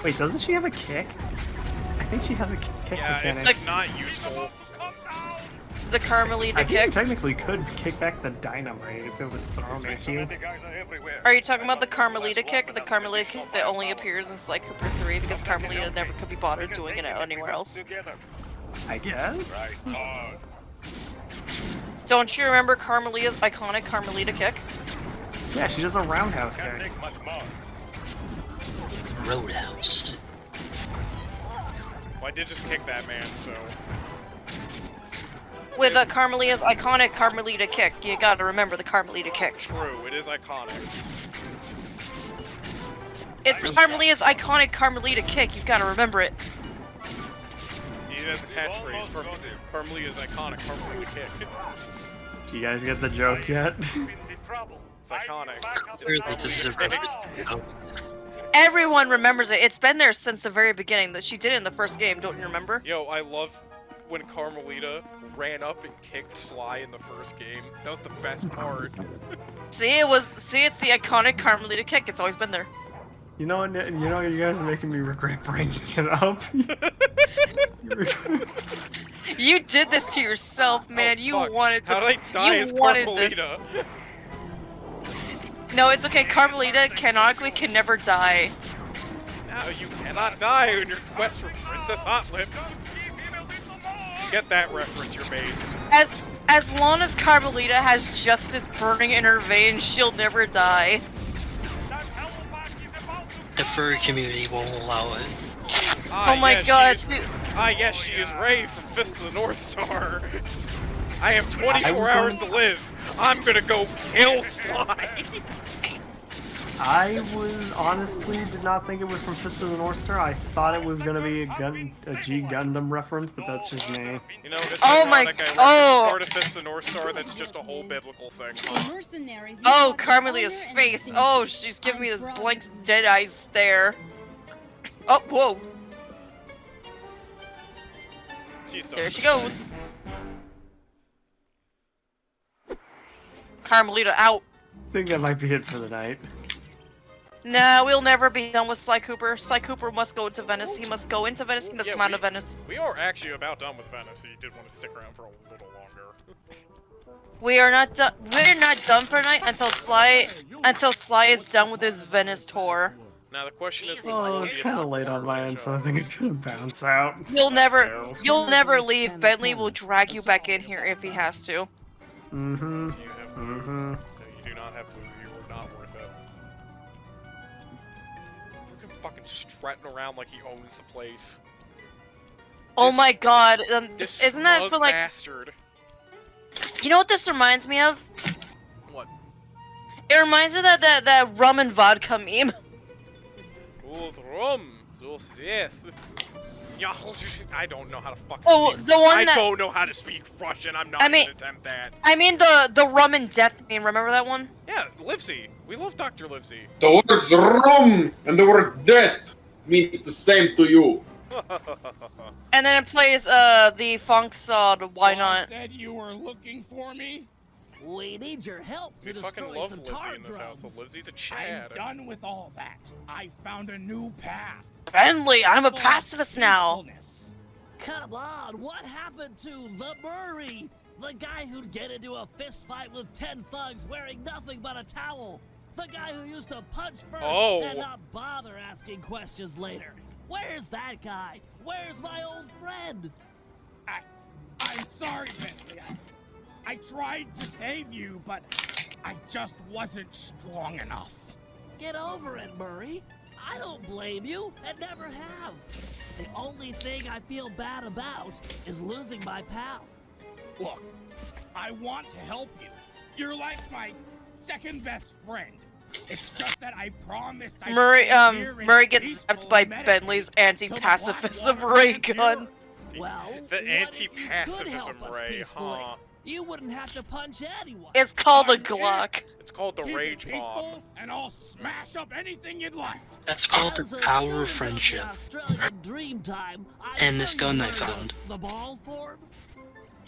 Speaker 6: Wait, doesn't she have a kick? I think she has a kick mechanic.
Speaker 2: It's not useful.
Speaker 1: The Carmelita
Speaker 6: I think you
Speaker 1: kick.
Speaker 6: technically could kick back the dynamite if it was thrown at you.
Speaker 1: Are you talking about the Carmelita kick? The Carmelita kick that only appears in Sly Cooper 3 because Carmelita never could be bothered doing it anywhere else.
Speaker 6: I guess.
Speaker 1: Don't you remember Carmelita's iconic Carmelita kick?
Speaker 6: Yeah, she does a roundhouse kick.
Speaker 5: Roadhouse.
Speaker 2: Well, I did just kick that man, so...
Speaker 1: With Carmelita's iconic Carmelita kick, you gotta remember the Carmelita kick.
Speaker 2: True, it is iconic.
Speaker 1: It's Carmelita's iconic Carmelita kick, you've gotta remember it.
Speaker 2: It has a catchphrase. Carmelita's iconic Carmelita kick.
Speaker 6: Do you guys get the joke yet?
Speaker 2: It's iconic.
Speaker 5: Clearly, this is a reference.
Speaker 1: Everyone remembers it. It's been there since the very beginning. That she did it in the first game, don't you remember?
Speaker 2: Yo, I love when Carmelita ran up and kicked Sly in the first game. That was the best part.
Speaker 1: It's the iconic Carmelita kick. It's always been there.
Speaker 6: You know, you guys are making me regret bringing it up.
Speaker 1: You did this to yourself, man. You wanted to.
Speaker 2: How did I die as Carmelita?
Speaker 1: No, it's okay. Carmelita canonically can never die.
Speaker 2: No, you cannot die in your quest for Princess Hot Lips. You get that reference, you're based.
Speaker 1: As long as Carmelita has justice burning in her veins, she'll never die.
Speaker 5: The furry community won't allow it.
Speaker 1: Oh my god.
Speaker 2: Yes, she is Ray from Fist of the North Star. I have 24 hours to live. I'm gonna go kill Sly.
Speaker 6: I honestly did not think it was from Fist of the North Star. I thought it was gonna be a G Gundam reference, but that's just me.
Speaker 2: You know, it's
Speaker 1: ironic.
Speaker 2: Part of Fist of the North Star that's just a whole biblical thing.
Speaker 1: Oh, Carmelita's face. Oh, she's giving me this blank, dead-eye stare. Oh, whoa. There she goes. Carmelita out.
Speaker 6: I think that might be it for the night.
Speaker 1: Nah, we'll never be done with Sly Cooper. Sly Cooper must go to Venice. He must go into Venice. He must come out of Venice.
Speaker 2: We are actually about done with Venice, so you did want to stick around for a little longer.
Speaker 1: We are not done. We're not done for tonight until Sly is done with his Venice tour.
Speaker 2: Now the question is,
Speaker 6: oh, it's kind of late on my end, so I think I'm gonna bounce out.
Speaker 1: You'll never leave. Bentley will drag you back in here if he has to.
Speaker 6: Mm-hmm.
Speaker 2: No, you do not have to. You are not worth it. Fucking strutting around like he owns the place.
Speaker 1: Oh my god!
Speaker 2: This
Speaker 1: isn't that for like?
Speaker 2: Bastard.
Speaker 1: You know what this reminds me of?
Speaker 2: What?
Speaker 1: It reminds me of that rum and vodka meme.
Speaker 2: Oh, the rum. Yes. I don't know how to fucking speak.
Speaker 1: The one
Speaker 2: I don't know how to speak Russian. I'm not gonna attempt that.
Speaker 1: I mean the rum and death meme. Remember that one?
Speaker 2: Yeah, Livesey. We love Dr. Livesey.
Speaker 3: The words rum and the word death means the same to you.
Speaker 1: And then it plays the funk song Why Not?
Speaker 10: Said you were looking for me?
Speaker 4: We need your help to
Speaker 2: we fucking
Speaker 4: destroy
Speaker 2: love
Speaker 4: some
Speaker 2: Livesey
Speaker 4: tar
Speaker 2: in this
Speaker 4: drums.
Speaker 2: house. So Livesey's a Chad.
Speaker 10: I'm done with all that. I found a new path.
Speaker 1: Bentley, I'm a pacifist now.
Speaker 4: Come on, what happened to the Murray? The guy who'd get into a fist fight with 10 thugs wearing nothing but a towel. The guy who used to punch first and not bother asking questions later. Where's that guy? Where's my old friend?
Speaker 10: I'm sorry, Bentley. I tried to save you, but I just wasn't strong enough.
Speaker 4: Get over it, Murray. I don't blame you, and never have. The only thing I feel bad about is losing my pal.
Speaker 10: Look, I want to help you. You're like my second best friend. It's just that I promised I'd
Speaker 1: Murray gets zapped by Bentley's anti-pacifism ray gun.
Speaker 4: Well,
Speaker 2: the anti-pacifism ray, huh?
Speaker 4: You wouldn't have to punch anyone.
Speaker 1: It's called a Glock.
Speaker 2: It's called the Rage Bomb.
Speaker 10: And I'll smash up anything you'd like.
Speaker 5: That's called the power of friendship. And this gun I found.
Speaker 4: The ball form?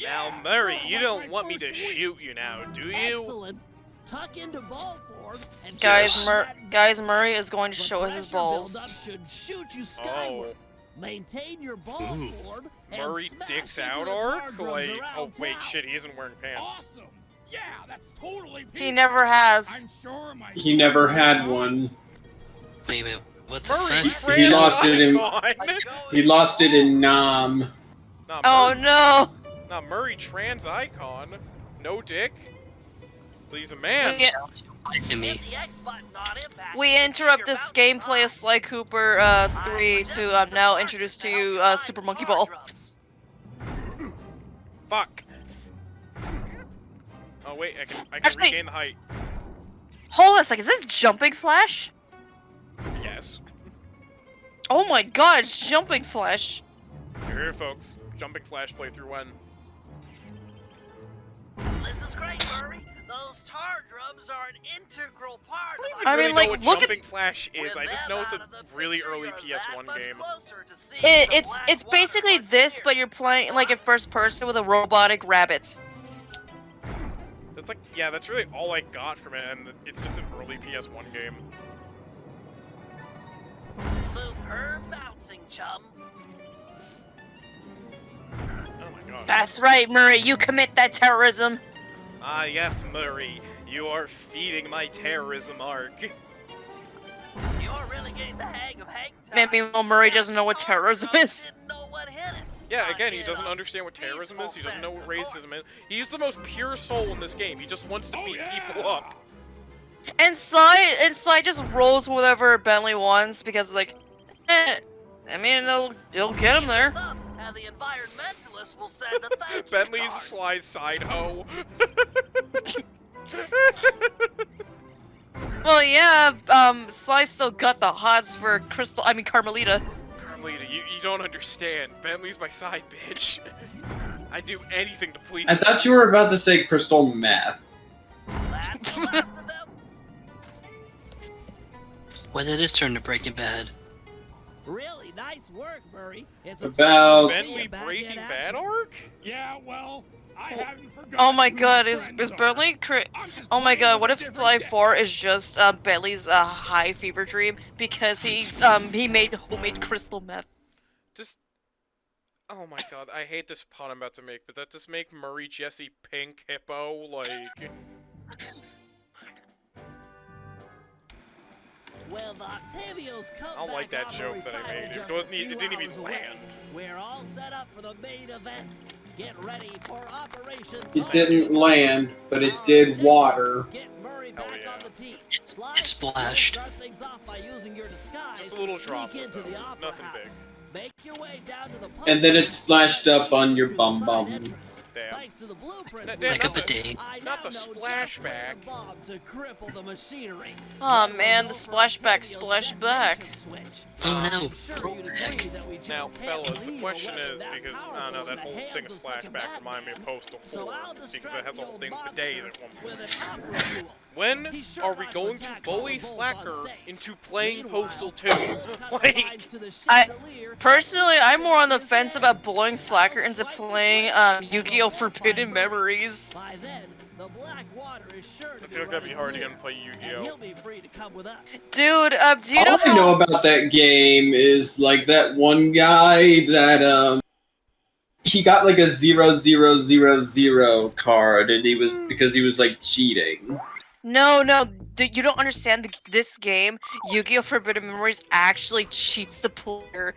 Speaker 2: Now, Murray, you don't want me to shoot you now, do you?
Speaker 4: Excellent. Tuck into ball form and
Speaker 1: Guys, Murray is going to show us his balls.
Speaker 4: buildup should shoot you skyward. Maintain your ball form and
Speaker 2: Murray
Speaker 4: smash
Speaker 2: dicks
Speaker 4: into
Speaker 2: out
Speaker 4: the
Speaker 2: arc?
Speaker 4: car drums
Speaker 2: Like,
Speaker 4: around
Speaker 2: oh wait,
Speaker 4: town.
Speaker 2: shit, he isn't wearing pants.
Speaker 10: Awesome. Yeah, that's totally
Speaker 1: He never has.
Speaker 10: I'm sure my
Speaker 3: He never had one.
Speaker 5: Wait, what the
Speaker 2: Murray,
Speaker 5: fuck?
Speaker 3: He lost it in.
Speaker 2: icon.
Speaker 3: He lost it in Nam.
Speaker 2: Nah,
Speaker 1: Oh
Speaker 2: Murray,
Speaker 1: no!
Speaker 2: nah, Murray trans icon. No dick. But he's a man.
Speaker 5: To me.
Speaker 1: We interrupt this gameplay of Sly Cooper 3 to now introduce to you Super Monkey Ball.
Speaker 2: Fuck. Oh wait, I can
Speaker 1: Actually-
Speaker 2: regain the height.
Speaker 1: Hold on a second, is this Jumping Flash?
Speaker 2: Yes.
Speaker 1: Oh my god, it's Jumping Flash.
Speaker 2: Here, folks. Jumping Flash playthrough 1.
Speaker 13: This is great, Murray. Those tar drums are an integral part of
Speaker 1: I
Speaker 2: I
Speaker 1: mean,
Speaker 2: mean,
Speaker 1: like,
Speaker 2: know what
Speaker 1: look at-
Speaker 2: Jumping Flash is. I just know it's a really early PS1 game.
Speaker 1: It's basically this, but you're playing like in first person with a robotic rabbit.
Speaker 2: That's like, yeah, that's really all I got from it, and it's just an early PS1 game.
Speaker 13: Superb bouncing, chum.
Speaker 2: Oh my god.
Speaker 1: That's right, Murray, you commit that terrorism.
Speaker 2: Ah, yes, Murray. You are feeding my terrorism arc.
Speaker 13: You're really getting the hang of hang time.
Speaker 1: Maybe Murray doesn't know what terrorism is.
Speaker 2: Yeah, again, he doesn't understand what terrorism is. He doesn't know what racism is. He's the most pure soul in this game. He just wants to beat people up.
Speaker 1: And Sly just rolls whatever Bentley wants because like, I mean, it'll get him there.
Speaker 13: And the environmentalists will send a thank you
Speaker 2: Bentley's
Speaker 13: card.
Speaker 2: Sly's side hoe.
Speaker 1: Well, yeah, Sly still got the hots for Carmelita.
Speaker 2: Carmelita, you don't understand. Bentley's my side bitch. I'd do anything to please
Speaker 3: I
Speaker 2: her.
Speaker 3: thought you were about to say crystal meth.
Speaker 13: That's the last of them.
Speaker 5: When did this turn to Breaking Bad?
Speaker 4: Really nice work, Murray. It's
Speaker 3: About-
Speaker 2: Bentley Breaking Bad arc?
Speaker 10: Yeah, well, I haven't forgotten.
Speaker 1: Oh my
Speaker 10: who
Speaker 1: god,
Speaker 10: my
Speaker 1: is
Speaker 10: friends
Speaker 1: Bentley
Speaker 10: are. I'm just
Speaker 1: Oh my
Speaker 10: playing
Speaker 1: god, what
Speaker 10: with
Speaker 1: if
Speaker 10: a
Speaker 1: Sly
Speaker 10: different
Speaker 1: 4 is just Bentley's high fever dream because he made homemade crystal meth?
Speaker 2: Just... Oh my god, I hate this pun I'm about to make, but that just make Murray Jesse Pink Hippo, like...
Speaker 4: Well, the Octavios come
Speaker 2: I don't like
Speaker 4: back
Speaker 2: that
Speaker 4: on
Speaker 2: joke
Speaker 4: the
Speaker 2: that I
Speaker 4: recital
Speaker 2: made.
Speaker 4: just
Speaker 2: It
Speaker 4: a
Speaker 2: didn't
Speaker 4: few
Speaker 2: even
Speaker 4: hours away.
Speaker 2: land.
Speaker 4: We're all set up for the main event. Get ready for Operation.
Speaker 3: It didn't land, but it did water.
Speaker 4: Get Murray
Speaker 2: Hell
Speaker 4: back
Speaker 2: yeah.
Speaker 4: on the tee.
Speaker 5: It splashed.
Speaker 4: Start things off by using your disguise.
Speaker 2: Just a little
Speaker 4: Sneak
Speaker 2: droplet,
Speaker 4: into
Speaker 2: though.
Speaker 4: the opera
Speaker 2: Nothing
Speaker 4: house.
Speaker 2: big.
Speaker 4: Make your way down to the
Speaker 3: And then it
Speaker 4: pub.
Speaker 3: splashed up on your
Speaker 4: Through the
Speaker 3: bum
Speaker 4: side
Speaker 3: bum.
Speaker 4: entrance.
Speaker 2: Damn.
Speaker 4: Thanks to the blueprints
Speaker 2: Like
Speaker 4: we
Speaker 5: Like a
Speaker 2: not the-
Speaker 5: bidet.
Speaker 4: I
Speaker 2: not
Speaker 4: now
Speaker 2: the
Speaker 4: know
Speaker 2: splashback.
Speaker 4: just where to bomb to cripple the machinery.
Speaker 1: Aw,
Speaker 4: Then
Speaker 1: man,
Speaker 4: we'll
Speaker 1: the
Speaker 4: go for
Speaker 1: splashback,
Speaker 4: Octavio's
Speaker 1: splashback.
Speaker 4: detonation switch.
Speaker 5: Oh
Speaker 4: I'm
Speaker 5: no,
Speaker 4: sure you'd agree that we just
Speaker 2: Now,
Speaker 4: can't
Speaker 2: fellas, the
Speaker 4: leave a
Speaker 2: question
Speaker 4: weapon
Speaker 2: is,
Speaker 4: that
Speaker 2: because, I don't
Speaker 4: powerful
Speaker 2: know,
Speaker 4: in
Speaker 2: that
Speaker 4: the
Speaker 2: whole
Speaker 4: hands
Speaker 2: thing of
Speaker 4: of such a
Speaker 2: Splashback reminded me of
Speaker 4: madman.
Speaker 2: Postal 4,
Speaker 4: So I'll
Speaker 2: because it
Speaker 4: distract
Speaker 2: has a
Speaker 4: the
Speaker 2: whole
Speaker 4: old
Speaker 2: thing with
Speaker 4: monster
Speaker 2: bidets at one
Speaker 4: with
Speaker 2: point.
Speaker 4: an opera duel.
Speaker 2: When
Speaker 4: He's sure
Speaker 2: are we
Speaker 4: not to
Speaker 2: going to
Speaker 4: attack all
Speaker 2: bully
Speaker 4: the bulls on
Speaker 2: Slacker
Speaker 4: stage.
Speaker 2: into playing
Speaker 4: Meanwhile,
Speaker 2: Postal 2?
Speaker 4: we'll cut the
Speaker 2: Like,
Speaker 4: lines to the
Speaker 1: I-
Speaker 4: chandelier
Speaker 1: Personally, I'm more on the
Speaker 4: and
Speaker 1: fence
Speaker 4: then
Speaker 1: about bullying Slacker into
Speaker 4: swipe the
Speaker 1: playing
Speaker 4: switch.
Speaker 1: Yu-Gi-Oh! Forbidden Memories.
Speaker 4: By then, the black water is sure to
Speaker 2: I feel like that'd be hard to get him to play Yu-Gi-Oh!
Speaker 4: And he'll be free to come with us.
Speaker 1: Dude, do you
Speaker 3: All I know
Speaker 1: know?
Speaker 3: about that game is like that one guy that he got like a 0000 card, and he was because he was like cheating.
Speaker 1: No, you don't understand. This game, Yu-Gi-Oh! Forbidden Memories, actually cheats the player.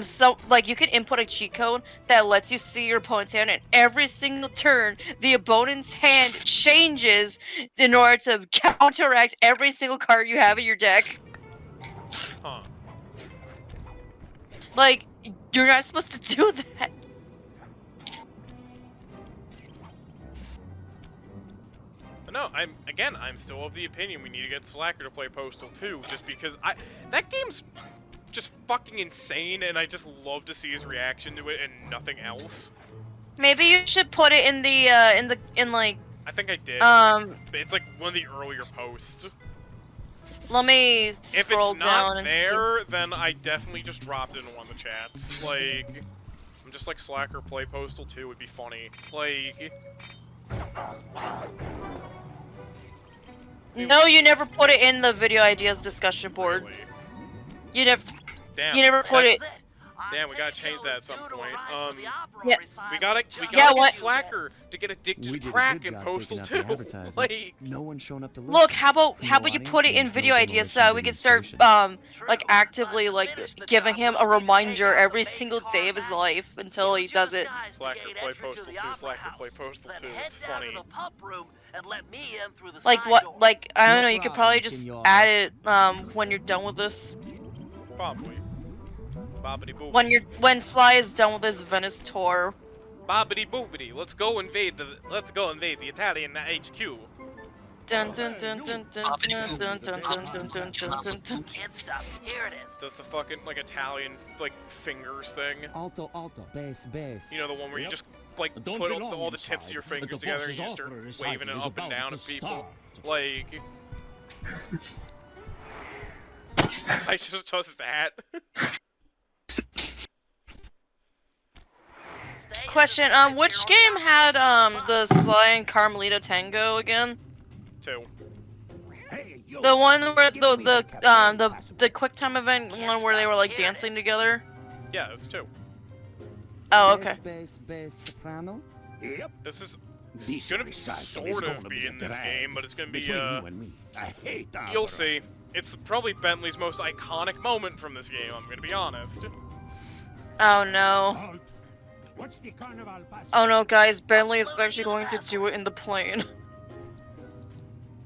Speaker 1: So like you can input a cheat code that lets you see your opponent's hand, and every single turn, the opponent's hand changes in order to counteract every single card you have in your deck.
Speaker 2: Huh.
Speaker 1: Like, you're not supposed to do that.
Speaker 2: But no, I'm still of the opinion we need to get Slacker to play Postal 2, just because that game's just fucking insane, and I just love to see his reaction to it and nothing else.
Speaker 1: Maybe you should put it in the like.
Speaker 2: I think I did. It's like one of the earlier posts.
Speaker 1: Let me
Speaker 2: If
Speaker 1: scroll
Speaker 2: it's
Speaker 1: down
Speaker 2: not
Speaker 1: and
Speaker 2: there, then I definitely just dropped it in one of the chats. Like, I'm something just like Slacker Play Postal 2 would be funny. Like...
Speaker 1: No, you never put it in the video ideas discussion board.
Speaker 2: Really?
Speaker 1: You never.
Speaker 2: Damn,
Speaker 1: You never put it.
Speaker 2: Damn, we gotta change that at some point.
Speaker 1: Yeah.
Speaker 2: We gotta
Speaker 1: Yeah,
Speaker 2: get Slacker to get addicted
Speaker 7: We
Speaker 2: to
Speaker 7: did a
Speaker 2: crack
Speaker 7: good
Speaker 2: in
Speaker 7: job
Speaker 2: Postal
Speaker 7: taking out the
Speaker 2: 2.
Speaker 7: advertising.
Speaker 2: Like,
Speaker 7: No one's shown up to listen.
Speaker 1: Look, how about
Speaker 7: No
Speaker 1: you
Speaker 7: audience
Speaker 1: put it in
Speaker 7: means
Speaker 1: video
Speaker 7: no
Speaker 1: ideas
Speaker 7: demolition
Speaker 1: so we can start
Speaker 7: demonstration.
Speaker 1: like actively like giving him a reminder every single day of his life until he does it.
Speaker 2: Slacker Play Postal 2, Slacker Play Postal 2. It's funny.
Speaker 1: Like what? Like I don't know. You could probably just add it when you're done with this.
Speaker 2: Probably. Bobbity boop.
Speaker 1: When Sly is done with his Venice tour.
Speaker 2: Bobbity boopity. Let's go invade the Italian HQ.
Speaker 1: Dun dun dun dun dun dun dun dun dun dun dun dun dun.
Speaker 2: Does the fucking like Italian like fingers thing?
Speaker 7: Alto, alto, bass, bass.
Speaker 2: You know the one where you just like
Speaker 10: Don't
Speaker 2: put
Speaker 10: belong
Speaker 2: all the tips of your
Speaker 10: inside, but
Speaker 2: fingers
Speaker 10: the
Speaker 2: together and
Speaker 10: boss's
Speaker 2: you start
Speaker 10: offer is
Speaker 2: waving it
Speaker 10: is
Speaker 2: up and
Speaker 10: about
Speaker 2: down
Speaker 10: to
Speaker 2: at people.
Speaker 10: start.
Speaker 2: Like I just does that.
Speaker 1: Question: which game had the Sly and Carmelita Tango again?
Speaker 2: 2.
Speaker 1: The one where the quick time event one where they were like dancing together.
Speaker 2: Yeah, it's 2.
Speaker 1: Oh, okay.
Speaker 7: Bass, bass, soprano.
Speaker 10: Yep.
Speaker 2: This is
Speaker 10: This
Speaker 2: gonna
Speaker 10: recital is
Speaker 2: sort
Speaker 10: gonna
Speaker 2: of
Speaker 10: be
Speaker 2: be
Speaker 10: a
Speaker 2: in this
Speaker 10: drag
Speaker 2: game, but it's gonna be
Speaker 10: between you and me. I hate
Speaker 2: you'll
Speaker 10: opera.
Speaker 2: see. It's probably Bentley's most iconic moment from this game, I'm gonna be honest.
Speaker 1: Oh no.
Speaker 10: Halt. What's the carnival pass?
Speaker 1: Oh no, guys, Bentley is actually going to do it in the plane.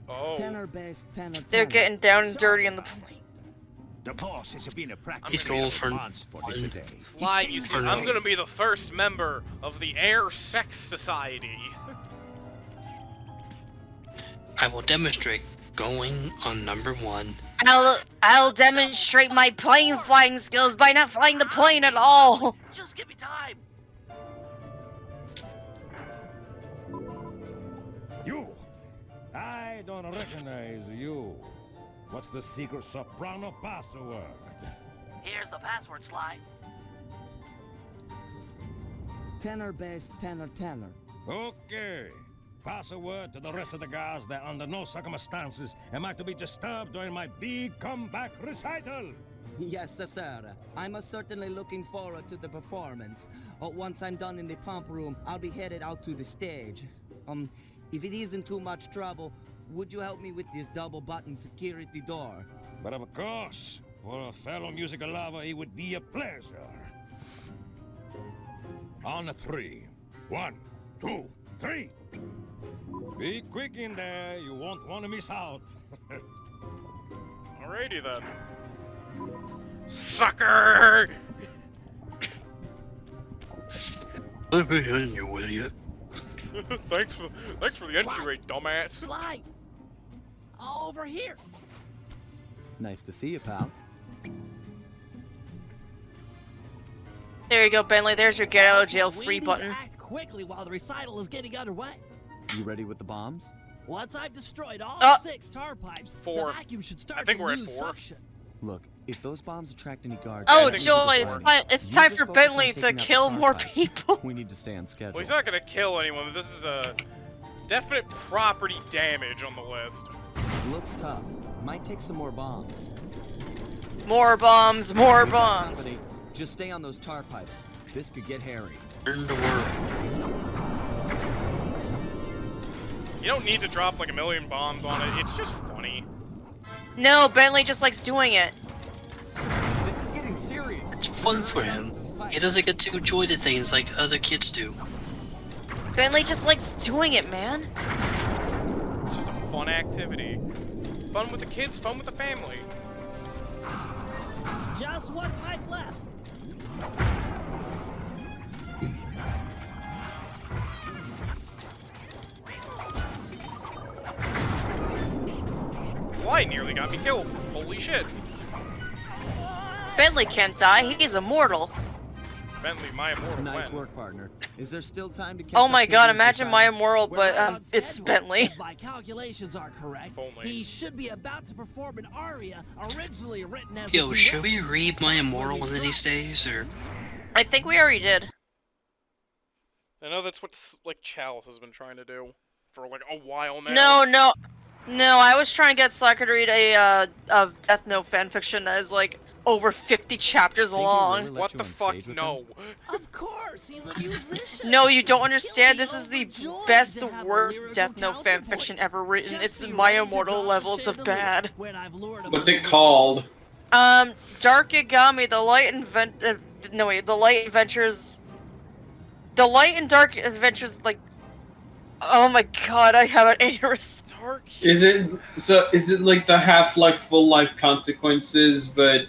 Speaker 2: Oh.
Speaker 7: Tenor, bass, tenor,
Speaker 1: They're
Speaker 7: tenor.
Speaker 1: getting down and dirty in the plane.
Speaker 10: The boss has been a practice.
Speaker 5: He's going for
Speaker 10: this day.
Speaker 2: Sly, you see, I'm gonna be the first member of the Air Sex Society.
Speaker 5: I will demonstrate going on number 1.
Speaker 1: I'll demonstrate my plane flying skills by not flying the plane at all.
Speaker 13: Just give me time.
Speaker 10: You! I don't recognize you. What's the secret soprano password?
Speaker 13: Here's the password, Sly.
Speaker 7: Tenor, bass, tenor, tenor.
Speaker 10: Okay. Pass a word to the rest of the guys that under no circumstances am I to be disturbed during my big comeback recital.
Speaker 11: Yes, sir. I'm certainly looking forward to the performance. Once I'm done in the pump room, I'll be headed out to the stage. If it isn't too much trouble, would you help me with this double-button security door?
Speaker 10: But of course, for a fellow musical lover, it would be a pleasure. On a 3. 1, 2, 3. Be quick in there, you won't want to miss out.
Speaker 2: Alrighty then. Sucker!
Speaker 5: Let me in, you idiot.
Speaker 2: thanks for the entry rate, dumbass.
Speaker 4: Sly! Over here!
Speaker 7: Nice to see you, pal.
Speaker 1: There you go, Bentley. There's your get out of jail free
Speaker 4: We need to
Speaker 1: button.
Speaker 4: act quickly while the recital is getting underway.
Speaker 7: You ready with the bombs?
Speaker 4: Once I've destroyed all
Speaker 1: Oh.
Speaker 4: 6 tar pipes,
Speaker 2: 4.
Speaker 4: the vacuum should start
Speaker 2: I think
Speaker 4: to
Speaker 2: we're at
Speaker 4: lose
Speaker 2: 4.
Speaker 4: suction.
Speaker 7: Look, if those bombs attract any guards...
Speaker 1: Oh,
Speaker 2: I think
Speaker 1: Joy,
Speaker 2: this is
Speaker 1: it's
Speaker 7: You
Speaker 1: time
Speaker 7: just
Speaker 1: for
Speaker 7: focus on
Speaker 1: Bentley
Speaker 7: taking
Speaker 1: to
Speaker 7: out the
Speaker 1: kill
Speaker 7: tar
Speaker 1: more
Speaker 7: pipes.
Speaker 1: people.
Speaker 7: We need to stay on schedule.
Speaker 2: Well, he's not gonna kill anyone, but this is a definite property damage on the list.
Speaker 7: Looks tough. Might take some more bombs.
Speaker 1: More bombs, more
Speaker 7: We got
Speaker 1: bombs.
Speaker 7: company. Just stay on those tar pipes. This could get hairy.
Speaker 5: Turn the world.
Speaker 2: You don't need to drop like a million bombs on it, it's just funny.
Speaker 1: No, Bentley just likes doing it.
Speaker 7: This is getting serious.
Speaker 5: It's fun for him. He doesn't get to enjoy the things like other kids do.
Speaker 1: Bentley just likes doing it, man.
Speaker 2: It's just a fun activity. Fun with the kids, fun with the family.
Speaker 4: Just one pipe left.
Speaker 2: Sly nearly got me killed. Holy shit.
Speaker 1: Bentley can't die. He's immortal.
Speaker 2: Bentley, my immortal
Speaker 7: Nice
Speaker 2: when?
Speaker 7: work, partner. Is there still time to catch
Speaker 1: Oh
Speaker 7: up
Speaker 1: my
Speaker 7: to
Speaker 1: god,
Speaker 7: those
Speaker 1: imagine my
Speaker 7: recital?
Speaker 1: immoral,
Speaker 4: We're
Speaker 1: but
Speaker 4: on
Speaker 1: it's
Speaker 4: schedule.
Speaker 1: Bentley.
Speaker 4: If my calculations are correct,
Speaker 2: If only.
Speaker 4: he should be about to perform an aria originally written as
Speaker 5: Yo,
Speaker 4: a
Speaker 5: should
Speaker 4: duet.
Speaker 5: we read my immoral one of these days, or...
Speaker 1: I think we already did.
Speaker 2: I know that's what like Chalice has been trying to do for like a while now.
Speaker 1: No, I was trying to get Slacker to read a Death Note fanfiction that is like over 50 chapters long.
Speaker 2: What the fuck? No.
Speaker 4: Of course, he's a musician.
Speaker 1: No, you don't understand. This is the best, worst Death Note fanfiction ever written. It's my immortal levels of bad.
Speaker 3: What's it called?
Speaker 1: Dark Yagami, the Light and Dark Adventures, like, oh my god, I have an aneurysm.
Speaker 3: Is it like the Half-Life Full Life Consequences, but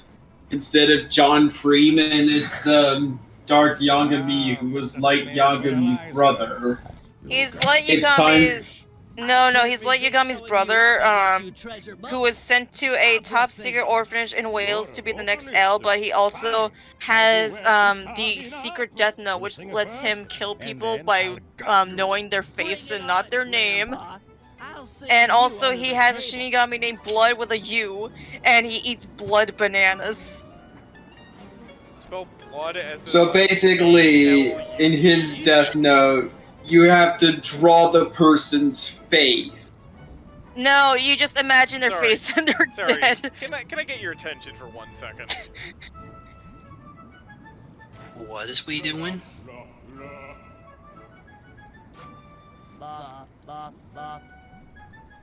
Speaker 3: instead of John Freeman, it's Dark Yagami, who was Light Yagami's brother.
Speaker 1: He's Light
Speaker 3: It's
Speaker 1: Yagami's...
Speaker 3: time-
Speaker 1: No, he's Light Yagami's brother, who was sent to a top-secret orphanage in Wales to be the next L, but he also has the secret death note, which lets him kill people by knowing their face and not their name. And also he has a Shinigami named Blood with a U, and he eats blood bananas.
Speaker 2: Spell blood as
Speaker 3: So basically, in his death note, you have to draw the person's face.
Speaker 1: No, you just imagine their face and they're
Speaker 2: Sorry.
Speaker 1: dead.
Speaker 2: Can I get your attention for 1 second?
Speaker 5: What is we doing?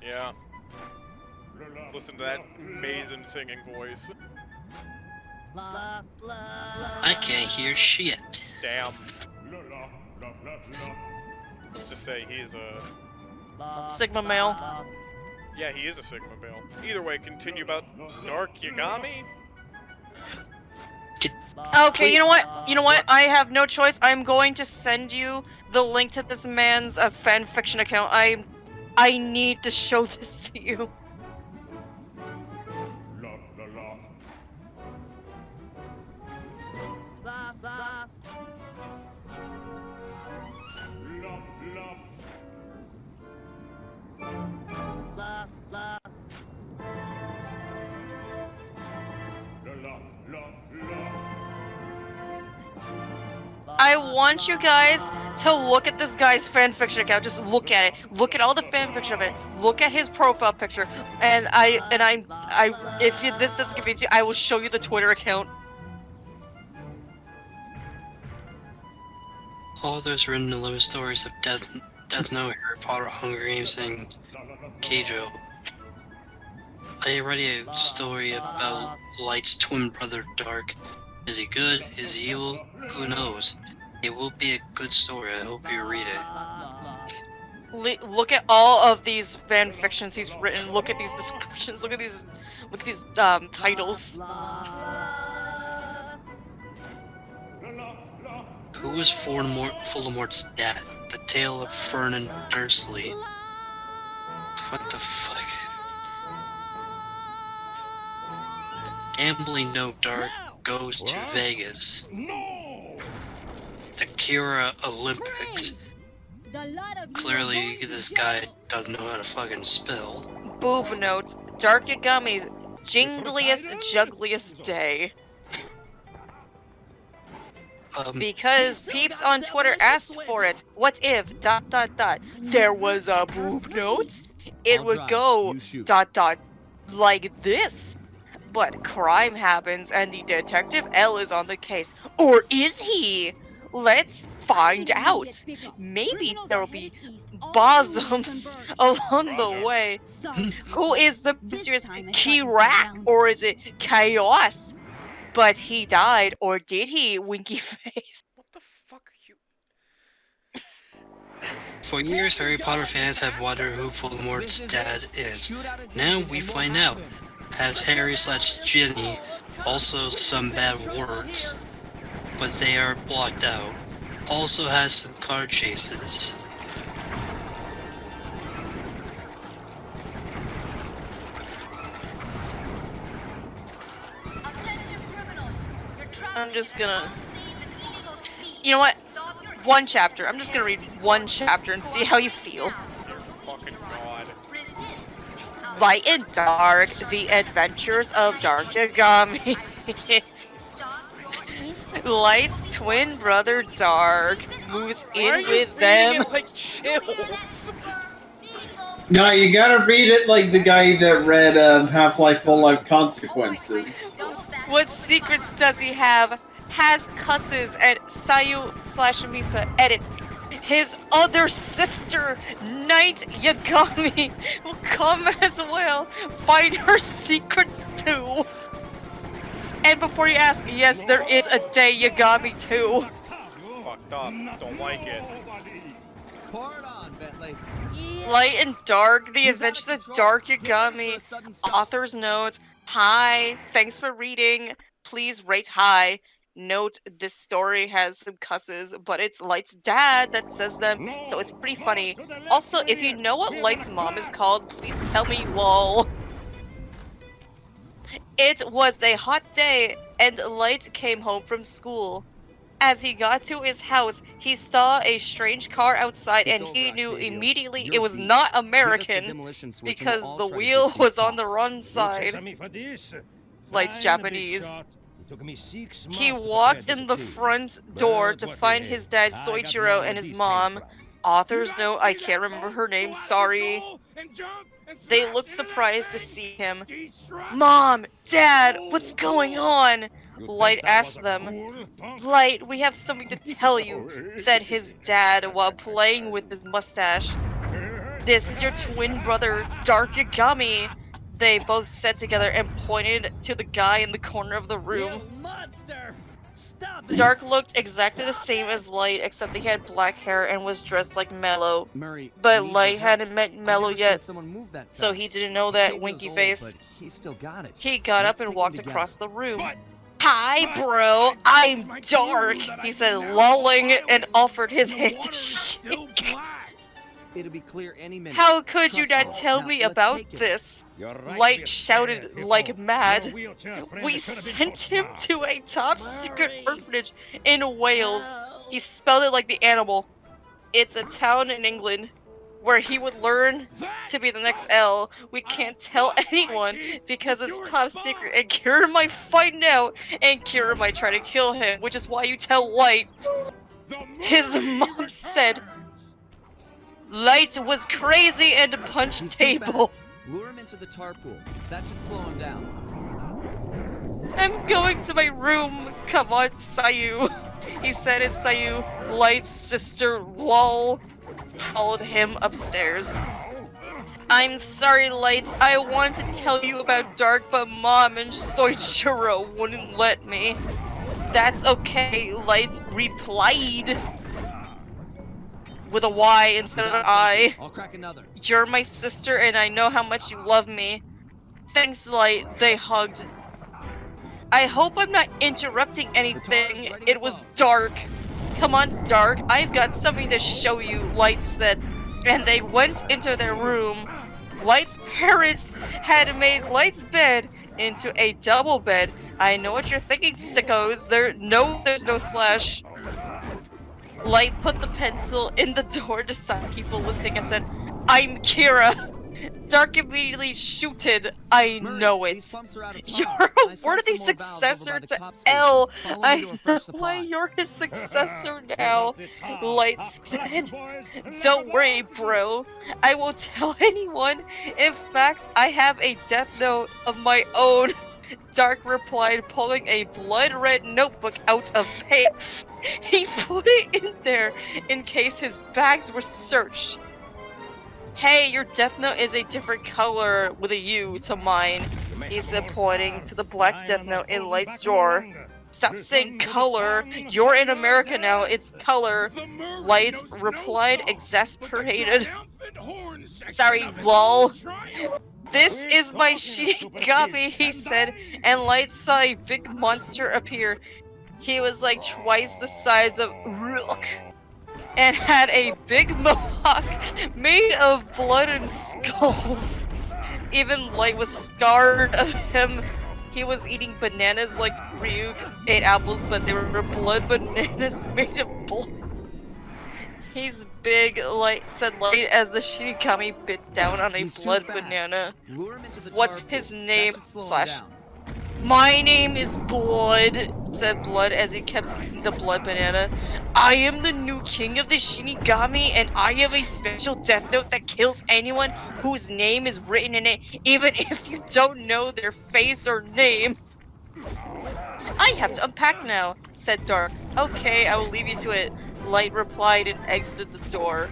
Speaker 2: Yeah. Listen to that amazing singing voice.
Speaker 5: I can't hear shit.
Speaker 2: Damn. Let's just say he's a...
Speaker 1: Sigma male.
Speaker 2: Yeah, he is a Sigma male. Either way, continue about Dark Yagami?
Speaker 1: Okay, you know what? I have no choice. I'm going to send you the link to this man's fanfiction account. I need to show this to you. I want you guys to look at this guy's fanfiction account. Just look at it. Look at all the fanfiction of it. Look at his profile picture. And if this doesn't convince you, I will show you the Twitter account.
Speaker 5: All those written 11 stories of Death Note, Harry Potter, Hunger Games, and Keijo. I read a story about Light's twin brother, Dark. Is he good? Is he evil? Who knows? It will be a good story. I hope you read it.
Speaker 1: Look at all of these fanfictions he's written. Look at these descriptions. Look at these titles.
Speaker 5: Who is Voldemort's dad? The Tale of Vernon Dursley. What the fuck? Gambling Note Dark goes to Vegas. The Kira Olympics. Clearly, this guy doesn't know how to fucking spell.
Speaker 1: Boob notes. Dark Yagami's jingliest, juggliest day. Because peeps on Twitter asked for it. What if ... there was a boob note? It would go ... like this. But crime happens and the detective L is on the case. Or is he? Let's find out. Maybe there'll be bosoms along the way. Who is the mysterious Kirak? Or is it Chaos? But he died, or did he, winky face?
Speaker 2: What the fuck are you...
Speaker 5: For years, Harry Potter fans have wondered who Voldemort's dad is. Now we find out. Has Harry/Ginny also some bad words, but they are blocked out. Also has some car chases.
Speaker 1: I'm just gonna... You know what? One chapter. I'm just gonna read one chapter and see how you feel.
Speaker 2: Fucking god.
Speaker 1: Light and Dark, The Adventures of Dark Yagami. Light's twin brother Dark moves
Speaker 2: Why are
Speaker 1: in
Speaker 2: you
Speaker 1: with
Speaker 2: reading
Speaker 1: them.
Speaker 2: it like chills?
Speaker 3: No, you gotta read it like the guy that read Half-Life Full Life Consequences.
Speaker 1: What secrets does he have? Has cusses at Sayu/Misa edit. His other sister, Night Yagami, will come as well. Find her secrets too. And before you ask, yes, there is a day Yagami too.
Speaker 2: Fucked up. Don't like it.
Speaker 11: Pour it on, Bentley.
Speaker 1: Light and Dark, The Adventures of Dark Yagami. Author's note. Hi, thanks for reading. Please rate high. Note, this story has some cusses, but it's Light's dad that says them, so it's pretty funny. Also, if you know what Light's mom is called, please tell me, lol. It was a hot day, and Light came home from school. As he got to his house, he saw a strange car outside, and he knew immediately it was not American, because the wheel was on the wrong side. Light's Japanese. He walked in the front door to find his dad Soichiro and his mom. Author's note, I can't remember her name, sorry. They looked surprised to see him. Mom, Dad, what's going on? Light asked them. Light, we have something to tell you, said his dad while playing with his mustache. This is your twin brother, Dark Yagami. They both said together and pointed to the guy in the corner of the room. Dark looked exactly the same as Light, except he had black hair and was dressed like Mello. But Light hadn't met Mello yet, so he didn't know that winky face. He got up and walked across the room. Hi, bro, I'm Dark, he said, lolling, and offered his hand to shake.
Speaker 11: It'll be clear any minute.
Speaker 1: How could you not tell me about this? Light shouted like mad. We sent him to a top secret orphanage in Wales. He spelled it like the animal. It's a town in England where he would learn to be the next L. We can't tell anyone because it's top secret, and Kira might find out, and Kira might try to kill him, which is why you tell Light. His mom said Light was crazy and punched table.
Speaker 11: Lure him into the tar pool. That should slow him down.
Speaker 1: I'm going to my room. Come on, Sayu. He said it's Sayu. Light's sister, lol, followed him upstairs. I'm sorry, Light. I wanted to tell you about Dark, but Mom and Soichiro wouldn't let me. That's okay, Light replied. With a Y instead of an I.
Speaker 11: I'll crack another.
Speaker 1: You're my sister and I know how much you love me. Thanks, Light. They hugged. I hope I'm not interrupting anything. It was Dark. Come on, Dark. I've got something to show you, Light said. And they went into their room. Light's parents had made Light's bed into a double bed. I know what you're thinking, sickos. There's no slash. Light put the pencil in the door to stop people listening and said, I'm Kira. Dark immediately shooted. I know it. You're a worthy successor to L. I know why you're his successor now. Light said, don't worry, bro. I won't tell anyone. In fact, I have a death note of my own. Dark replied, pulling a blood-red notebook out of pants. He put it in there in case his bags were searched. Hey, your death note is a different color with a U to mine, he said, pointing to the black death note in Light's drawer. Stop saying color. You're in America now. It's color. Light replied, exasperated. Sorry, lol. This is my Shinigami, he said, and Light saw a big monster appear. He was like twice the size of Rook and had a big mohawk made of blood and skulls. Even Light was scared of him. He was eating bananas like Ryuk ate apples, but they were blood bananas made of blood. He's big, said Light as the Shinigami bit down on a blood banana. What's his name? My name is Blood, said Blood as he kept eating the blood banana. I am the new king of the Shinigami, and I have a special death note that kills anyone whose name is written in it, even if you don't know their face or name. I have to unpack now, said Dark. Okay, I will leave you to it. Light replied and exited the door.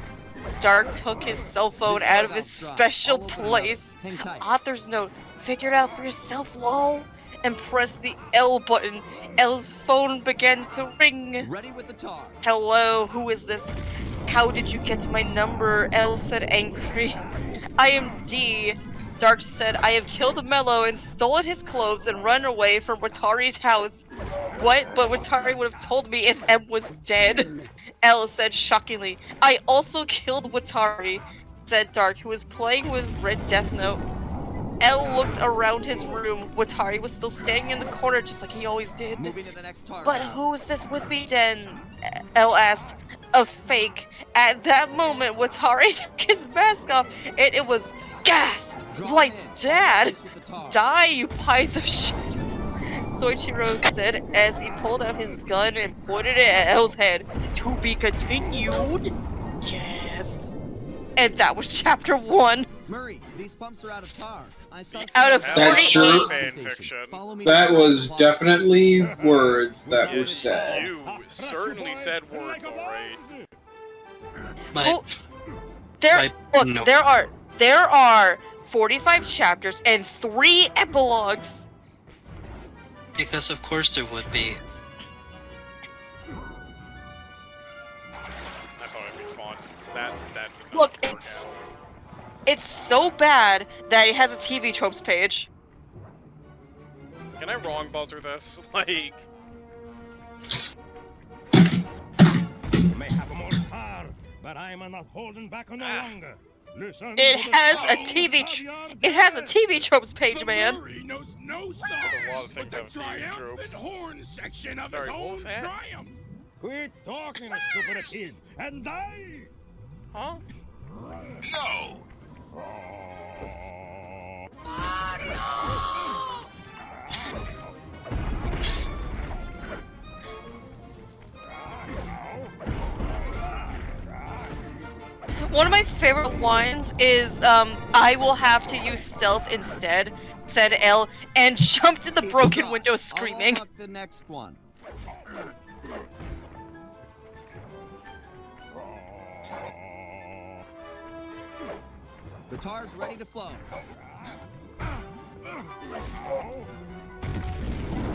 Speaker 1: Dark took his cell phone out of his special place. Author's note, figure it out for yourself, lol. And pressed the L button. L's phone began to ring.
Speaker 11: Ready with the tar.
Speaker 1: Hello, who is this? How did you get my number? L said angry. I am D. Dark said, I have killed Mello and stolen his clothes and run away from Watari's house. What? But Watari would have told me if M was dead. L said shockingly, I also killed Watari, said Dark, who was playing with his red death note. L looked around his room. Watari was still standing in the corner just like he always did.
Speaker 11: Moving to the next tar.
Speaker 1: But who is this with me then? L asked. A fake. At that moment, Watari took his mask off and it was gasp! Light's dad! Die, you pies of shit! Soichiro said as he pulled out his gun and pointed it at L's head. To be continued? Yes. And that was chapter 1.
Speaker 11: Murray, these pumps are out of tar. I saw
Speaker 1: out of 48.
Speaker 3: That was definitely words that were said.
Speaker 2: You certainly said words, alright.
Speaker 1: Oh, there are 45 chapters and 3 epilogues.
Speaker 5: Because of course there would be.
Speaker 2: I thought it'd be fun. That
Speaker 1: Look, it's so bad that it has a TV tropes page.
Speaker 2: Can I wrong buzzer this? Like...
Speaker 10: You may have more tar, but I am not holding back no longer. Listen
Speaker 1: It
Speaker 10: to the
Speaker 1: has a
Speaker 10: sound
Speaker 1: TV
Speaker 10: of your
Speaker 1: it has a
Speaker 10: death.
Speaker 1: TV tropes page, man.
Speaker 10: Murray knows no
Speaker 2: A
Speaker 10: sorrow
Speaker 2: lot of things
Speaker 10: but the
Speaker 2: have TV
Speaker 10: triumphant
Speaker 2: tropes.
Speaker 10: horn section of
Speaker 2: Sorry,
Speaker 10: his
Speaker 2: what
Speaker 10: own
Speaker 2: was that?
Speaker 10: triumph. Quit talking, stupid kid, and die!
Speaker 2: Huh?
Speaker 10: No!
Speaker 1: One of my favorite lines is, I will have to use stealth instead, said L, and jumped in the broken window screaming.
Speaker 11: I'll unlock the next one. The tar's ready to flow.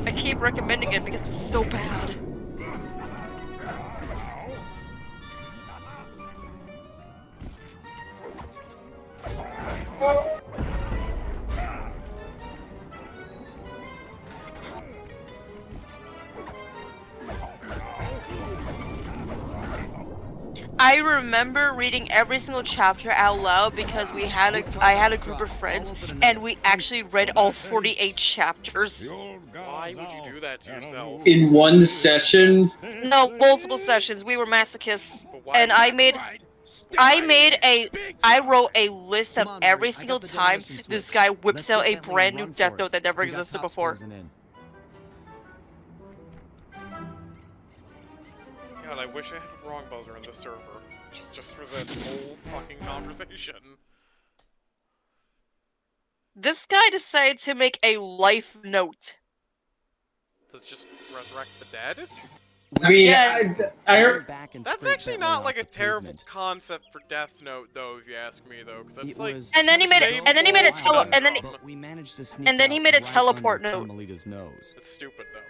Speaker 1: I keep recommending it because it's so bad. I remember reading every single chapter out loud because I had a group of friends and we actually read all 48 chapters.
Speaker 2: Why would you do that to yourself?
Speaker 3: In one session?
Speaker 1: No, multiple sessions. We were masochists, and I wrote a list of every single time this guy whips out a brand new death note that never existed before.
Speaker 2: God, I wish I had a wrong buzzer in this server. Just for this whole fucking conversation.
Speaker 1: This guy decided to make a life note.
Speaker 2: Does it just resurrect the dead?
Speaker 3: I mean,
Speaker 1: Yeah.
Speaker 2: That's actually not like a terrible concept for Death Note, though, if you ask me, though, because that's like.
Speaker 1: And then he made it. And then he made a
Speaker 11: But we managed to sneak
Speaker 1: and then he
Speaker 11: out
Speaker 1: made a
Speaker 11: right
Speaker 1: teleport
Speaker 11: under
Speaker 1: note.
Speaker 11: Carmelita's nose.
Speaker 2: It's stupid, though.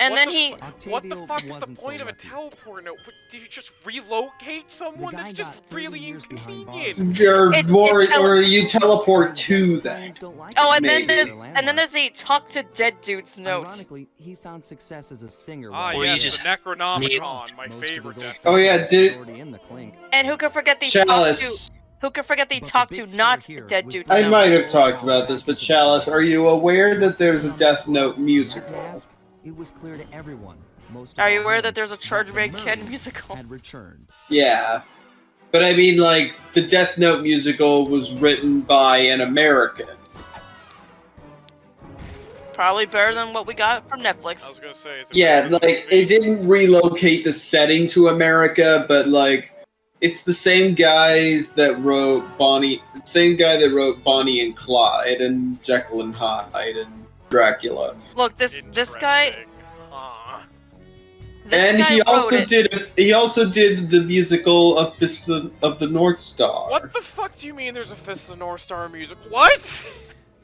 Speaker 1: And
Speaker 2: What
Speaker 1: then
Speaker 2: the
Speaker 1: he.
Speaker 2: What the
Speaker 11: Octavio
Speaker 2: fuck is the
Speaker 11: wasn't so
Speaker 2: point of a
Speaker 11: lucky.
Speaker 2: teleport note? Did you just relocate someone?
Speaker 11: guy
Speaker 2: That's just
Speaker 11: got 30
Speaker 2: really
Speaker 11: years behind
Speaker 2: inconvenient.
Speaker 3: Or you teleport to them.
Speaker 1: Oh, and then
Speaker 3: Maybe.
Speaker 1: there's a talk to dead dudes note.
Speaker 11: Ironically, he found success as a singer.
Speaker 2: Ah,
Speaker 11: while
Speaker 2: yes,
Speaker 11: he
Speaker 2: the
Speaker 11: was
Speaker 2: Necronomicon, my
Speaker 11: Most of
Speaker 2: favorite
Speaker 11: his old
Speaker 2: death.
Speaker 3: Oh yeah,
Speaker 11: friends
Speaker 3: did
Speaker 11: were already in the clink.
Speaker 1: And who could forget the
Speaker 3: Chalice.
Speaker 1: talk to? Who could forget the
Speaker 11: But the
Speaker 1: talk
Speaker 11: big
Speaker 1: to
Speaker 11: story
Speaker 1: not
Speaker 11: here
Speaker 1: dead
Speaker 11: was
Speaker 1: dudes
Speaker 3: I
Speaker 1: note?
Speaker 3: might have talked about this, but Chalice, are you aware that there's a Death Note musical?
Speaker 11: Mask, it was clear to everyone. Most of
Speaker 1: Are you
Speaker 11: all
Speaker 1: aware
Speaker 11: men
Speaker 1: that there's a Chargeman
Speaker 11: Murray
Speaker 1: Ken musical?
Speaker 11: had returned.
Speaker 3: Yeah. But I mean, like, the Death Note musical was written by an American.
Speaker 1: Probably better than what we got from Netflix.
Speaker 2: I was gonna say, it's a
Speaker 3: Yeah,
Speaker 2: very good
Speaker 3: like
Speaker 2: movie.
Speaker 3: it didn't relocate the setting to America, but like it's the same guys that wrote Bonnie and Clyde and Jekyll and Hyde and Dracula.
Speaker 1: Look, this guy.
Speaker 2: Huh.
Speaker 1: This
Speaker 3: And
Speaker 1: guy
Speaker 3: he
Speaker 1: wrote
Speaker 3: also did the musical of Fist of the North Star.
Speaker 2: What the fuck do you mean there's a Fist of the North Star music? What?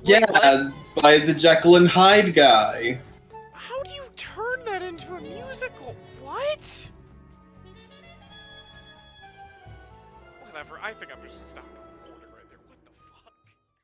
Speaker 3: Yeah, by the Jekyll and Hyde guy.
Speaker 2: How do you turn that into a musical? What? Whatever, I think I'm